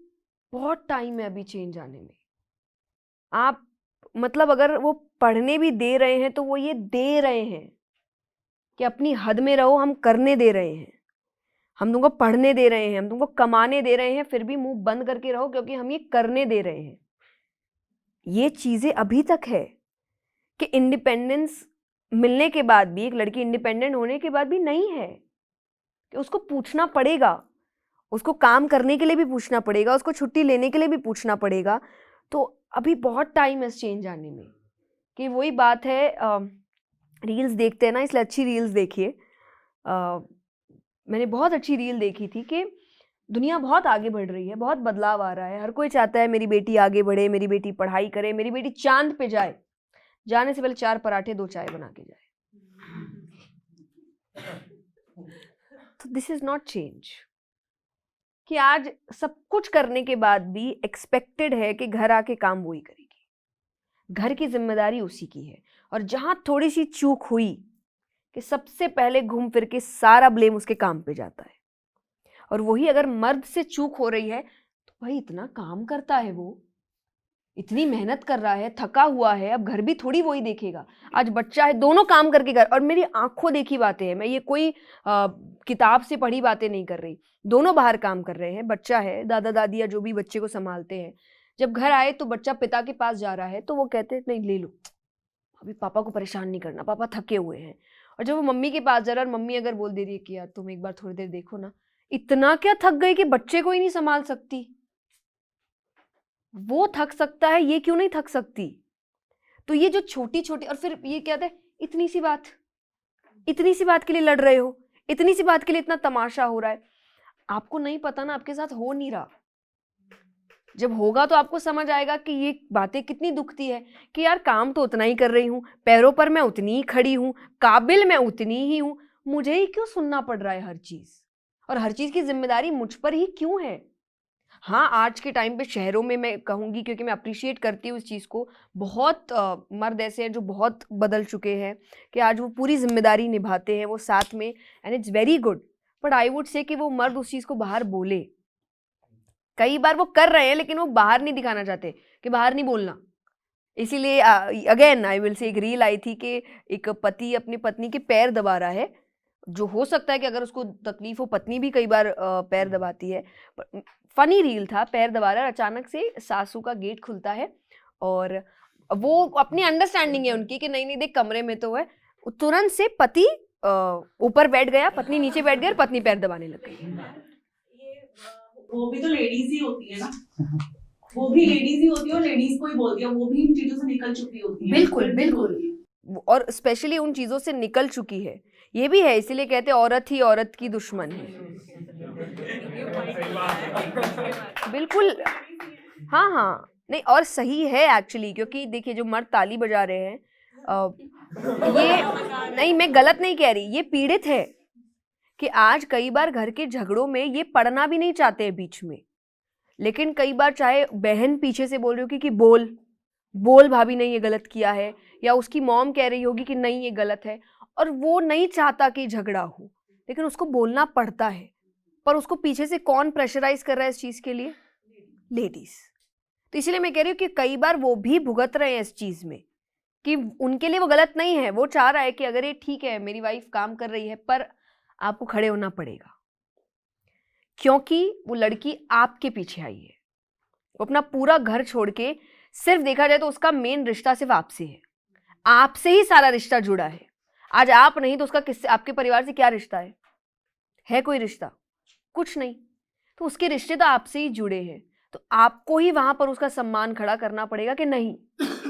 B: बहुत टाइम है अभी चेंज आने में। आप मतलब अगर वो पढ़ने भी दे रहे हैं तो वो ये दे रहे हैं कि अपनी हद में रहो, हम करने दे रहे हैं, हम तुमको पढ़ने दे रहे हैं, हम तुमको कमाने दे रहे हैं, फिर भी मुंह बंद करके रहो क्योंकि हम ये करने दे रहे हैं। ये चीजें अभी तक है कि इंडिपेंडेंस मिलने के बाद भी, एक लड़की इंडिपेंडेंट होने के बाद भी नहीं है कि उसको पूछना पड़ेगा, उसको काम करने के लिए भी पूछना पड़ेगा, उसको छुट्टी लेने के लिए भी पूछना पड़ेगा। तो अभी बहुत टाइम है चेंज आने में। कि वही बात है, रील्स देखते हैं ना, इसलिए अच्छी रील्स देखिए। मैंने बहुत अच्छी रील देखी थी कि दुनिया बहुत आगे बढ़ रही है, बहुत बदलाव आ रहा है, हर कोई चाहता है मेरी बेटी आगे बढ़े, मेरी बेटी पढ़ाई करे, मेरी बेटी चांद पे जाए, जाने से पहले 4 पराठे 2 चाय बना के जाए। तो दिस इज नॉट चेंज। कि आज सब कुछ करने के बाद भी एक्सपेक्टेड है कि घर आके काम वही करेगी, घर की जिम्मेदारी उसी की है, और जहां थोड़ी सी चूक हुई कि सबसे पहले घूम फिर के सारा ब्लेम उसके काम पे जाता है। और वही अगर मर्द से चूक हो रही है तो भाई इतना काम करता है, वो इतनी मेहनत कर रहा है, थका हुआ है, अब घर भी थोड़ी वही देखेगा। आज बच्चा है, दोनों काम करके घर, और मेरी आंखों देखी बातें हैं, मैं ये कोई किताब से पढ़ी बातें नहीं कर रही, दोनों बाहर काम कर रहे हैं। बच्चा है, दादा दादी या जो भी बच्चे को संभालते हैं, जब घर आए तो बच्चा पिता के पास जा रहा है तो वो कहते हैं नहीं ले लो, अभी पापा को परेशान नहीं करना, पापा थके हुए हैं। और जब वो मम्मी के पास जा रहा है और मम्मी अगर बोल दे रही है कि यार तुम एक बार थोड़ी देर देखो ना, इतना क्या थक गई कि बच्चे को ही नहीं संभाल सकती, वो थक सकता है, ये क्यों नहीं थक सकती? तो ये जो छोटी छोटी, और फिर ये कहते हैं इतनी सी बात के लिए लड़ रहे हो, इतनी सी बात के लिए इतना तमाशा हो रहा है। आपको नहीं पता ना, आपके साथ हो नहीं रहा। जब होगा तो आपको समझ आएगा कि ये बातें कितनी दुखती है कि यार काम तो उतना ही कर रही हूँ, पैरों पर मैं उतनी ही खड़ी हूँ, काबिल मैं उतनी ही हूँ, मुझे ही क्यों सुनना पड़ रहा है हर चीज, और हर चीज की जिम्मेदारी मुझ पर ही क्यों है? हाँ, आज के टाइम पे शहरों में मैं कहूँगी, क्योंकि मैं अप्रिशिएट करती हूँ इस चीज़ को, बहुत मर्द ऐसे हैं जो बहुत बदल चुके हैं कि आज वो पूरी जिम्मेदारी निभाते हैं, वो साथ में, and it's very good. But I would say कि वो मर्द उस चीज़ को बाहर बोले। कई बार वो कर रहे हैं लेकिन वो बाहर नहीं दिखाना चाहते कि बाहर नहीं बोलना। इसीलिए अगेन आई विल से, एक रील आई थी कि एक पति अपनी पत्नी के पैर दबा रहा है, जो हो सकता है कि अगर उसको तकलीफ हो, पत्नी भी कई बार पैर दबाती है, फनी रील था, पैर दबा रहा है, अचानक से सासू का गेट खुलता है और वो अपनी अंडरस्टैंडिंग है उनकी कि नहीं नहीं देख कमरे में तो है, तुरंत से पति ऊपर बैठ गया, पत्नी नीचे बैठ गई और पत्नी पैर दबाने लग गई।
I: वो भी तो लेडीज ही होती है ना, वो भी लेडीज ही होती है और लेडीज को ही बोलती है, वो भी इन चीजों से निकल चुकी होती है।
B: बिल्कुल बिल्कुल, और स्पेशली उन चीजों से निकल चुकी है। ये भी है, इसीलिए कहते हैं औरत ही औरत की दुश्मन है। बिल्कुल, हाँ हाँ, नहीं और सही है एक्चुअली, क्योंकि देखिए जो मर्द ताली बजा रहे हैं, ये नहीं, मैं गलत नहीं कह रही, ये पीड़ित है कि आज कई बार घर के झगड़ों में ये पढ़ना भी नहीं चाहते हैं बीच में, लेकिन कई बार चाहे बहन पीछे से बोल रही होगी कि बोल भाभी ने ये गलत किया है, या उसकी मॉम कह रही होगी कि नहीं ये गलत है, और वो नहीं चाहता कि झगड़ा हो, लेकिन उसको बोलना पड़ता है। पर उसको पीछे से कौन प्रेशराइज कर रहा है इस चीज़ के लिए? लेडीज। तो इसलिए मैं कह रही हूँ कि कई बार वो भी भुगत रहे हैं इस चीज़ में कि उनके लिए वो गलत नहीं है, वो चाह रहा है कि अगर ये ठीक है मेरी वाइफ काम कर रही है, पर आपको खड़े होना पड़ेगा, क्योंकि वो लड़की आपके पीछे आई है। वो अपना पूरा घर छोड़ के, सिर्फ देखा जाए तो उसका मेन रिश्ता सिर्फ आपसे है, आपसे ही सारा रिश्ता जुड़ा है। आज आप नहीं तो उसका किससे, आपके परिवार से क्या रिश्ता है? है कोई रिश्ता? कुछ नहीं। तो उसके रिश्ते तो आपसे ही जुड़े हैं, तो आपको ही वहां पर उसका सम्मान खड़ा करना पड़ेगा कि नहीं,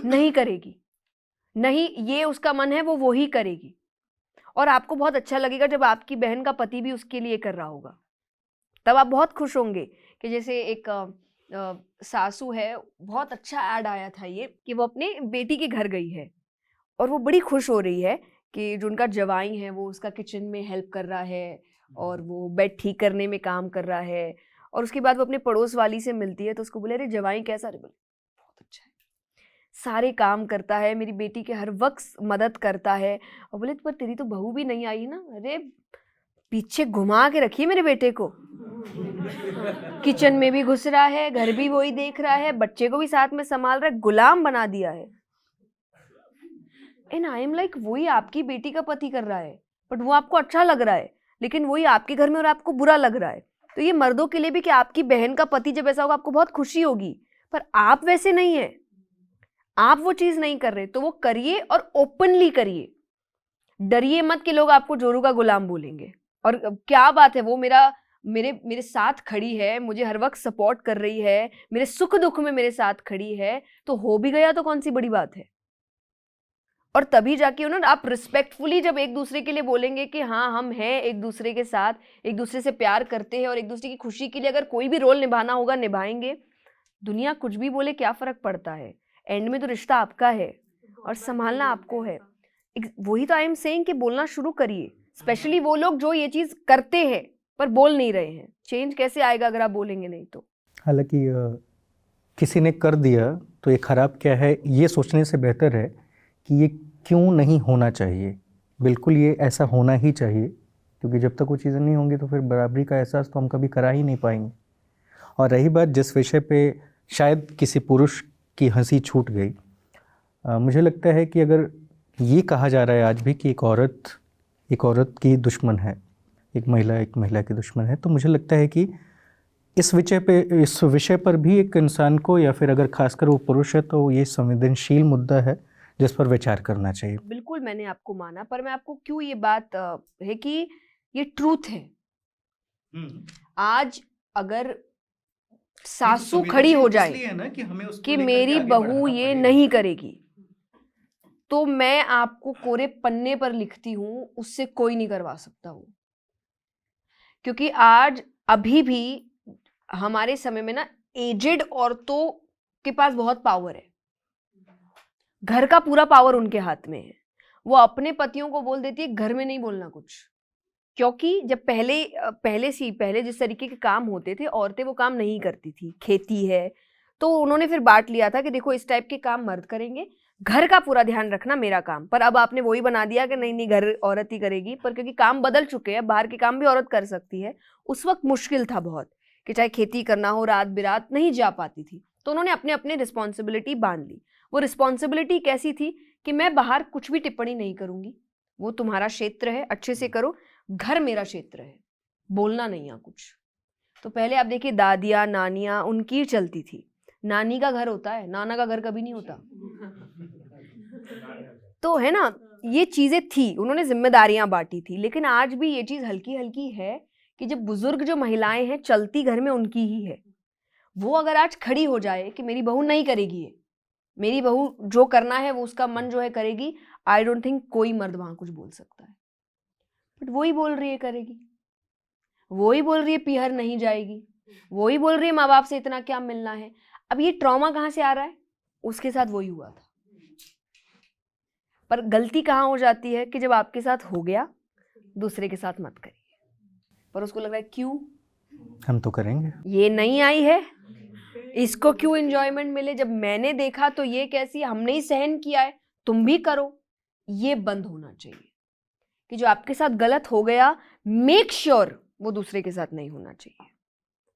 B: नहीं करेगी, नहीं, ये उसका मन है, वो ही करेगी। और आपको बहुत अच्छा लगेगा जब आपकी बहन का पति भी उसके लिए कर रहा होगा, तब आप बहुत खुश होंगे। कि जैसे एक सासू है, बहुत अच्छा ऐड आया था ये, कि वो अपने बेटी के घर गई है और वो बड़ी खुश हो रही है कि जो उनका जवाई है वो उसका किचन में हेल्प कर रहा है और वो बेड ठीक करने में काम कर रहा है। और उसके बाद वो अपने पड़ोस वाली से मिलती है तो उसको बोले, अरे जवाई कैसा? अरे बोले बहुत अच्छा है, सारे काम करता है, मेरी बेटी के हर वक्त मदद करता है। और बोले, पर तेरी तो बहू भी नहीं आई ना? अरे पीछे घुमा के रखिए मेरे बेटे को, किचन में भी घुस रहा है, घर भी वही देख रहा है, बच्चे को भी साथ में संभाल रहा है, गुलाम बना दिया है। एंड आई एम लाइक, वही आपकी बेटी का पति कर रहा है, बट वो आपको अच्छा लग रहा है, लेकिन वही आपके घर में और आपको बुरा लग रहा है। तो ये मर्दों के लिए भी कि आपकी बहन का पति जब ऐसा होगा आपको बहुत खुशी होगी, पर आप वैसे नहीं है, आप वो चीज नहीं कर रहे, तो वो करिए और ओपनली करिए। डरिए मत कि लोग आपको जोरू का गुलाम बोलेंगे। और क्या बात है, वो मेरे साथ खड़ी है, मुझे हर वक्त सपोर्ट कर रही है, मेरे सुख दुख में मेरे साथ खड़ी है, तो हो भी गया तो कौन सी बड़ी बात है। और तभी जाके उन्होंने आप रिस्पेक्टफुली जब एक दूसरे के लिए बोलेंगे कि हाँ हम हैं एक दूसरे के साथ, एक दूसरे से प्यार करते हैं और एक दूसरे की खुशी के लिए अगर कोई भी रोल निभाना होगा निभाएंगे। दुनिया कुछ भी बोले, क्या फर्क पड़ता है, एंड में तो रिश्ता आपका है और संभालना आपको है। वही तो आई एम सेइंग कि बोलना शुरू करिए, स्पेशली वो लोग जो ये चीज करते हैं पर बोल नहीं रहे हैं। चेंज कैसे आएगा अगर आप बोलेंगे नहीं तो?
A: हालांकि किसी ने कर दिया तो ये खराब क्या है, ये सोचने से बेहतर है कि ये क्यों नहीं होना चाहिए। बिल्कुल ये ऐसा होना ही चाहिए, क्योंकि जब तक वो चीज़ें नहीं होंगी तो फिर बराबरी का एहसास तो हम कभी करा ही नहीं पाएंगे। और रही बात जिस विषय पे शायद किसी पुरुष की हंसी छूट गई, मुझे लगता है कि अगर ये कहा जा रहा है आज भी कि एक औरत की दुश्मन है, एक महिला की दुश्मन है, तो मुझे लगता है कि इस विषय पर भी एक इंसान को, या फिर अगर खासकर वो पुरुष है, तो ये संवेदनशील मुद्दा है जिस पर विचार करना चाहिए।
B: बिल्कुल मैंने आपको माना, पर मैं आपको क्यों ये बात है कि ये ट्रूथ है। आज अगर सासू खड़ी हो जाए कि मेरी बहू ये नहीं करेगी, तो मैं आपको कोरे पन्ने पर लिखती हूं, उससे कोई नहीं करवा सकता वो। क्योंकि आज अभी भी हमारे समय में ना एजेड औरतों के पास बहुत पावर है, घर का पूरा पावर उनके हाथ में है। वो अपने पतियों को बोल देती है घर में नहीं बोलना कुछ, क्योंकि जब पहले जिस तरीके के काम होते थे औरतें वो काम नहीं करती थी। खेती है तो उन्होंने फिर बांट लिया था कि देखो इस टाइप के काम मर्द करेंगे, घर का पूरा ध्यान रखना मेरा काम। पर अब आपने वही बना दिया कि नहीं घर औरत ही करेगी। पर क्योंकि काम बदल चुके हैं, बाहर के काम भी औरत कर सकती है। उस वक्त मुश्किल था बहुत कि चाहे खेती करना हो, रात बिरात नहीं जा पाती थी, तो उन्होंने अपने अपने रिस्पॉन्सिबिलिटी बांध ली। वो रिस्पॉन्सिबिलिटी कैसी थी कि मैं बाहर कुछ भी टिप्पणी नहीं करूंगी, वो तुम्हारा क्षेत्र है, अच्छे से करो, घर मेरा क्षेत्र है, बोलना नहीं है कुछ। तो पहले आप देखिए दादियाँ नानियाँ उनकी चलती थी, नानी का घर होता है, नाना का घर कभी नहीं होता। तो है ना, ये चीजें थी, उन्होंने जिम्मेदारियां बांटी थी। लेकिन आज भी ये चीज हल्की हल्की है कि जब बुजुर्ग जो महिलाएं हैं चलती घर में उनकी ही है, वो अगर आज खड़ी हो जाए कि मेरी बहू नहीं करेगी ये, मेरी बहू जो करना है वो उसका मन जो है करेगी, आई डोंट थिंक कोई मर्द वहां कुछ बोल सकता है। बट वही बोल रही है करेगी, वही बोल रही है पीहर नहीं जाएगी, वही बोल रही है माँ बाप से इतना क्या मिलना है। अब ये ट्रॉमा कहाँ से आ रहा है? उसके साथ वही हुआ था। पर गलती कहाँ हो जाती है कि जब आपके साथ हो गया, दूसरे के साथ मत करिए। पर उसको लग रहा है क्यों
A: हम तो करेंगे, ये
B: नहीं आई है, इसको क्यों एंजॉयमेंट मिले, जब मैंने देखा तो ये कैसी, हमने ही सहन किया है, तुम भी करो। ये बंद होना चाहिए कि जो आपके साथ गलत हो गया, मेक श्योर वो दूसरे के साथ नहीं होना चाहिए।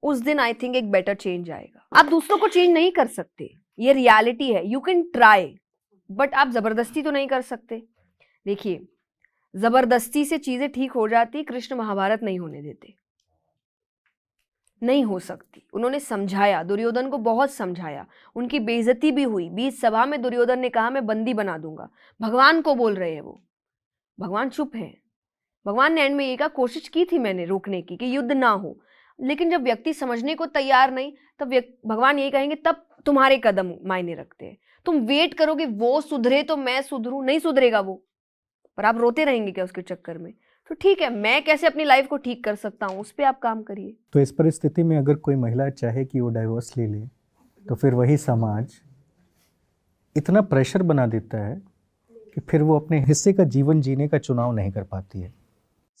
B: उस दिन आई थिंक एक बेटर चेंज आएगा। आप दूसरों को चेंज नहीं कर सकते, ये रियलिटी है। यू कैन ट्राई, बट आप जबरदस्ती तो नहीं कर सकते। देखिए जबरदस्ती से चीजें ठीक हो जाती, कृष्ण महाभारत नहीं होने देते, नहीं हो सकती। उन्होंने समझाया, दुर्योधन को बहुत समझाया, उनकी बेइज्जती भी हुई। बीच सभा में दुर्योधन ने कहा मैं बंदी बना दूंगा, भगवान को बोल रहे हैं वो, भगवान चुप है। भगवान ने एंड में ये कहा, कोशिश की थी मैंने रोकने की कि युद्ध ना हो, लेकिन जब व्यक्ति समझने को तैयार नहीं, तब भगवान यही कहेंगे तब तुम्हारे कदम मायने रखते हैं। तुम वेट करोगे वो सुधरे तो मैं सुधरूं, नहीं सुधरेगा वो, पर आप रोते रहेंगे क्या उसके चक्कर में? तो ठीक है, मैं कैसे अपनी लाइफ को ठीक कर सकता हूँ, उस पर आप काम करिए।
A: तो इस परिस्थिति में अगर कोई महिला चाहे कि वो डाइवोर्स ले ले, तो फिर वही समाज इतना प्रेशर बना देता है कि फिर वो अपने हिस्से का जीवन जीने का चुनाव नहीं कर पाती है।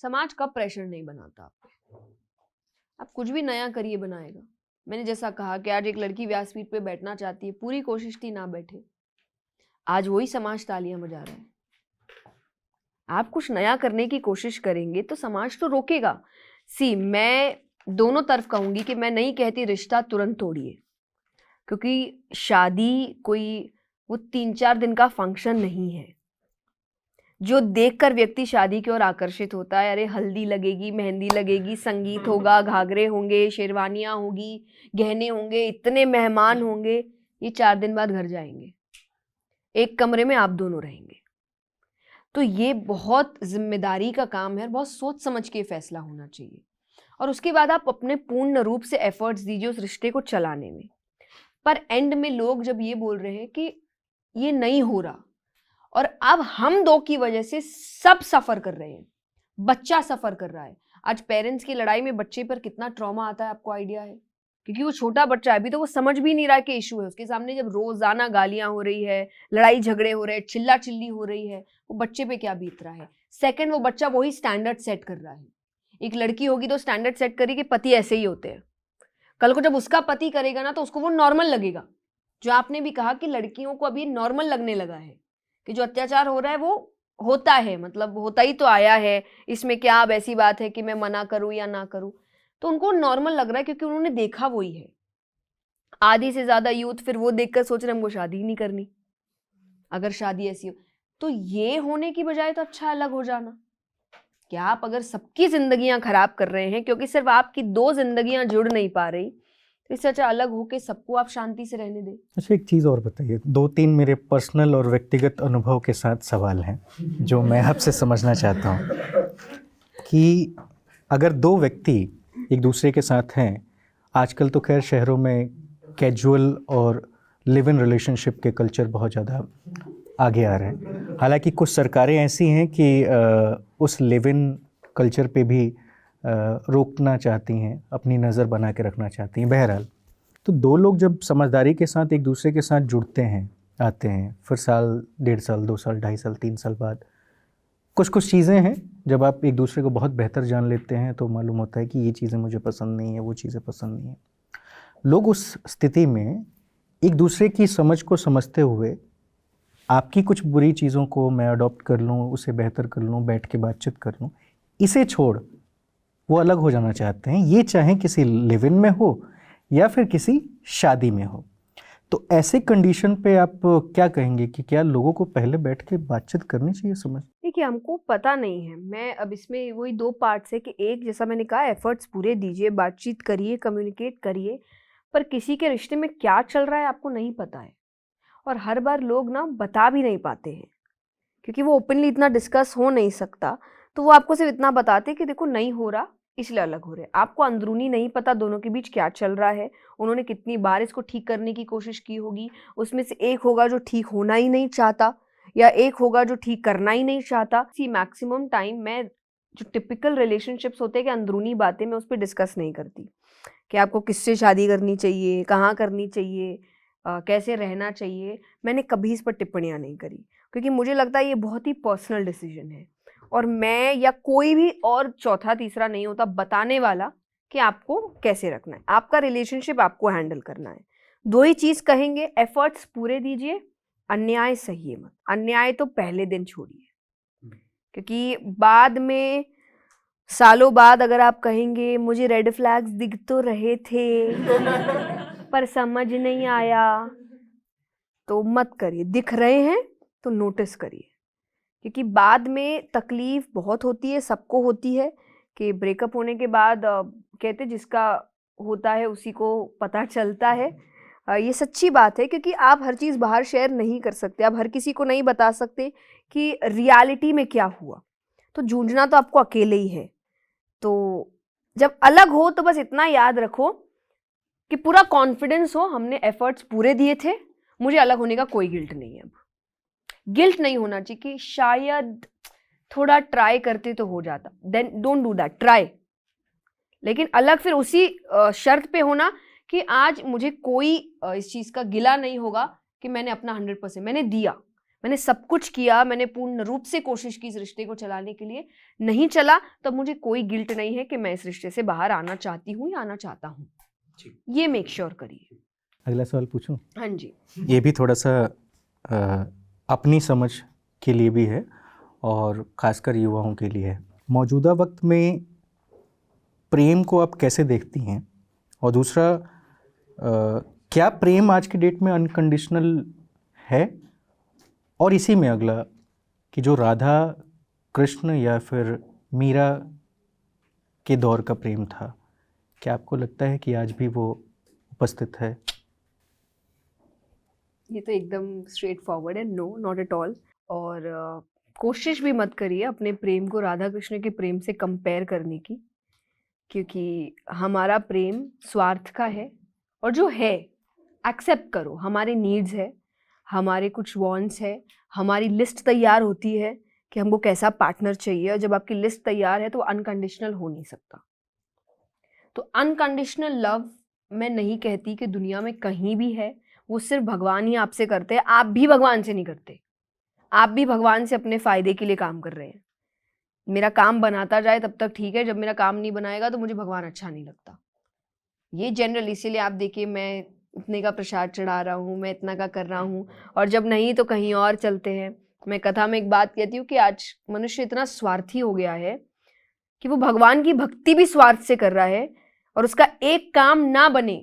B: समाज कब प्रेशर नहीं बनाता आप पे? आप कुछ भी नया करिए, बनाएगा। मैंने जैसा कहा कि आज एक लड़की व्यासपीठ पे बैठना चाहती है, पूरी कोशिश थी ना बैठे, आज वही समाज तालियां बजा रहा है। आप कुछ नया करने की कोशिश करेंगे तो समाज तो रोकेगा। मैं दोनों तरफ कहूंगी कि मैं नहीं कहती रिश्ता तुरंत तोड़िए, क्योंकि शादी कोई वो 3-4 दिन का फंक्शन नहीं है जो देखकर व्यक्ति शादी की ओर आकर्षित होता है। अरे हल्दी लगेगी, मेहंदी लगेगी, संगीत होगा, घाघरे होंगे, शेरवानियां होगी, गहने होंगे, इतने मेहमान होंगे, ये 4 दिन बाद घर जाएंगे, एक कमरे में आप दोनों रहेंगे। तो ये बहुत जिम्मेदारी का काम है, बहुत सोच समझ के फैसला होना चाहिए, और उसके बाद आप अपने पूर्ण रूप से एफर्ट्स दीजिए उस रिश्ते को चलाने में। पर एंड में लोग जब ये बोल रहे हैं कि ये नहीं हो रहा और अब हम दो की वजह से सब सफर कर रहे हैं, बच्चा सफर कर रहा है। आज पेरेंट्स की लड़ाई में बच्चे पर कितना ट्रॉमा आता है, आपको आइडिया है? क्योंकि वो छोटा बच्चा है, अभी तो वो समझ भी नहीं रहा कि इशू है उसके सामने। जब रोजाना गालियां हो रही है, लड़ाई झगड़े हो रहे हैं, चिल्ला चिल्ली हो रही है, वो बच्चे पे क्या बीत रहा है। सेकंड, वो बच्चा वही स्टैंडर्ड सेट कर रहा है। एक लड़की होगी तो स्टैंडर्ड सेट करी कि पति ऐसे ही होते हैं, कल को जब उसका पति करेगा ना तो उसको वो नॉर्मल लगेगा। जो आपने भी कहा कि लड़कियों को अभी नॉर्मल लगने लगा है कि जो अत्याचार हो रहा है वो होता है, मतलब होता ही तो आया है, इसमें क्या अब ऐसी बात है कि मैं मना करूं या ना करूं। तो उनको नॉर्मल लग रहा है क्योंकि उन्होंने देखा वही है। आधी से ज्यादा यूथ फिर वो देखकर सोच रहे हैं हमको शादी ही नहीं करनी, अगर शादी ऐसी हो तो। ये होने की बजाय तो अच्छा अलग हो जाना। क्या आप अगर सबकी जिंदगियां खराब कर रहे हैं क्योंकि सिर्फ आपकी 2 जिंदगियां जुड़ नहीं पा रही, तो इससे अच्छा अलग होके सबको आप शांति से रहने दें।
A: अच्छा, एक चीज़ और बताइए, 2-3 मेरे पर्सनल और व्यक्तिगत अनुभव के साथ सवाल हैं जो मैं आपसे समझना चाहता हूँ कि अगर 2 व्यक्ति एक दूसरे के साथ हैं, आजकल तो खैर शहरों में कैजुअल और लिव इन रिलेशनशिप के कल्चर बहुत ज़्यादा आगे आ रहे हैं। हालांकि कुछ सरकारें ऐसी हैं कि उस लिव इन कल्चर पे भी रोकना चाहती हैं, अपनी नज़र बना के रखना चाहती हैं। बहरहाल, तो 2 लोग जब समझदारी के साथ एक दूसरे के साथ जुड़ते हैं, आते हैं, फिर साल, 1.5 साल, 2 साल, 2.5 साल, 3 साल बाद कुछ चीज़ें हैं, जब आप एक दूसरे को बहुत बेहतर जान लेते हैं तो मालूम होता है कि ये चीज़ें मुझे पसंद नहीं है, वो चीज़ें पसंद नहीं है। लोग उस स्थिति में एक दूसरे की समझ को समझते हुए आपकी कुछ बुरी चीज़ों को मैं अडॉप्ट कर लूँ, उसे बेहतर कर लूँ, बैठ के बातचीत कर लूँ, इसे छोड़ वो अलग हो जाना चाहते हैं। ये चाहे किसी लिव इन में हो या फिर किसी शादी में हो। तो ऐसे कंडीशन पे आप क्या कहेंगे कि क्या लोगों को पहले बैठ के बातचीत करनी चाहिए? समझ
B: देखिए, हमको पता नहीं है। मैं अब इसमें वही 2 पार्ट्स है कि एक, जैसा मैंने कहा, एफर्ट्स पूरे दीजिए, बातचीत करिए, कम्युनिकेट करिए, पर किसी के रिश्ते में क्या चल रहा है आपको नहीं पता है। और हर बार लोग ना बता भी नहीं पाते हैं क्योंकि वो ओपनली इतना डिस्कस हो नहीं सकता, तो वो आपको सिर्फ इतना बताते कि देखो नहीं हो रहा इसलिए अलग हो रहे। आपको अंदरूनी नहीं पता दोनों के बीच क्या चल रहा है, उन्होंने कितनी बार इसको ठीक करने की कोशिश की होगी। उसमें से एक होगा जो ठीक होना ही नहीं चाहता या एक होगा जो ठीक करना ही नहीं चाहता। मैक्सिमम टाइम मैं जो टिपिकल रिलेशनशिप्स होते हैं कि अंदरूनी बातें मैं उस पर डिस्कस नहीं करती कि आपको किससे शादी करनी चाहिए, कहाँ करनी चाहिए, कैसे रहना चाहिए। मैंने कभी इस पर टिप्पणियाँ नहीं करी क्योंकि मुझे लगता है ये बहुत ही पर्सनल डिसीजन है और मैं या कोई भी और चौथा तीसरा नहीं होता बताने वाला कि आपको कैसे रखना है। आपका रिलेशनशिप आपको हैंडल करना है। 2 ही चीज़ कहेंगे, एफर्ट्स पूरे दीजिए, अन्याय सहिए मत। अन्याय तो पहले दिन छोड़िए, क्योंकि बाद में सालों बाद अगर आप कहेंगे मुझे रेड फ्लैग्स दिख तो रहे थे पर समझ नहीं आया, तो मत करिए। दिख रहे हैं तो नोटिस करिए, क्योंकि बाद में तकलीफ बहुत होती है, सबको होती है कि ब्रेकअप होने के बाद कहते जिसका होता है उसी को पता चलता है। ये सच्ची बात है क्योंकि आप हर चीज़ बाहर शेयर नहीं कर सकते, आप हर किसी को नहीं बता सकते कि रियलिटी में क्या हुआ। तो जूझना तो आपको अकेले ही है। तो जब अलग हो तो बस इतना याद रखो कि पूरा कॉन्फिडेंस हो, हमने एफर्ट्स पूरे दिए थे, मुझे अलग होने का कोई गिल्ट नहीं है। अब गिल्ट नहीं होना चाहिए कि शायद थोड़ा ट्राई करते तो हो जाता, then don't do that, try. लेकिन अलग फिर उसी शर्त पे होना कि आज मुझे कोई इस चीज़ का गिला नहीं होगा कि मैंने अपना 100% मैंने दिया, मैंने सब कुछ किया, मैंने पूर्ण रूप से कोशिश की इस रिश्ते को चलाने के लिए, नहीं चला तब मुझे कोई गिल्ट नहीं है कि मैं इस रिश्ते से बाहर आना चाहती हूँ या आना चाहता हूँ। ये मेक श्योर करिए।
A: अगला सवाल पूछूं?
B: हाँ जी।
A: ये भी थोड़ा सा अपनी समझ के लिए भी है और ख़ासकर युवाओं के लिए है। मौजूदा वक्त में प्रेम को आप कैसे देखती हैं? और दूसरा, क्या प्रेम आज की डेट में अनकंडीशनल है? और इसी में अगला कि जो राधा कृष्ण या फिर मीरा के दौर का प्रेम था, क्या आपको लगता है कि आज भी वो उपस्थित है?
B: ये तो एकदम स्ट्रेट फॉरवर्ड है, नो नॉट एट ऑल। और कोशिश भी मत करिए अपने प्रेम को राधा कृष्ण के प्रेम से कंपेयर करने की, क्योंकि हमारा प्रेम स्वार्थ का है और जो है एक्सेप्ट करो। हमारे नीड्स है, हमारे कुछ वांट्स है, हमारी लिस्ट तैयार होती है कि हमको कैसा पार्टनर चाहिए, और जब आपकी लिस्ट तैयार है तो अनकंडीशनल हो नहीं सकता। तो अनकंडीशनल लव मैं नहीं कहती कि दुनिया में कहीं भी है, वो सिर्फ भगवान ही आपसे करते हैं। आप भी भगवान से नहीं करते, आप भी भगवान से अपने फायदे के लिए काम कर रहे हैं। मेरा काम बनाता जाए तब तक ठीक है, जब मेरा काम नहीं बनाएगा तो मुझे भगवान अच्छा नहीं लगता। ये जनरल, इसीलिए आप देखिए मैं इतने का प्रसाद चढ़ा रहा हूँ, मैं इतना का कर रहा हूँ, और जब नहीं तो कहीं और चलते हैं। मैं कथा में एक बात कहती हूँ कि आज मनुष्य इतना स्वार्थी हो गया है कि वो भगवान की भक्ति भी स्वार्थ से कर रहा है, और उसका एक काम ना बने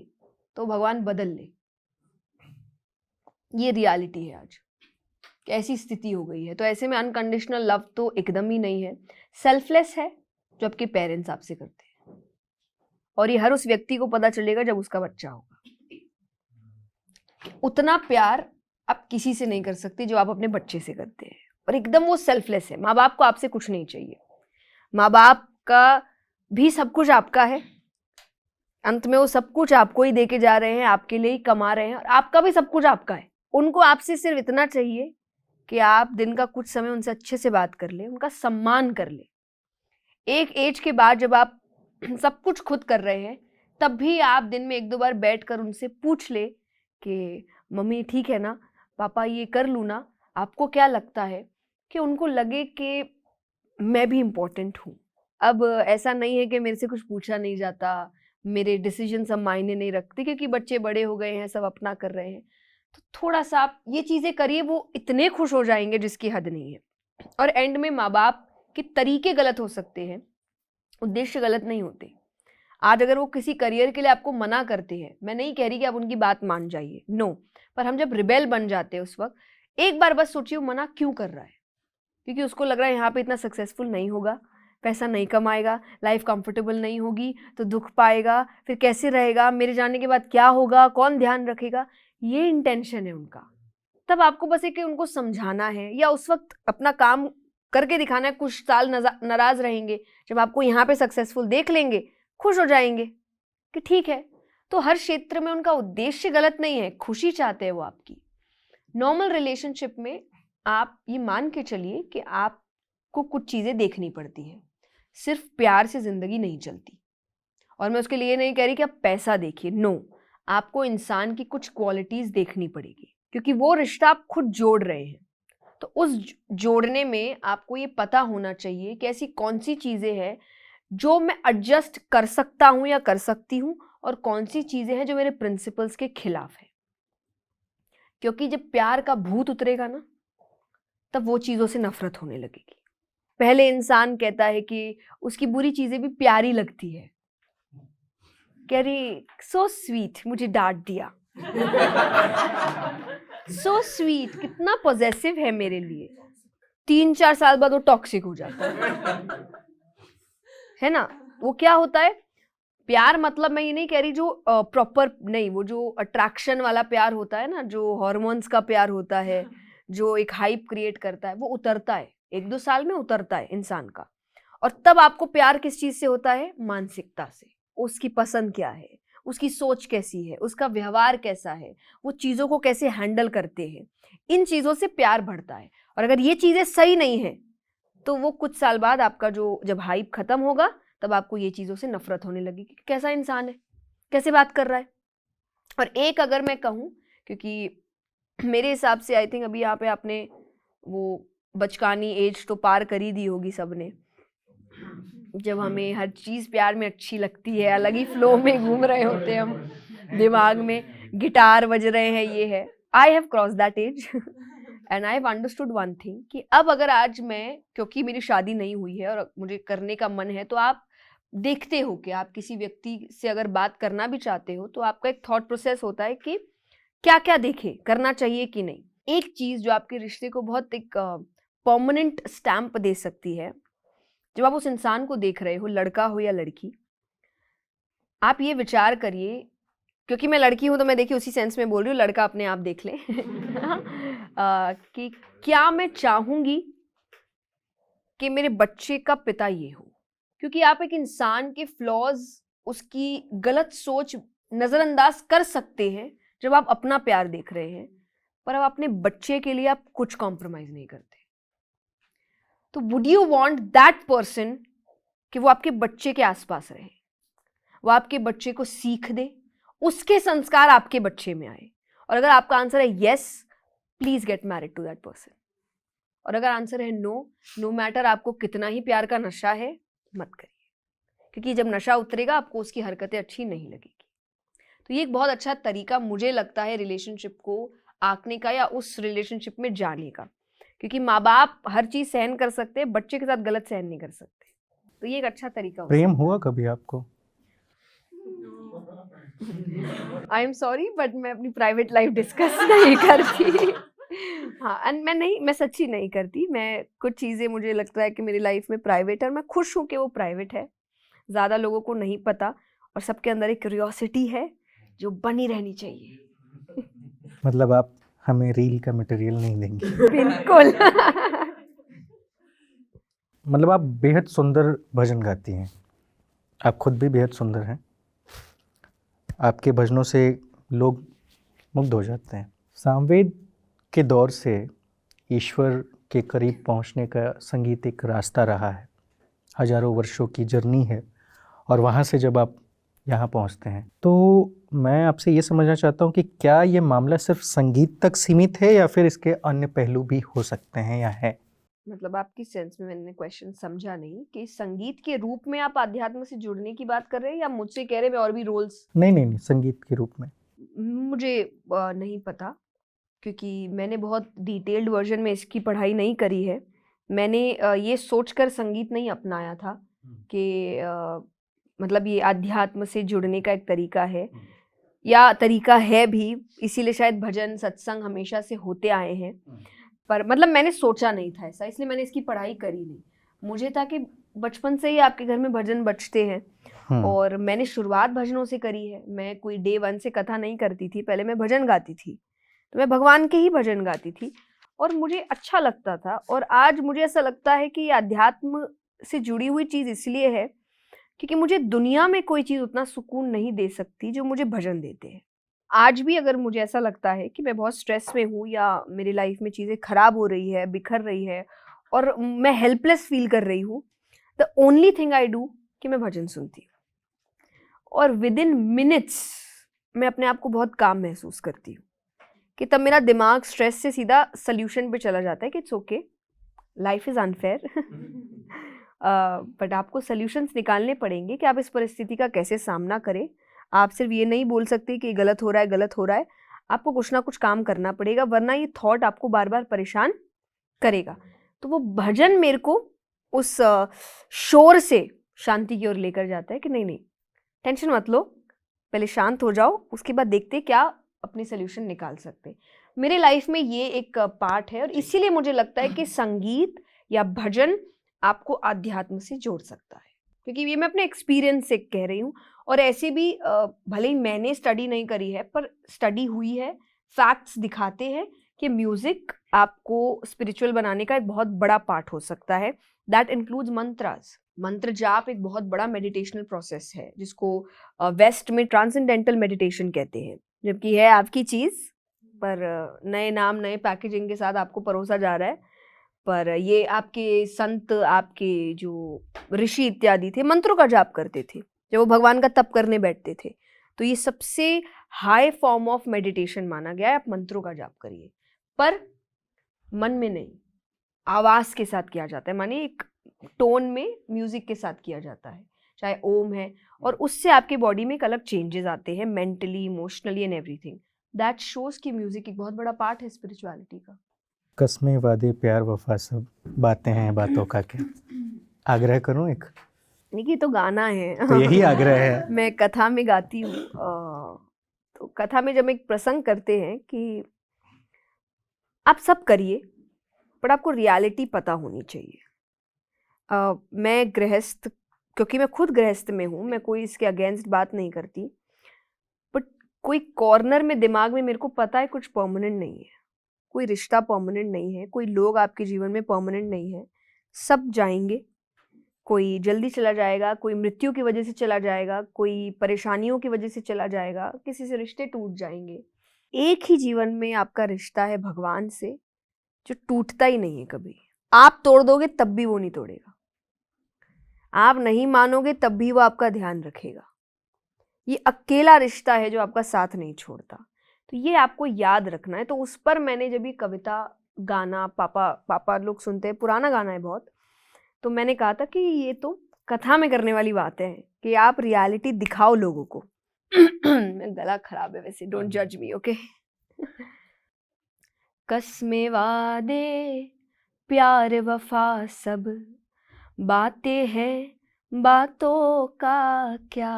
B: तो भगवान बदल ले। ये रियलिटी है आज, ऐसी स्थिति हो गई है। तो ऐसे में अनकंडीशनल लव तो एकदम ही नहीं है। सेल्फलेस है जो आपके पेरेंट्स आपसे करते हैं, और ये हर उस व्यक्ति को पता चलेगा जब उसका बच्चा होगा। उतना प्यार आप किसी से नहीं कर सकते जो आप अपने बच्चे से करते हैं, और एकदम वो सेल्फलेस है। माँ बाप को आपसे कुछ नहीं चाहिए, माँ बाप का भी सब कुछ आपका है, अंत में वो सब कुछ आपको ही देके जा रहे हैं, आपके लिए ही कमा रहे हैं, और आपका भी सब कुछ आपका है। उनको आपसे सिर्फ इतना चाहिए कि आप दिन का कुछ समय उनसे अच्छे से बात कर ले, उनका सम्मान कर ले। एक एज के बाद जब आप सब कुछ खुद कर रहे हैं, तब भी आप दिन में 1-2 बार बैठकर उनसे पूछ ले कि मम्मी ठीक है ना, पापा ये कर लूँ ना, आपको क्या लगता है, कि उनको लगे कि मैं भी इम्पोर्टेंट हूँ। अब ऐसा नहीं है कि मेरे से कुछ पूछा नहीं जाता, मेरे डिसीजन सब मायने नहीं रखते, क्योंकि बच्चे बड़े हो गए हैं, सब अपना कर रहे हैं। तो थोड़ा सा आप ये चीज़ें करिए, वो इतने खुश हो जाएंगे जिसकी हद नहीं है। और एंड में माँ बाप के तरीके गलत हो सकते हैं, उद्देश्य गलत नहीं होते। आज अगर वो किसी करियर के लिए आपको मना करते हैं, मैं नहीं कह रही कि आप उनकी बात मान जाइए, नो, पर हम जब रिबेल बन जाते हैं उस वक्त एक बार बस सोचिए वो मना क्यों कर रहा है। क्योंकि उसको लग रहा है यहाँ पे इतना सक्सेसफुल नहीं होगा, पैसा नहीं कमाएगा, लाइफ कंफर्टेबल नहीं होगी तो दुख पाएगा, फिर कैसे रहेगा, मेरे जाने के बाद क्या होगा, कौन ध्यान रखेगा, ये इंटेंशन है उनका। तब आपको बस एक उनको समझाना है, या उस वक्त अपना काम करके दिखाना है। कुछ साल नाराज रहेंगे, जब आपको यहाँ पे सक्सेसफुल देख लेंगे खुश हो जाएंगे कि ठीक है। तो हर क्षेत्र में उनका उद्देश्य गलत नहीं है, खुशी चाहते हैं वो आपकी। नॉर्मल रिलेशनशिप में आप ये मान के चलिए कि आपको कुछ चीज़ें देखनी पड़ती है, सिर्फ प्यार से ज़िंदगी नहीं चलती। और मैं उसके लिए नहीं कह रही कि आप पैसा देखिए, नो, आपको इंसान की कुछ क्वालिटीज़ देखनी पड़ेगी, क्योंकि वो रिश्ता आप खुद जोड़ रहे हैं। तो उस जोड़ने में आपको ये पता होना चाहिए कि ऐसी कौन सी चीज़ें हैं जो मैं एडजस्ट कर सकता हूँ या कर सकती हूँ, और कौन सी चीज़ें हैं जो मेरे प्रिंसिपल्स के खिलाफ है। क्योंकि जब प्यार का भूत उतरेगा ना, तब वो चीज़ों से नफरत होने लगेगी। पहले इंसान कहता है कि उसकी बुरी चीज़ें भी प्यारी लगती है, कह रही सो स्वीट, मुझे डांट दिया, सो स्वीट, कितना पॉजेसिव है मेरे लिए। 3-4 साल बाद वो टॉक्सिक हो जाता है ना। वो क्या होता है प्यार, मतलब मैं ये नहीं कह रही जो प्रॉपर नहीं, वो जो अट्रैक्शन वाला प्यार होता है ना, जो हॉर्मोन्स का प्यार होता है, जो एक हाइप क्रिएट करता है, वो उतरता है। 1-2 साल में उतरता है इंसान का। और तब आपको प्यार किस चीज से होता है? मानसिकता से। उसकी पसंद क्या है, उसकी सोच कैसी है, उसका व्यवहार कैसा है, वो चीजों को कैसे हैंडल करते हैं, इन चीजों से प्यार बढ़ता है। और अगर ये चीजें सही नहीं है तो वो कुछ साल बाद आपका जो जब हाइप खत्म होगा तब आपको ये चीजों से नफरत होने लगेगी कि कैसा इंसान है, कैसे बात कर रहा है। और एक अगर मैं कहूँ, क्योंकि मेरे हिसाब से आई थिंक अभी यहाँ पे आपने वो बचकानी एज तो पार कर ही दी होगी सबने, जब हमें हर चीज प्यार में अच्छी लगती है, अलग ही फ्लो में घूम रहे होते हैं हम, दिमाग में गिटार बज रहे हैं, ये है। I have cross that age and I have understood one thing कि अब अगर आज मैं, क्योंकि मेरी शादी नहीं हुई है और मुझे करने का मन है, तो आप देखते हो कि आप किसी व्यक्ति से अगर बात करना भी चाहते हो तो आपका एक थॉट प्रोसेस होता है कि क्या क्या देखे, करना चाहिए कि नहीं। एक चीज जो आपके रिश्ते को बहुत एक परमानेंट स्टैम्प दे सकती है, जब आप उस इंसान को देख रहे हो, लड़का हो या लड़की, आप ये विचार करिए, क्योंकि मैं लड़की हूं तो मैं देखिए उसी सेंस में बोल रही हूँ, लड़का अपने आप देख ले कि क्या मैं चाहूंगी कि मेरे बच्चे का पिता ये हो। क्योंकि आप एक इंसान के फ्लॉज, उसकी गलत सोच नजरअंदाज कर सकते हैं जब आप अपना प्यार देख रहे हैं, पर अब अपने बच्चे के लिए आप कुछ कॉम्प्रोमाइज नहीं करते। तो would you want that person कि वो आपके बच्चे के आसपास रहे, वो आपके बच्चे को सीख दे, उसके संस्कार आपके बच्चे में आए? और अगर आपका आंसर है yes, please get married to that person. और अगर आंसर है नो, नो मैटर आपको कितना ही प्यार का नशा है, मत करिए, क्योंकि जब नशा उतरेगा आपको उसकी हरकतें अच्छी नहीं लगेगी। तो ये एक बहुत अच्छा तरीका मुझे लगता है रिलेशनशिप को आंकने का या उस रिलेशनशिप में जाने का, क्योंकि माँ बाप हर चीज सहन कर सकते हैं, बच्चे के साथ गलत सहन नहीं कर सकते। तो ये एक अच्छा तरीका हो
A: प्रेम हुआ कभी आपको?
B: आई एम सॉरी बट मैं अपनी प्राइवेट लाइफ डिस्कस नहीं करती। हाँ, एंड मैं सच्ची नहीं करती। मैं कुछ चीज़ें मुझे लगता है कि मेरी लाइफ में प्राइवेट है और मैं खुश हूँ कि वो प्राइवेट है, ज़्यादा लोगों को नहीं पता, और सबके अंदर एक क्यूरियोसिटी है जो बनी रहनी चाहिए।
A: मतलब आप हमें रील का मटेरियल नहीं देंगे?
B: बिल्कुल।
A: मतलब आप बेहद सुंदर भजन गाती हैं, आप खुद भी बेहद सुंदर हैं, आपके भजनों से लोग मुग्ध हो जाते हैं। सामवेद के दौर से ईश्वर के करीब पहुंचने का संगीत एक रास्ता रहा है, हजारों वर्षों की जर्नी है, और वहाँ से जब आप यहाँ पहुँचते हैं तो मैं आपसे ये समझना चाहता हूँ कि क्या ये मामला सिर्फ संगीत तक सीमित है या फिर इसके अन्य पहलू भी हो सकते हैं या है?
B: मतलब आपकी सेंस में मैंने क्वेश्चन समझा नहीं कि संगीत के रूप में आप आध्यात्म से जुड़ने की बात कर रहे हैं या मुझसे कह रहे हैं और भी रोल्स?
A: नहीं, संगीत के रूप में।
B: मुझे नहीं पता, क्योंकि मैंने बहुत डिटेल्ड वर्जन में इसकी पढ़ाई नहीं करी है। मैंने ये सोचकर संगीत नहीं अपनाया था कि मतलब ये आध्यात्म से जुड़ने का एक तरीका है, या तरीका है भी, इसीलिए शायद भजन सत्संग हमेशा से होते आए हैं, पर मतलब मैंने सोचा नहीं था ऐसा, इसलिए मैंने इसकी पढ़ाई करी नहीं। मुझे था कि बचपन से ही आपके घर में भजन बजते हैं और मैंने शुरुआत भजनों से करी है। मैं कोई डे 1 से कथा नहीं करती थी, पहले मैं भजन गाती थी, तो मैं भगवान के ही भजन गाती थी और मुझे अच्छा लगता था। और आज मुझे ऐसा लगता है कि अध्यात्म से जुड़ी हुई चीज़ इसलिए है क्योंकि मुझे दुनिया में कोई चीज़ उतना सुकून नहीं दे सकती जो मुझे भजन देते हैं। आज भी अगर मुझे ऐसा लगता है कि मैं बहुत स्ट्रेस में हूँ या मेरी लाइफ में चीज़ें खराब हो रही है, बिखर रही है और मैं हेल्पलेस फील कर रही हूँ, the only thing I do कि मैं भजन सुनती हूँ और विद इन मिनट्स मैं अपने आप को बहुत काम महसूस करती हूँ कि तब मेरा दिमाग स्ट्रेस से सीधा सल्यूशन पे चला जाता है कि it's okay, life is unfair, but आपको सल्यूशंस निकालने पड़ेंगे कि आप इस परिस्थिति का कैसे सामना करें। आप सिर्फ ये नहीं बोल सकते कि गलत हो रहा है, आपको कुछ ना कुछ काम करना पड़ेगा, वरना ये थॉट आपको बार बार परेशान करेगा। तो वो भजन मेरे को उस शोर से शांति की ओर लेकर जाता है कि नहीं टेंशन मत लो, पहले शांत हो जाओ, उसके बाद देखते क्या अपनी सोल्यूशन निकाल सकते। मेरे लाइफ में ये एक पार्ट है और इसीलिए मुझे लगता है कि संगीत या भजन आपको आध्यात्म से जोड़ सकता है, क्योंकि ये मैं अपने एक्सपीरियंस से कह रही हूँ। और ऐसे भी भले ही मैंने स्टडी नहीं करी है पर स्टडी हुई है, फैक्ट्स दिखाते हैं कि म्यूजिक आपको स्पिरिचुअल बनाने का एक बहुत बड़ा पार्ट हो सकता है. That includes mantras. मंत्र जाप एक बहुत बड़ा मेडिटेशनल प्रोसेस है जिसको वेस्ट में ट्रांसेंडेंटल मेडिटेशन कहते हैं, जबकि है आपकी चीज पर नए नाम नए पैकेजिंग के साथ आपको परोसा जा रहा है. पर ये आपके संत, आपके जो ऋषि इत्यादि थे, मंत्रों का जाप करते थे जब वो भगवान का तप करने बैठते थे. तो ये सबसे हाई फॉर्म ऑफ मेडिटेशन माना गया है. आप मंत्रों का जाप करिए, पर मन में नहीं, आवाज के साथ किया जाता है. माने एक टोन में म्यूजिक के साथ किया जाता है, चाहे ओम है, और उससे आपके बॉडी में एक अलग चेंजेस आते हैं mentally, emotionally and everything. That shows कि म्यूजिक एक बहुत बड़ा पार्ट है स्पिरिचुअलिटी का.
A: कसमें वादे प्यार वफा सब बातें हैं बातों का क्या. आग्रह करूं एक,
B: देखिए तो गाना है.
A: तो यही आग्रह है.
B: मैं कथा में गाती हूँ. तो कथा में जब एक प्रसंग करते हैं कि आप सब करिए पर आपको रियलिटी पता होनी चाहिए. मैं गृहस्थ, क्योंकि मैं खुद गृहस्थ में हूँ, मैं कोई इसके अगेंस्ट बात नहीं करती, बट कोई कॉर्नर में दिमाग में मेरे को पता है कुछ परमानेंट नहीं है, कोई रिश्ता परमानेंट नहीं है, कोई लोग आपके जीवन में परमानेंट नहीं है. सब जाएंगे, कोई जल्दी चला जाएगा, कोई मृत्यु की वजह से चला जाएगा, कोई परेशानियों की वजह से चला जाएगा, किसी से रिश्ते टूट जाएंगे. एक ही जीवन में आपका रिश्ता है भगवान से जो टूटता ही नहीं है कभी. आप तोड़ दोगे तब भी वो नहीं तोड़ेगा, आप नहीं मानोगे तब भी वो आपका ध्यान रखेगा. ये अकेला रिश्ता है जो आपका साथ नहीं छोड़ता. तो ये आपको याद रखना है. तो उस पर मैंने जब ये कविता, गाना, पापा लोग सुनते हैं, पुराना गाना है बहुत, तो मैंने कहा था कि ये तो कथा में करने वाली बात है कि आप रियलिटी दिखाओ लोगों को. मेरा गला खराब है वैसे, डोंट जज मी, ओके. कसमें वादे प्यार वफा सब बातें हैं बातों का क्या.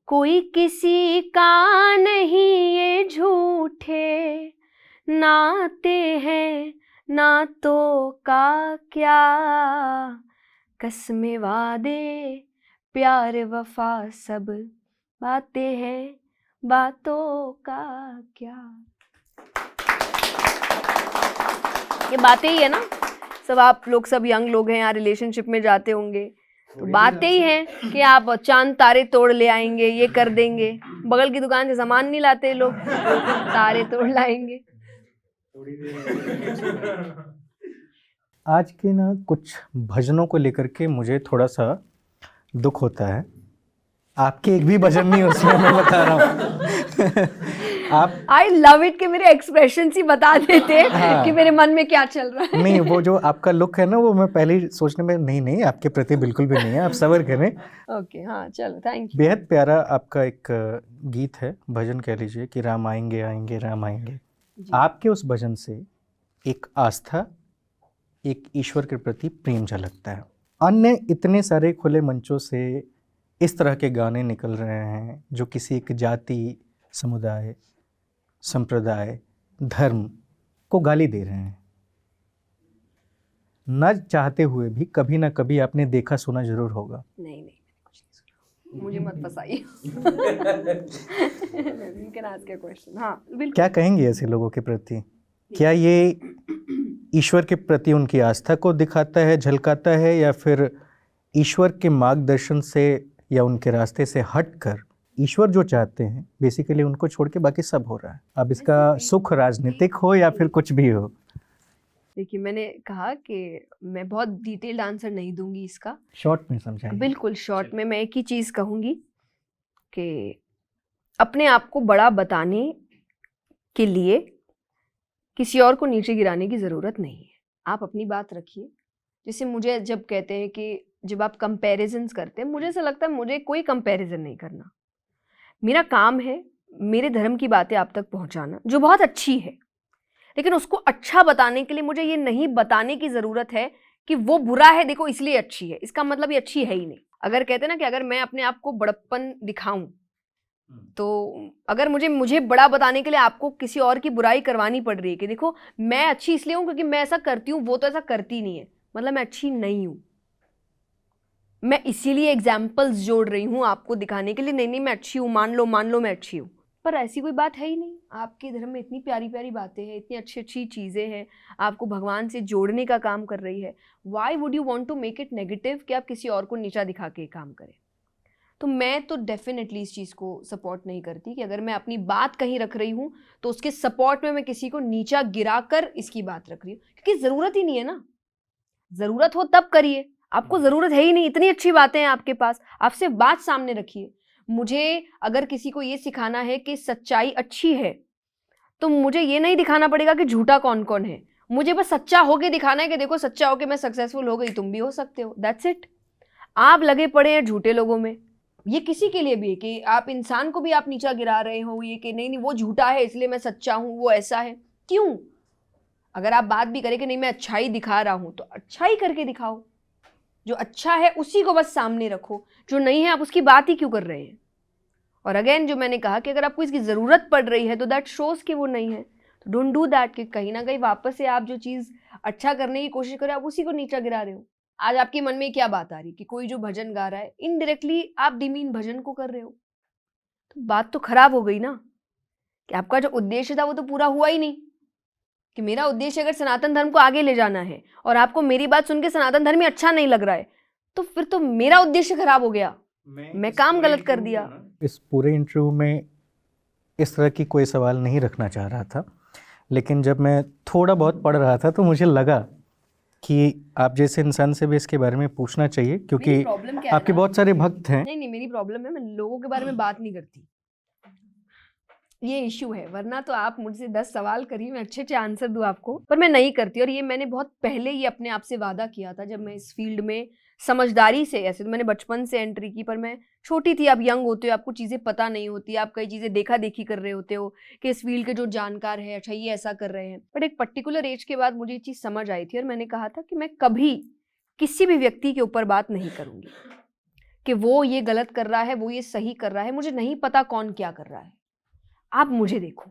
B: कोई किसी का नहीं ये झूठे नाते हैं नातों का क्या. कसमें वादे प्यार वफा सब बातें हैं बातों का क्या. ये बातें ही है ना. सब आप लोग, सब यंग लोग हैं यहाँ, रिलेशनशिप में जाते होंगे, तो बातें ही हैं कि आप चांद तारे तोड़ ले आएंगे, ये कर देंगे. बगल की दुकान से सामान नहीं लाते लोग, तारे तोड़ लाएंगे.
A: आज के ना कुछ भजनों को लेकर के मुझे थोड़ा सा दुख होता है. आपके एक भी भजन नहीं उसमें, मैं बता रहा हूँ. आप,
B: आई लव इट कि मेरे एक्सप्रेशन ही बता देते
A: हाँ.
B: कि मेरे मन में क्या चल रहा है.
A: नहीं, वो जो आपका लुक है ना, वो मैं पहले ही सोचने में, नहीं आपके प्रति बिल्कुल भी नहीं है, आप सब्र करें.
B: ओके, हाँ चलो, थैंक यू.
A: बेहद प्यारा आपका एक गीत है, भजन कह लीजिए, कि राम आएंगे आएंगे राम आएंगे. आपके उस भजन से एक आस्था, एक ईश्वर के प्रति प्रेम झलकता है. अन्य इतने सारे खुले मंचों से इस तरह के गाने निकल रहे हैं जो किसी एक जाति, समुदाय, संप्रदाय, धर्म को गाली दे रहे हैं. न चाहते हुए भी कभी ना कभी आपने देखा सुना जरूर होगा.
B: नहीं, कुछ नहीं सुना, मुझे मत फंसाइए. You can ask a question. हाँ बिल्कुल.
A: क्या कहेंगे ऐसे लोगों के प्रति? क्या ये ईश्वर के प्रति उनकी आस्था को दिखाता है, झलकाता है, या फिर ईश्वर के मार्गदर्शन से या उनके रास्ते से हटकर ईश्वर जो चाहते हैं बेसिकली उनको छोड़ के बाकी सब हो रहा है? अब इसका सुख राजनीतिक हो या फिर कुछ भी हो.
B: देखिए, मैंने कहा कि मैं बहुत डिटेल्ड आंसर नहीं दूंगी इसका,
A: शॉर्ट में समझाएं.
B: बिल्कुल शॉर्ट में मैं एक ही चीज़ कहूँगी कि अपने आप को बड़ा बताने के लिए किसी और को नीचे गिराने की ज़रूरत नहीं है. आप अपनी बात रखिए. जैसे मुझे जब कहते हैं कि जब आप कंपैरिजन्स करते हैं, मुझे ऐसा लगता है मुझे कोई कंपैरिजन नहीं करना. मेरा काम है मेरे धर्म की बातें आप तक पहुंचाना, जो बहुत अच्छी है, लेकिन उसको अच्छा बताने के लिए मुझे ये नहीं बताने की ज़रूरत है कि वो बुरा है देखो इसलिए अच्छी है. इसका मतलब ये अच्छी है ही नहीं. अगर कहते हैं ना कि अगर मैं अपने आप को बड़प्पन दिखाऊं, तो अगर मुझे बड़ा बताने के लिए आपको किसी और की बुराई करवानी पड़ रही है कि देखो मैं अच्छी इसलिए हूँ क्योंकि मैं ऐसा करती हूँ, वो तो ऐसा करती नहीं है, मतलब मैं अच्छी नहीं हूँ. मैं इसीलिए एग्जाम्पल्स जोड़ रही हूँ आपको दिखाने के लिए, नहीं मैं अच्छी हूँ, मान लो मैं अच्छी हूँ. पर ऐसी कोई बात है ही नहीं। आपके धर्म में इतनी प्यारी प्यारी बातें हैं, इतनी अच्छी अच्छी चीज़ें हैं, आपको भगवान से जोड़ने का काम कर रही है। Why would you want to make it negative कि आप किसी और को नीचा दिखा के काम करें? तो मैं तो डेफिनेटली इस चीज़ को सपोर्ट नहीं करती कि अगर मैं अपनी बात कहीं रख रही हूँ तो उसके सपोर्ट में मैं किसी को नीचा गिरा कर इसकी बात रख रही हूँ, क्योंकि ज़रूरत ही नहीं है ना। ज़रूरत हो तब करिए, आपको ज़रूरत है ही नहीं, इतनी अच्छी बातें हैं आपके पास, आप सिर्फ बात सामने रखिए। मुझे अगर किसी को ये सिखाना है कि सच्चाई अच्छी है तो मुझे ये नहीं दिखाना पड़ेगा कि झूठा कौन कौन है, मुझे बस सच्चा होके दिखाना है कि देखो सच्चा होके मैं सक्सेसफुल हो गई, तुम भी हो सकते हो, दैट्स इट। आप लगे पड़े हैं झूठे लोगों में, ये किसी के लिए भी है कि आप इंसान को भी आप नीचा गिरा रहे हो, ये कि नहीं नहीं वो झूठा है इसलिए मैं सच्चा हूँ, वो ऐसा है। क्यों? अगर आप बात भी करें कि नहीं मैं अच्छाई दिखा रहा हूँ तो अच्छाई करके दिखाओ, जो अच्छा है उसी को बस सामने रखो, जो नहीं है आप उसकी बात ही क्यों कर रहे हैं? और अगेन जो मैंने कहा कि अगर आपको इसकी ज़रूरत पड़ रही है तो दैट शोज कि वो नहीं है, तो डोंट डू दैट, कि कहीं ना कहीं वापस से आप जो चीज़ अच्छा करने की कोशिश करें आप उसी को नीचा गिरा रहे हो। आज आपके मन में क्या बात आ रही कि कोई जो भजन गा रहा है इनडायरेक्टली आप डिमीन भजन को कर रहे हो, तो बात तो खराब हो गई ना, कि आपका जो उद्देश्य था वो तो पूरा हुआ ही नहीं। कि मेरा उद्देश्य अगर सनातन धर्म को आगे ले जाना है और आपको मेरी बात सुन के सनातन धर्म ही अच्छा नहीं लग रहा है तो फिर तो मेरा उद्देश्य खराब हो गया, मैं काम गलत कर दिया।
A: इस पूरे इंटरव्यू में इस तरह की कोई सवाल नहीं रखना चाह रहा था, लेकिन जब मैं थोड़ा बहुत पढ़ रहा था तो मुझे लगा कि आप जैसे इंसान से भी इसके बारे में पूछना चाहिए, क्योंकि
B: मेरी प्रॉब्लम क्या है
A: आपके
B: ना,
A: बहुत सारे भक्त हैं।
B: नहीं मेरी प्रॉब्लम है मैं लोगों के बारे में बात नहीं करती, ये इश्यू है। वरना तो आप मुझसे 10 सवाल करिए, मैं अच्छे अच्छे आंसर दूं आपको, पर मैं नहीं करती। और ये मैंने बहुत पहले ही अपने आप से वादा किया था जब मैं इस फील्ड में समझदारी से, ऐसे तो मैंने बचपन से एंट्री की, पर मैं छोटी थी। आप यंग होते हो, आपको चीज़ें पता नहीं होती, आप कई चीज़ें देखा देखी कर रहे होते हो कि इस फील्ड के जो जानकार है अच्छा ये ऐसा कर रहे हैं। बट एक पर्टिकुलर एज के बाद मुझे ये चीज़ समझ आई थी और मैंने कहा था कि मैं कभी किसी भी व्यक्ति के ऊपर बात नहीं करूँगी कि वो ये गलत कर रहा है, वो ये सही कर रहा है। मुझे नहीं पता कौन क्या कर रहा है, आप मुझे देखो,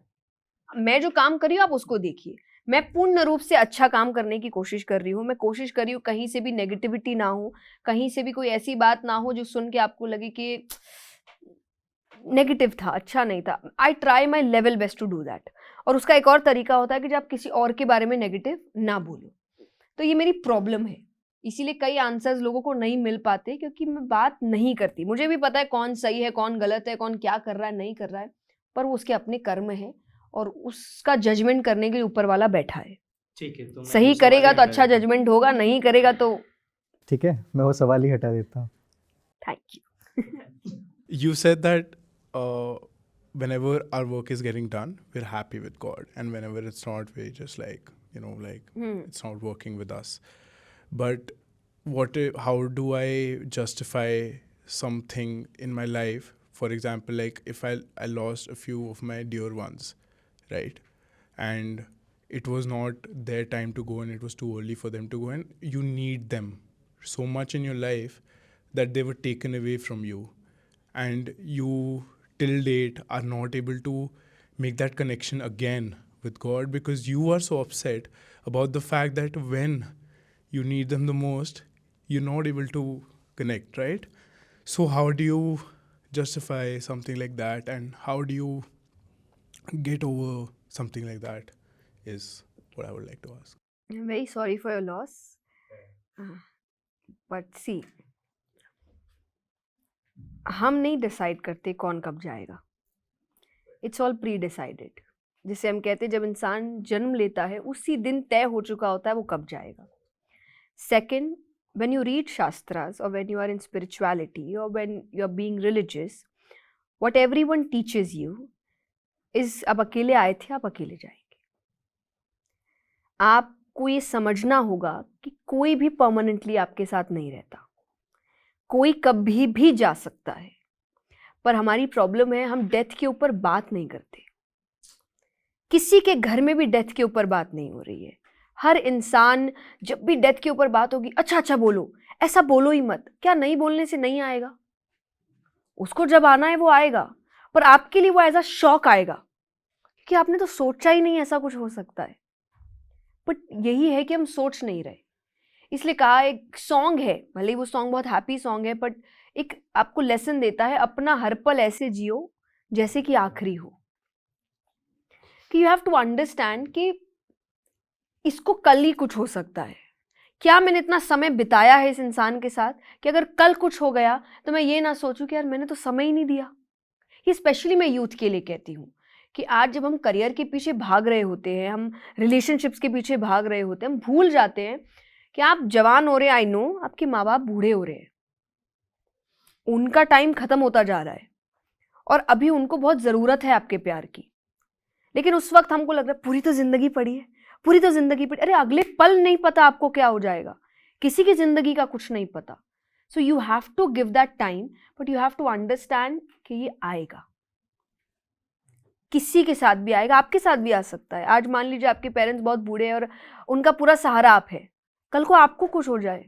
B: मैं जो काम कर रही हूँ आप उसको देखिए। मैं पूर्ण रूप से अच्छा काम करने की कोशिश कर रही हूँ। मैं कोशिश कर रही हूँ कहीं से भी नेगेटिविटी ना हो, कहीं से भी कोई ऐसी बात ना हो जो सुन के आपको लगे कि नेगेटिव था, अच्छा नहीं था। I try my level best to do that. और उसका एक और तरीका होता है कि जब आप किसी और के बारे में नेगेटिव ना बोलो। तो ये मेरी प्रॉब्लम है, इसीलिए कई आंसर्स लोगों को नहीं मिल पाते, क्योंकि मैं बात नहीं करती। मुझे भी पता है कौन सही है, कौन गलत है, कौन क्या कर रहा है, नहीं कर रहा है, पर वो उसके अपने कर्म है और उसका जजमेंट करने के लिए ऊपर वाला बैठा है।
F: ठीक है, तो मैं
B: सही
F: वो सवाल
B: करेगा
F: ही
B: तो
F: हटा
B: अच्छा
F: देता हूँ।
B: जजमेंट होगा, नहीं करेगा तो
A: ठीक है, मैं वो सवाल ही हटा देता हूँ।
B: Thank you.
E: You said that whenever our work is getting done, we're happy with God, and whenever it's not, we just like it's not working with us. But how do I justify something in my life? For example, like if I lost a few of my dear ones, right? And it was not their time to go, and it was too early for them to go, and you need them so much in your life that they were taken away from you, and you till date are not able to make that connection again with God, because you are so upset about the fact that when you need them the most, you're not able to connect, right? So how do you justify something like that, and how do you get over something like that is what I would like to ask.
B: I'm very sorry for your loss. But see, हम नहीं decide करते कौन कब जाएगा, it's all pre decided. जिसे हम कहते हैं जब इंसान जन्म लेता है उसी दिन तय हो चुका होता है वो कब जाएगा। Second, when you read shastras or when you are in spirituality or when you are being religious, what everyone teaches you is आप अकेले आए थे, आप अकेले जाएंगे। आपको ये समझना होगा कि कोई भी परमानेंटली आपके साथ नहीं रहता, कोई कभी भी जा सकता है। पर हमारी प्रॉब्लम है हम डेथ के ऊपर बात नहीं करते। किसी के घर में भी डेथ के ऊपर बात नहीं हो रही है। हर इंसान जब भी डेथ के ऊपर बात होगी, अच्छा अच्छा बोलो, ऐसा बोलो ही मत। क्या नहीं बोलने से नहीं आएगा? उसको जब आना है वो आएगा, पर आपके लिए वो एज अ शॉक आएगा कि आपने तो सोचा ही नहीं ऐसा कुछ हो सकता है। बट यही है कि हम सोच नहीं रहे। इसलिए कहा एक सॉन्ग है, भले ही वो सॉन्ग बहुत हैप्पी सॉन्ग है, बट एक आपको लेसन देता है, अपना हर पल ऐसे जियो जैसे कि आखिरी हो। कि यू हैव टू अंडरस्टैंड कि इसको कल ही कुछ हो सकता है। क्या मैंने इतना समय बिताया है इस इंसान के साथ कि अगर कल कुछ हो गया तो मैं ये ना सोचूं कि यार मैंने तो समय ही नहीं दिया। ये स्पेशली मैं यूथ के लिए कहती हूँ कि आज जब हम करियर के पीछे भाग रहे होते हैं, हम रिलेशनशिप्स के पीछे भाग रहे होते हैं, हम भूल जाते हैं कि आप जवान हो रहे हैं। आई नो आपके माँ बाप बूढ़े हो रहे हैं, उनका टाइम खत्म होता जा रहा है और अभी उनको बहुत ज़रूरत है आपके प्यार की। लेकिन उस वक्त हमको लग रहा है पूरी तो ज़िंदगी पड़ी है, पूरी तो ज़िंदगी पड़ी। अरे अगले पल नहीं पता आपको क्या हो जाएगा, किसी की ज़िंदगी का कुछ नहीं पता। So you have to give that time, but you have to understand कि ये आएगा, किसी के साथ भी आएगा, आपके साथ भी आ सकता है। आज मान लीजिए आपके पेरेंट्स बहुत बूढ़े हैं और उनका पूरा सहारा आप है, कल को आपको कुछ हो जाए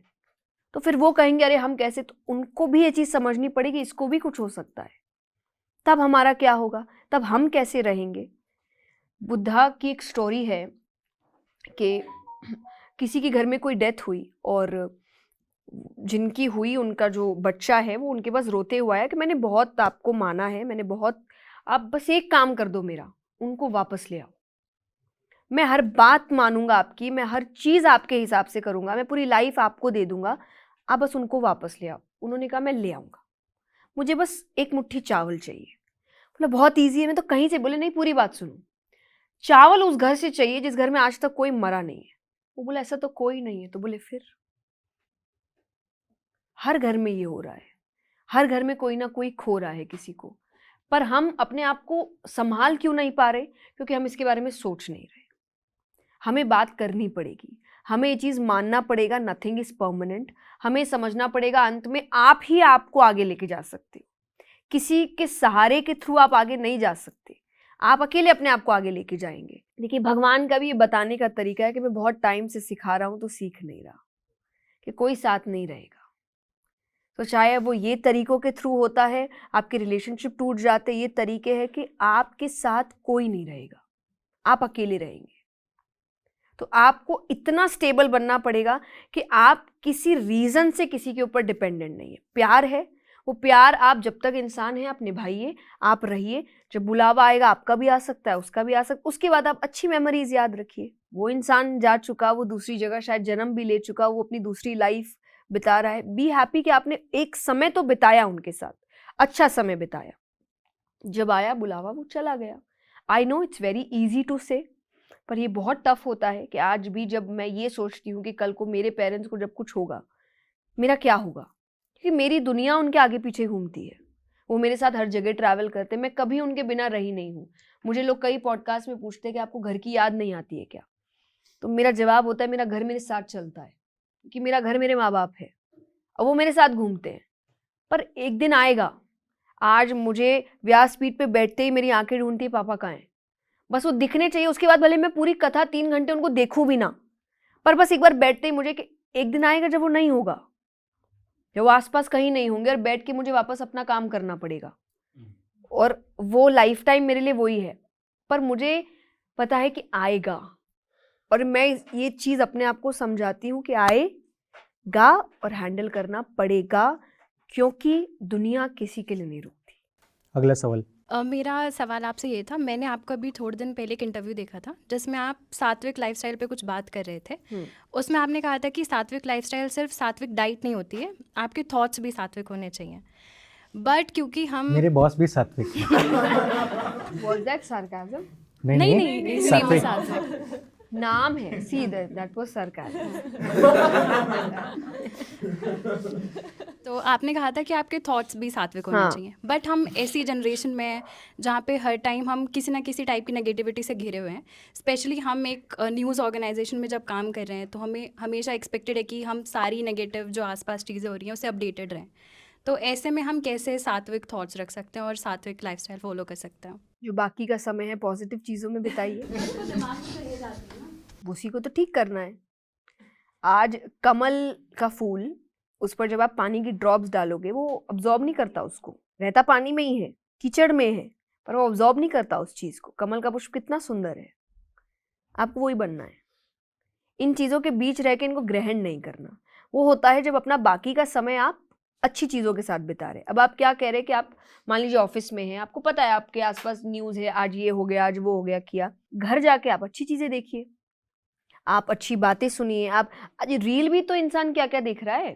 B: तो फिर वो कहेंगे अरे हम कैसे, तो उनको भी ये चीज़ समझनी पड़ेगी इसको भी कुछ हो सकता है। तब हमारा क्या होगा, तब हम कैसे रहेंगे। बुद्धा की एक स्टोरी है कि किसी के घर में कोई डेथ हुई और जिनकी हुई उनका जो बच्चा है वो उनके पास रोते हुआ है कि मैंने बहुत आपको माना है, मैंने बहुत, आप बस एक काम कर दो मेरा, उनको वापस ले आओ। मैं हर बात मानूंगा आपकी, मैं हर चीज़ आपके हिसाब से करूंगा, मैं पूरी लाइफ आपको दे दूंगा, आप बस उनको वापस ले आओ। उन्होंने कहा मैं ले आऊँगा, मुझे बस एक मुट्ठी चावल चाहिए। बोला बहुत ईजी है, मैं तो कहीं से, बोले नहीं पूरी बात सुनो, चावल उस घर से चाहिए जिस घर में आज तक कोई मरा नहीं है। वो बोला ऐसा तो कोई नहीं है। तो बोले फिर हर घर में ये हो रहा है, हर घर में कोई ना कोई खो रहा है किसी को, पर हम अपने आप को संभाल क्यों नहीं पा रहे, क्योंकि हम इसके बारे में सोच नहीं रहे। हमें बात करनी पड़ेगी, हमें ये चीज़ मानना पड़ेगा, नथिंग इज परमानेंट। हमें समझना पड़ेगा अंत में आप ही आपको आगे लेके जा सकते हो, किसी के सहारे के थ्रू आप आगे नहीं जा सकते, आप अकेले अपने आप को आगे लेके जाएंगे। देखिए भगवान का भी ये बताने का तरीका है कि मैं बहुत टाइम से सिखा रहा हूँ तो सीख नहीं रहा, कि कोई साथ नहीं रहेगा। तो चाहे वो ये तरीकों के थ्रू होता है, आपके रिलेशनशिप टूट जाते, ये तरीके हैं कि आपके साथ कोई नहीं रहेगा, आप अकेले रहेंगे। तो आपको इतना स्टेबल बनना पड़ेगा कि आप किसी रीज़न से किसी के ऊपर डिपेंडेंट नहीं है। प्यार है, वो प्यार आप जब तक इंसान है आप निभाइए, आप रहिए। जब बुलावा आएगा आपका भी आ सकता है, उसका भी आ सकता है, उसके बाद आप अच्छी मेमोरीज याद रखिए। वो इंसान जा चुका, वो दूसरी जगह शायद जन्म भी ले चुका, वो अपनी दूसरी लाइफ बिता रहा है। बी हैप्पी कि आपने एक समय तो बिताया उनके साथ, अच्छा समय बिताया। जब आया बुलावा वो चला गया। I know it's very easy to say, पर ये बहुत टफ होता है कि आज भी जब मैं ये सोचती हूँ कि कल को मेरे पेरेंट्स को जब कुछ होगा मेरा क्या होगा, क्योंकि मेरी दुनिया उनके आगे पीछे घूमती है, वो मेरे साथ हर जगह ट्रैवल करते हैं, मैं कभी उनके बिना रही नहीं हूँ। मुझे लोग कई पॉडकास्ट में पूछते हैं कि आपको घर की याद नहीं आती है क्या, तो मेरा जवाब होता है मेरा घर मेरे साथ चलता है, क्योंकि मेरा घर मेरे माँ बाप है और वो मेरे साथ घूमते हैं। पर एक दिन आएगा, आज मुझे व्यासपीठ पे बैठते ही मेरी आंखें ढूंढती पापा कहाँ हैं, बस वो दिखने चाहिए। उसके बाद भले मैं पूरी कथा 3 घंटे उनको देखूं भी ना, पर बस एक बार बैठते ही मुझे कि एक दिन आएगा जब वो नहीं होगा, जब वो आसपास कहीं नहीं होंगे और बैठ के मुझे वापस अपना काम करना पड़ेगा, और वो लाइफ टाइम मेरे लिए वही है। पर मुझे पता है कि आएगा, और मैं ये चीज़ अपने आप को समझाती हूँ कि आएगा और हैंडल करना पड़ेगा, क्योंकि दुनिया किसी के लिए नहीं रुकती।
A: अगला सवाल।
D: मेरा सवाल आपसे ये था, मैंने आपका अभी थोड़े दिन पहले एक इंटरव्यू देखा था जिसमें आप सात्विक लाइफस्टाइल पे कुछ बात कर रहे थे। उसमें आपने कहा था कि सात्विक लाइफस्टाइल सिर्फ सात्विक डाइट नहीं होती है, आपके थॉट्स भी सात्विक होने चाहिए। बट क्योंकि हम
A: मेरे बॉस भी सात्विक हैं।
B: Was that sarcasm?
D: नहीं
A: सात्विक।
D: सात्विक
B: नाम है, see that was sarcasm.
D: तो आपने कहा था कि आपके थॉट्स भी सात्विक होने
B: हाँ।
D: चाहिए। बट हम ऐसी जनरेशन में हैं जहाँ पे हर टाइम हम किसी ना किसी टाइप की नेगेटिविटी से घिरे हुए हैं। स्पेशली हम एक न्यूज़ ऑर्गेनाइजेशन में जब काम कर रहे हैं तो हमें हमेशा एक्सपेक्टेड है कि हम सारी नेगेटिव जो आसपास चीज़ें हो रही हैं उससे अपडेटेड रहें। तो ऐसे में हम कैसे सात्विक थॉट्स रख सकते हैं और सात्विक लाइफस्टाइल फॉलो कर सकते हैं?
B: जो बाकी का समय है पॉजिटिव चीज़ों में बिताइए, उसी को तो ठीक करना है। आज कमल का फूल, उस पर जब आप पानी की ड्रॉप्स डालोगे वो अब्जॉर्ब नहीं करता, उसको रहता पानी में ही है, कीचड़ में है, पर वो अब्जॉर्ब नहीं करता उस चीज़ को। कमल का पुष्प कितना सुंदर है, आपको वही बनना है। इन चीज़ों के बीच रह के इनको ग्रहण नहीं करना। वो होता है जब अपना बाकी का समय आप अच्छी चीज़ों के साथ बिता रहे हैं। अब आप क्या कह रहे हैं कि आप मान लीजिए ऑफिस में हैं, आपको पता है आपके आसपास न्यूज़ है, आज ये हो गया, आज वो हो गया, किया। घर जाके आप अच्छी चीज़ें देखिए, आप अच्छी बातें सुनिए। आप आज रील भी तो इंसान क्या क्या देख रहा है,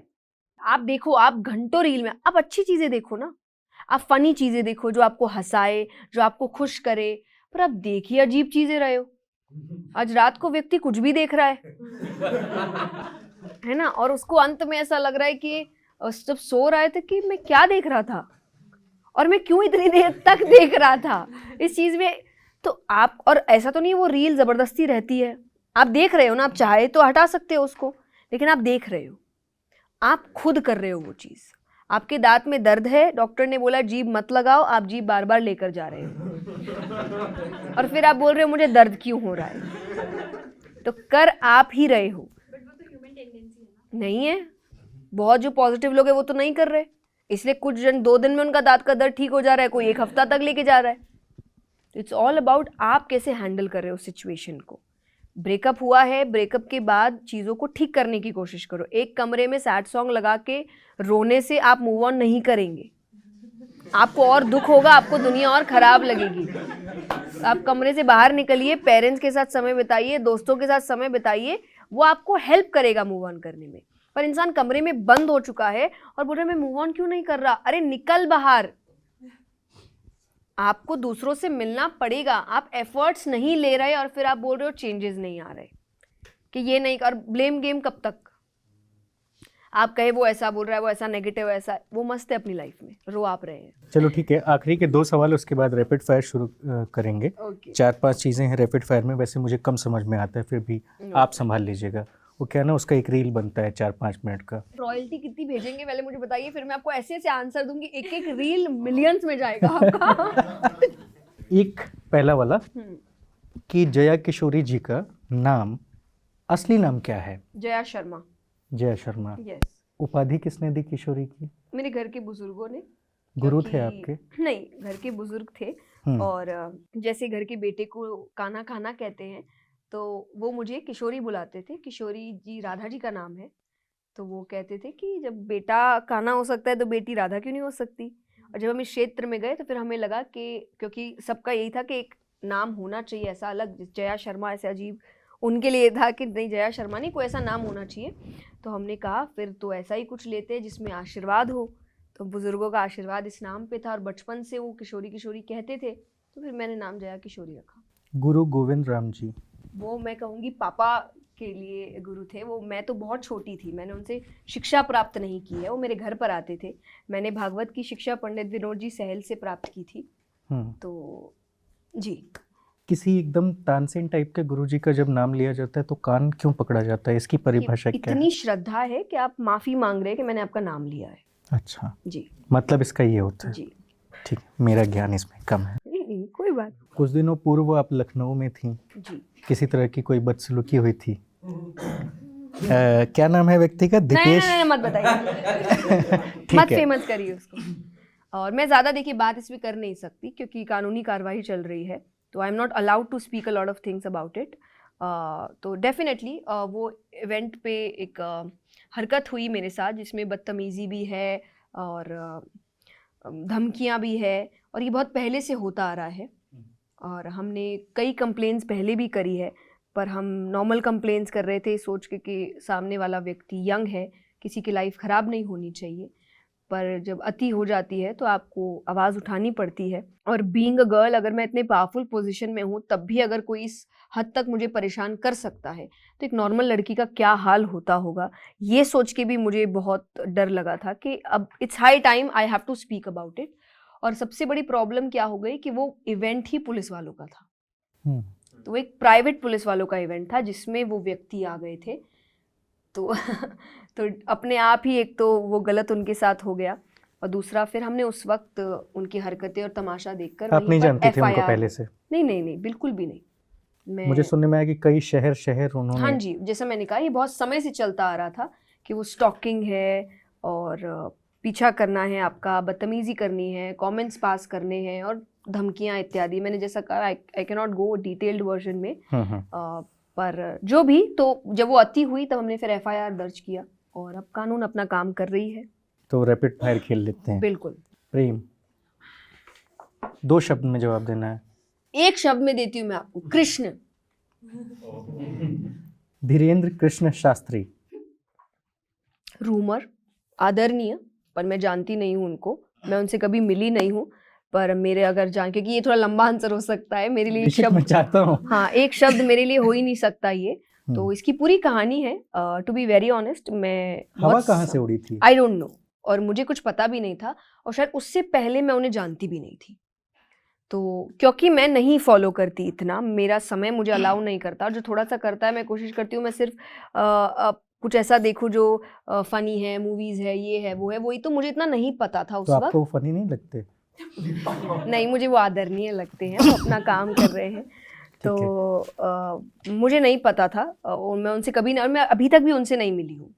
B: आप देखो, आप घंटों रील में, आप अच्छी चीज़ें देखो ना, आप फनी चीज़ें देखो जो आपको हंसाए, जो आपको खुश करे। पर आप देखिए अजीब चीज़ें रहे हो। आज रात को व्यक्ति कुछ भी देख रहा है ना, और उसको अंत में ऐसा लग रहा है कि जब सो रहे थे कि मैं क्या देख रहा था और मैं क्यों इतनी देर तक देख रहा था इस चीज़ में। तो आप, और ऐसा तो नहीं वो रील ज़बरदस्ती रहती है, आप देख रहे हो ना, आप चाहे तो हटा सकते हो उसको, लेकिन आप देख रहे हो, आप खुद कर रहे हो वो चीज़। आपके दांत में दर्द है, डॉक्टर ने बोला जीभ मत लगाओ, आप जीभ बार बार लेकर जा रहे हो और फिर आप बोल रहे हो मुझे दर्द क्यों हो रहा है। तो कर आप ही रहे हो। नहीं है, बहुत जो पॉजिटिव लोग हैं वो तो नहीं कर रहे, इसलिए कुछ जन 2 दिन में उनका दांत का दर्द ठीक हो जा रहा है, कोई 1 हफ्ता तक लेके जा रहा है। तो इट्स ऑल अबाउट आप कैसे हैंडल कर रहे हो सिचुएशन को। ब्रेकअप हुआ है, ब्रेकअप के बाद चीज़ों को ठीक करने की कोशिश करो। एक कमरे में सैड सॉन्ग लगा के रोने से आप मूव ऑन नहीं करेंगे, आपको और दुख होगा, आपको दुनिया और ख़राब लगेगी। आप कमरे से बाहर निकलिए, पेरेंट्स के साथ समय बिताइए, दोस्तों के साथ समय बिताइए, वो आपको हेल्प करेगा मूव ऑन करने में। पर इंसान कमरे में बंद हो चुका है और बोल रहा है मैं मूव ऑन क्यों नहीं कर रहा। अरे निकल बाहर, आपको दूसरों से मिलना पड़ेगा। आप एफर्ट्स नहीं ले रहे और फिर आप बोल रहे हो चेंजेस नहीं आ रहे कि ये नहीं, और ब्लेम गेम कब तक। आप कहे वो ऐसा बोल रहा है, वो ऐसा नेगेटिव, ऐसा, वो मस्त है अपनी लाइफ में, रो आप रहे हैं।
A: चलो ठीक है, आखिरी के 2 सवाल, उसके बाद रैपिड फायर शुरू करेंगे।
B: ओके
A: 4-5 चीज़ें हैं रैपिड फायर में, वैसे मुझे कम समझ में आता है, फिर भी आप संभाल लीजिएगा। वो क्या ना, उसका एक रील बनता है 4-5 मिनट का।
B: रॉयल्टी कितनी भेजेंगे पहले मुझे बताइए, फिर मैं आपको ऐसे ऐसे आंसर दूंगी, एक एक रील मिलियंस में जाएगा आपका।
A: एक पहला वाला कि जया किशोरी जी का नाम, असली नाम क्या है?
B: जया शर्मा।
A: जया शर्मा।
B: यस,
A: उपाधि किसने दी किशोरी की?
B: मेरे घर के बुजुर्गों ने।
A: गुरु थे
B: क्योंकि-
A: आपके?
B: नहीं, घर के बुजुर्ग थे। और जैसे घर के बेटे को काना खाना कहते हैं, तो वो मुझे किशोरी बुलाते थे। किशोरी जी राधा जी का नाम है, तो वो कहते थे कि जब बेटा काना हो सकता है तो बेटी राधा क्यों नहीं हो सकती। और जब हम इस क्षेत्र में गए तो फिर हमें लगा कि क्योंकि सबका यही था कि एक नाम होना चाहिए ऐसा अलग, जया शर्मा ऐसे अजीब, उनके लिए था कि नहीं जया शर्मा नहीं, कोई ऐसा नाम होना चाहिए। तो हमने कहा फिर तो ऐसा ही कुछ लेते हैं जिसमें आशीर्वाद हो। तो बुजुर्गों का आशीर्वाद इस नाम पे था और बचपन से वो किशोरी किशोरी कहते थे, तो फिर मैंने नाम जया किशोरी रखा।
A: गुरु गोविंद राम जी?
B: वो मैं कहूँगी पापा के लिए गुरु थे वो। मैं तो बहुत छोटी थी, मैंने उनसे शिक्षा प्राप्त नहीं की है, वो मेरे घर पर आते थे। मैंने भागवत की शिक्षा पंडित विनोद जी सहल से प्राप्त की थी। तो जी,
A: किसी एकदम तानसेन टाइप के गुरुजी का जब नाम लिया जाता है तो कान क्यों पकड़ा जाता है? इसकी परिभाषा क्या है?
B: इतनी श्रद्धा है कि आप माफ़ी मांग रहे हैं कि मैंने आपका नाम लिया है।
A: अच्छा
B: जी
A: मतलब इसका ये होता है।
B: जी,
A: ठीक, मेरा ज्ञान इसमें कम है।
B: नहीं कोई बात।
A: कुछ दिनों पूर्व आप लखनऊ में थी,
B: जी
A: किसी तरह की कोई बदसलूकी हुई थी। क्या नाम है व्यक्ति का? दीपेश?
B: नहीं, मत बताइए
A: ठीक
B: मत
A: है।
B: फेमस करिए उसको। और मैं ज़्यादा देखिए बात इस पर कर नहीं सकती क्योंकि कानूनी कार्रवाई चल रही है, तो I am not allowed to speak a lot of things about it. तो डेफिनेटली वो इवेंट पे एक हरकत हुई मेरे साथ जिसमें बदतमीज़ी भी है और धमकियां भी है, और ये बहुत पहले से होता आ रहा है। और हमने कई कंप्लेंट्स पहले भी करी है, पर हम नॉर्मल कंप्लेंट्स कर रहे थे सोच के कि सामने वाला व्यक्ति यंग है, किसी की लाइफ ख़राब नहीं होनी चाहिए। पर जब अति हो जाती है तो आपको आवाज़ उठानी पड़ती है। और बीइंग अ गर्ल, अगर मैं इतने पावरफुल पोजीशन में हूँ तब भी अगर कोई इस हद तक मुझे परेशान कर सकता है तो एक नॉर्मल लड़की का क्या हाल होता होगा, ये सोच के भी मुझे बहुत डर लगा था कि अब it's high time I have to speak about it. और सबसे बड़ी प्रॉब्लम क्या हो गई कि वो इवेंट ही पुलिस वालों का था। तो एक प्राइवेट पुलिस वालों का इवेंट था जिसमें वो व्यक्ति आ गए थे। तो तो अपने आप ही एक तो वो गलत उनके साथ हो गया, और दूसरा फिर हमने उस वक्त उनकी हरकतें और तमाशा देखकर
A: आप नहीं जानती थी उनको पहले से?
B: नहीं बिल्कुल भी नहीं।
A: मुझे सुनने में आया कि कई शहर उन्होंने।
B: हाँ जी, जैसा मैंने कहा ये बहुत समय से चलता आ रहा था कि वो स्टॉकिंग है और पीछा करना है आपका, बदतमीज़ी करनी है, कमेंट्स पास करने हैं और धमकियाँ इत्यादि। मैंने जैसा कहा आई can not go detailed version में, पर जो भी, तो जब वो अति हुई तब हमने फिर FIR दर्ज किया और अब कानून अपना काम कर रही है।
A: तो रैपिड फायर खेल लेते हैं।
B: बिल्कुल।
A: प्रेम, 2 शब्द में जवाब देना है।
B: एक शब्द में देती हूँ मैं आपको, कृष्ण।
A: धीरेन्द्र कृष्ण शास्त्री,
B: रूमर, आदरणीय, पर मैं जानती नहीं हूँ उनको, मैं उनसे कभी मिली नहीं हूँ, पर मेरे अगर जान, क्योंकि ये थोड़ा लंबा आंसर हो सकता है मेरे लिए, एक
A: बेशक मैं
B: शब्द,
A: चाहता हूँ।
B: हाँ एक शब्द मेरे लिए हो ही नहीं सकता ये। तो इसकी पूरी कहानी है, टू बी वेरी ऑनेस्ट, मैं
A: हवा कहाँ से उड़ी थी?
B: आई डोंट नो, और मुझे कुछ पता भी नहीं था, और शायद उससे पहले मैं उन्हें जानती भी नहीं थी। तो क्योंकि मैं नहीं फॉलो करती इतना, मेरा समय मुझे अलाउ नहीं करता, और जो थोड़ा सा करता है मैं कोशिश करती हूँ मैं सिर्फ कुछ ऐसा देखूँ जो फनी है, मूवीज है, ये है वो है, वही। तो मुझे इतना नहीं पता था उस
A: तो
B: वक्त।
A: आपको फनी नहीं लगते?
B: नहीं, मुझे वो आदरणीय लगते हैं, वो अपना काम कर रहे हैं। तो मुझे नहीं पता था, और मैं उनसे कभी नहीं, और मैं अभी तक भी उनसे नहीं मिली हूँ,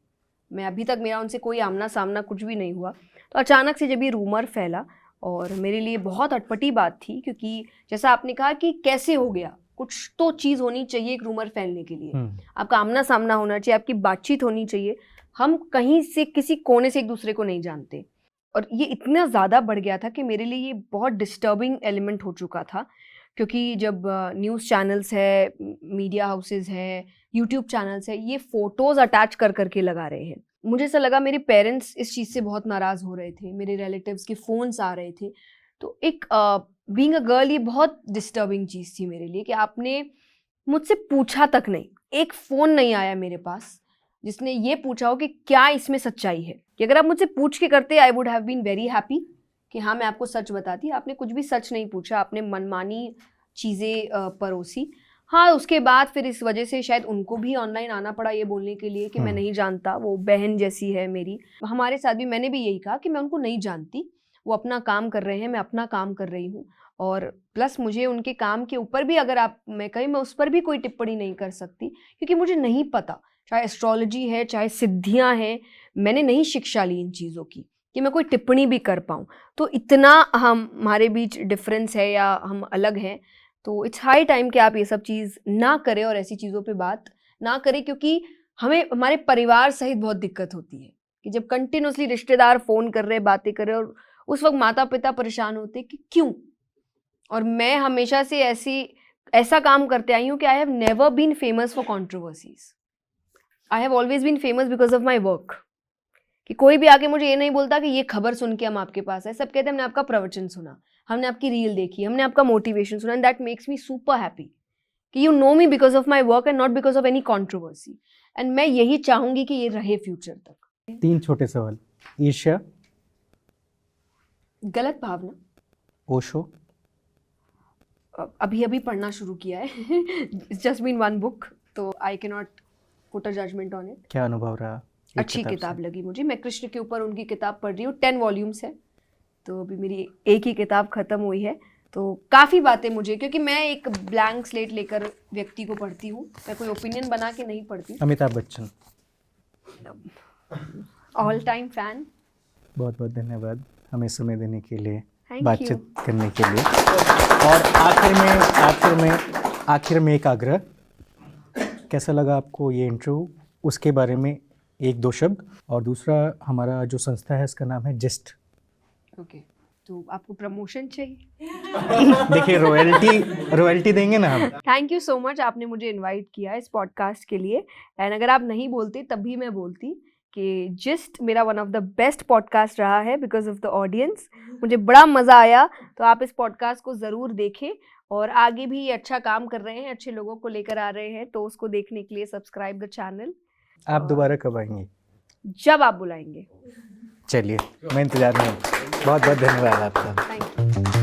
B: मैं अभी तक, मेरा उनसे कोई आमना सामना कुछ भी नहीं हुआ। तो अचानक से जब ये रूमर फैला, और मेरे लिए बहुत अटपटी बात थी, क्योंकि जैसा आपने कहा कि कैसे हो गया, कुछ तो चीज़ होनी चाहिए एक रूमर फैलने के लिए, आपका आमना सामना होना चाहिए, आपकी बातचीत होनी चाहिए। हम कहीं से किसी कोने से एक दूसरे को नहीं जानते, और ये इतना ज़्यादा बढ़ गया था कि मेरे लिए ये बहुत डिस्टर्बिंग एलिमेंट हो चुका था। क्योंकि जब न्यूज़ चैनल्स है, मीडिया हाउसेस है, यूट्यूब चैनल्स है, ये फ़ोटोज़ अटैच कर करके लगा रहे हैं, मुझे ऐसा लगा मेरे पेरेंट्स इस चीज़ से बहुत नाराज़ हो रहे थे, मेरे रिलेटिव्स के फ़ोन्स आ रहे थे। तो एक बीइंग अ गर्ल, ये बहुत डिस्टर्बिंग चीज़ थी मेरे लिए कि आपने मुझसे पूछा तक नहीं, एक फ़ोन नहीं आया मेरे पास जिसने ये पूछा हो कि क्या इसमें सच्चाई है। कि अगर आप मुझसे पूछ के करते, I would have been very happy कि हाँ मैं आपको सच बताती। आपने कुछ भी सच नहीं पूछा, आपने मनमानी चीज़ें परोसी। हाँ, उसके बाद फिर इस वजह से शायद उनको भी ऑनलाइन आना पड़ा ये बोलने के लिए कि मैं नहीं जानता, वो बहन जैसी है मेरी। हमारे साथ भी मैंने भी यही कहा कि मैं उनको नहीं जानती, वो अपना काम कर रहे हैं, मैं अपना काम कर रही हूँ, और प्लस मुझे उनके काम के ऊपर भी अगर आप मैं कहीं, मैं उस पर भी कोई टिप्पणी नहीं कर सकती, क्योंकि मुझे नहीं पता, चाहे एस्ट्रोलॉजी है, चाहे सिद्धियाँ हैं, मैंने नहीं शिक्षा ली इन चीज़ों की कि मैं कोई टिप्पणी भी कर पाऊँ। तो इतना हमारे बीच डिफरेंस है या हम अलग हैं, तो इट्स हाई टाइम कि आप ये सब चीज़ ना करें और ऐसी चीज़ों पे बात ना करें, क्योंकि हमें हमारे परिवार सहित बहुत दिक्कत होती है कि जब कंटिन्यूसली रिश्तेदार फ़ोन कर रहे, बातें कर रहे, और उस वक्त माता पिता परेशान होते कि क्यों। और मैं हमेशा से ऐसा काम करते आई हूँ कि I have never been famous for controversies, I have always been famous because of my work. कि कोई भी आके मुझे ये नहीं बोलता कि ये खबर सुन के हम आपके पास आए, सब कहते हैं हमने आपका प्रवचन सुना, हमने आपकी रील देखी, हमने आपका मोटिवेशन सुना, and that makes me super happy कि you know me because of my work and not because of any controversy. And मैं यही चाहूंगी कि ये रहे फ्यूचर तक।
A: 3 छोटे सवाल। ईर्ष्या,
B: गलत भावना,
A: ओशो,
B: अभी अभी पढ़ना शुरू किया है, इट्स जस्ट बीन 1 बुक, तो I can not put a judgement on it.
A: क्या अनुभव रहा?
B: अच्छी किताब लगी मुझे, मैं कृष्ण के ऊपर उनकी किताब पढ़ रही हूँ, 10 वॉल्यूम्स है, तो अभी मेरी एक ही किताब ख़त्म हुई है, तो काफ़ी बातें मुझे, क्योंकि मैं एक ब्लैंक स्लेट लेकर व्यक्ति को पढ़ती हूँ, मैं कोई ओपिनियन बना के नहीं पढ़ती।
A: Amitabh Bachchan,
B: all time fan.
A: बहुत बहुत धन्यवाद हमें समय देने के लिए,
B: Thank
A: बातचीत
B: you.
A: करने के लिए। और आखिर में एक आग्रह, कैसा लगा आपको ये इंटरव्यू, उसके बारे में 1-2 शब्द। और दूसरा, हमारा जो संस्था है इसका नाम है जिस्ट।
B: ओके, तो आपको प्रमोशन चाहिए?
A: देखिए, रॉयल्टी देंगे ना हम।
B: थैंक यू सो मच, आपने मुझे इनवाइट किया इस पॉडकास्ट के लिए, एंड अगर आप नहीं बोलते तब भी मैं बोलती कि जिस्ट मेरा one of the best podcast रहा है बिकॉज ऑफ द ऑडियंस। मुझे बड़ा मज़ा आया, तो आप इस पॉडकास्ट को ज़रूर देखें, और आगे भी ये अच्छा काम कर रहे हैं, अच्छे लोगों को लेकर आ रहे हैं, तो उसको देखने के लिए सब्सक्राइब द चैनल।
A: आप दोबारा कब आएंगे?
B: जब आप बुलाएंगे।
A: चलिए, मैं इंतज़ार में हूँ। बहुत बहुत धन्यवाद आपका।
B: Thank you.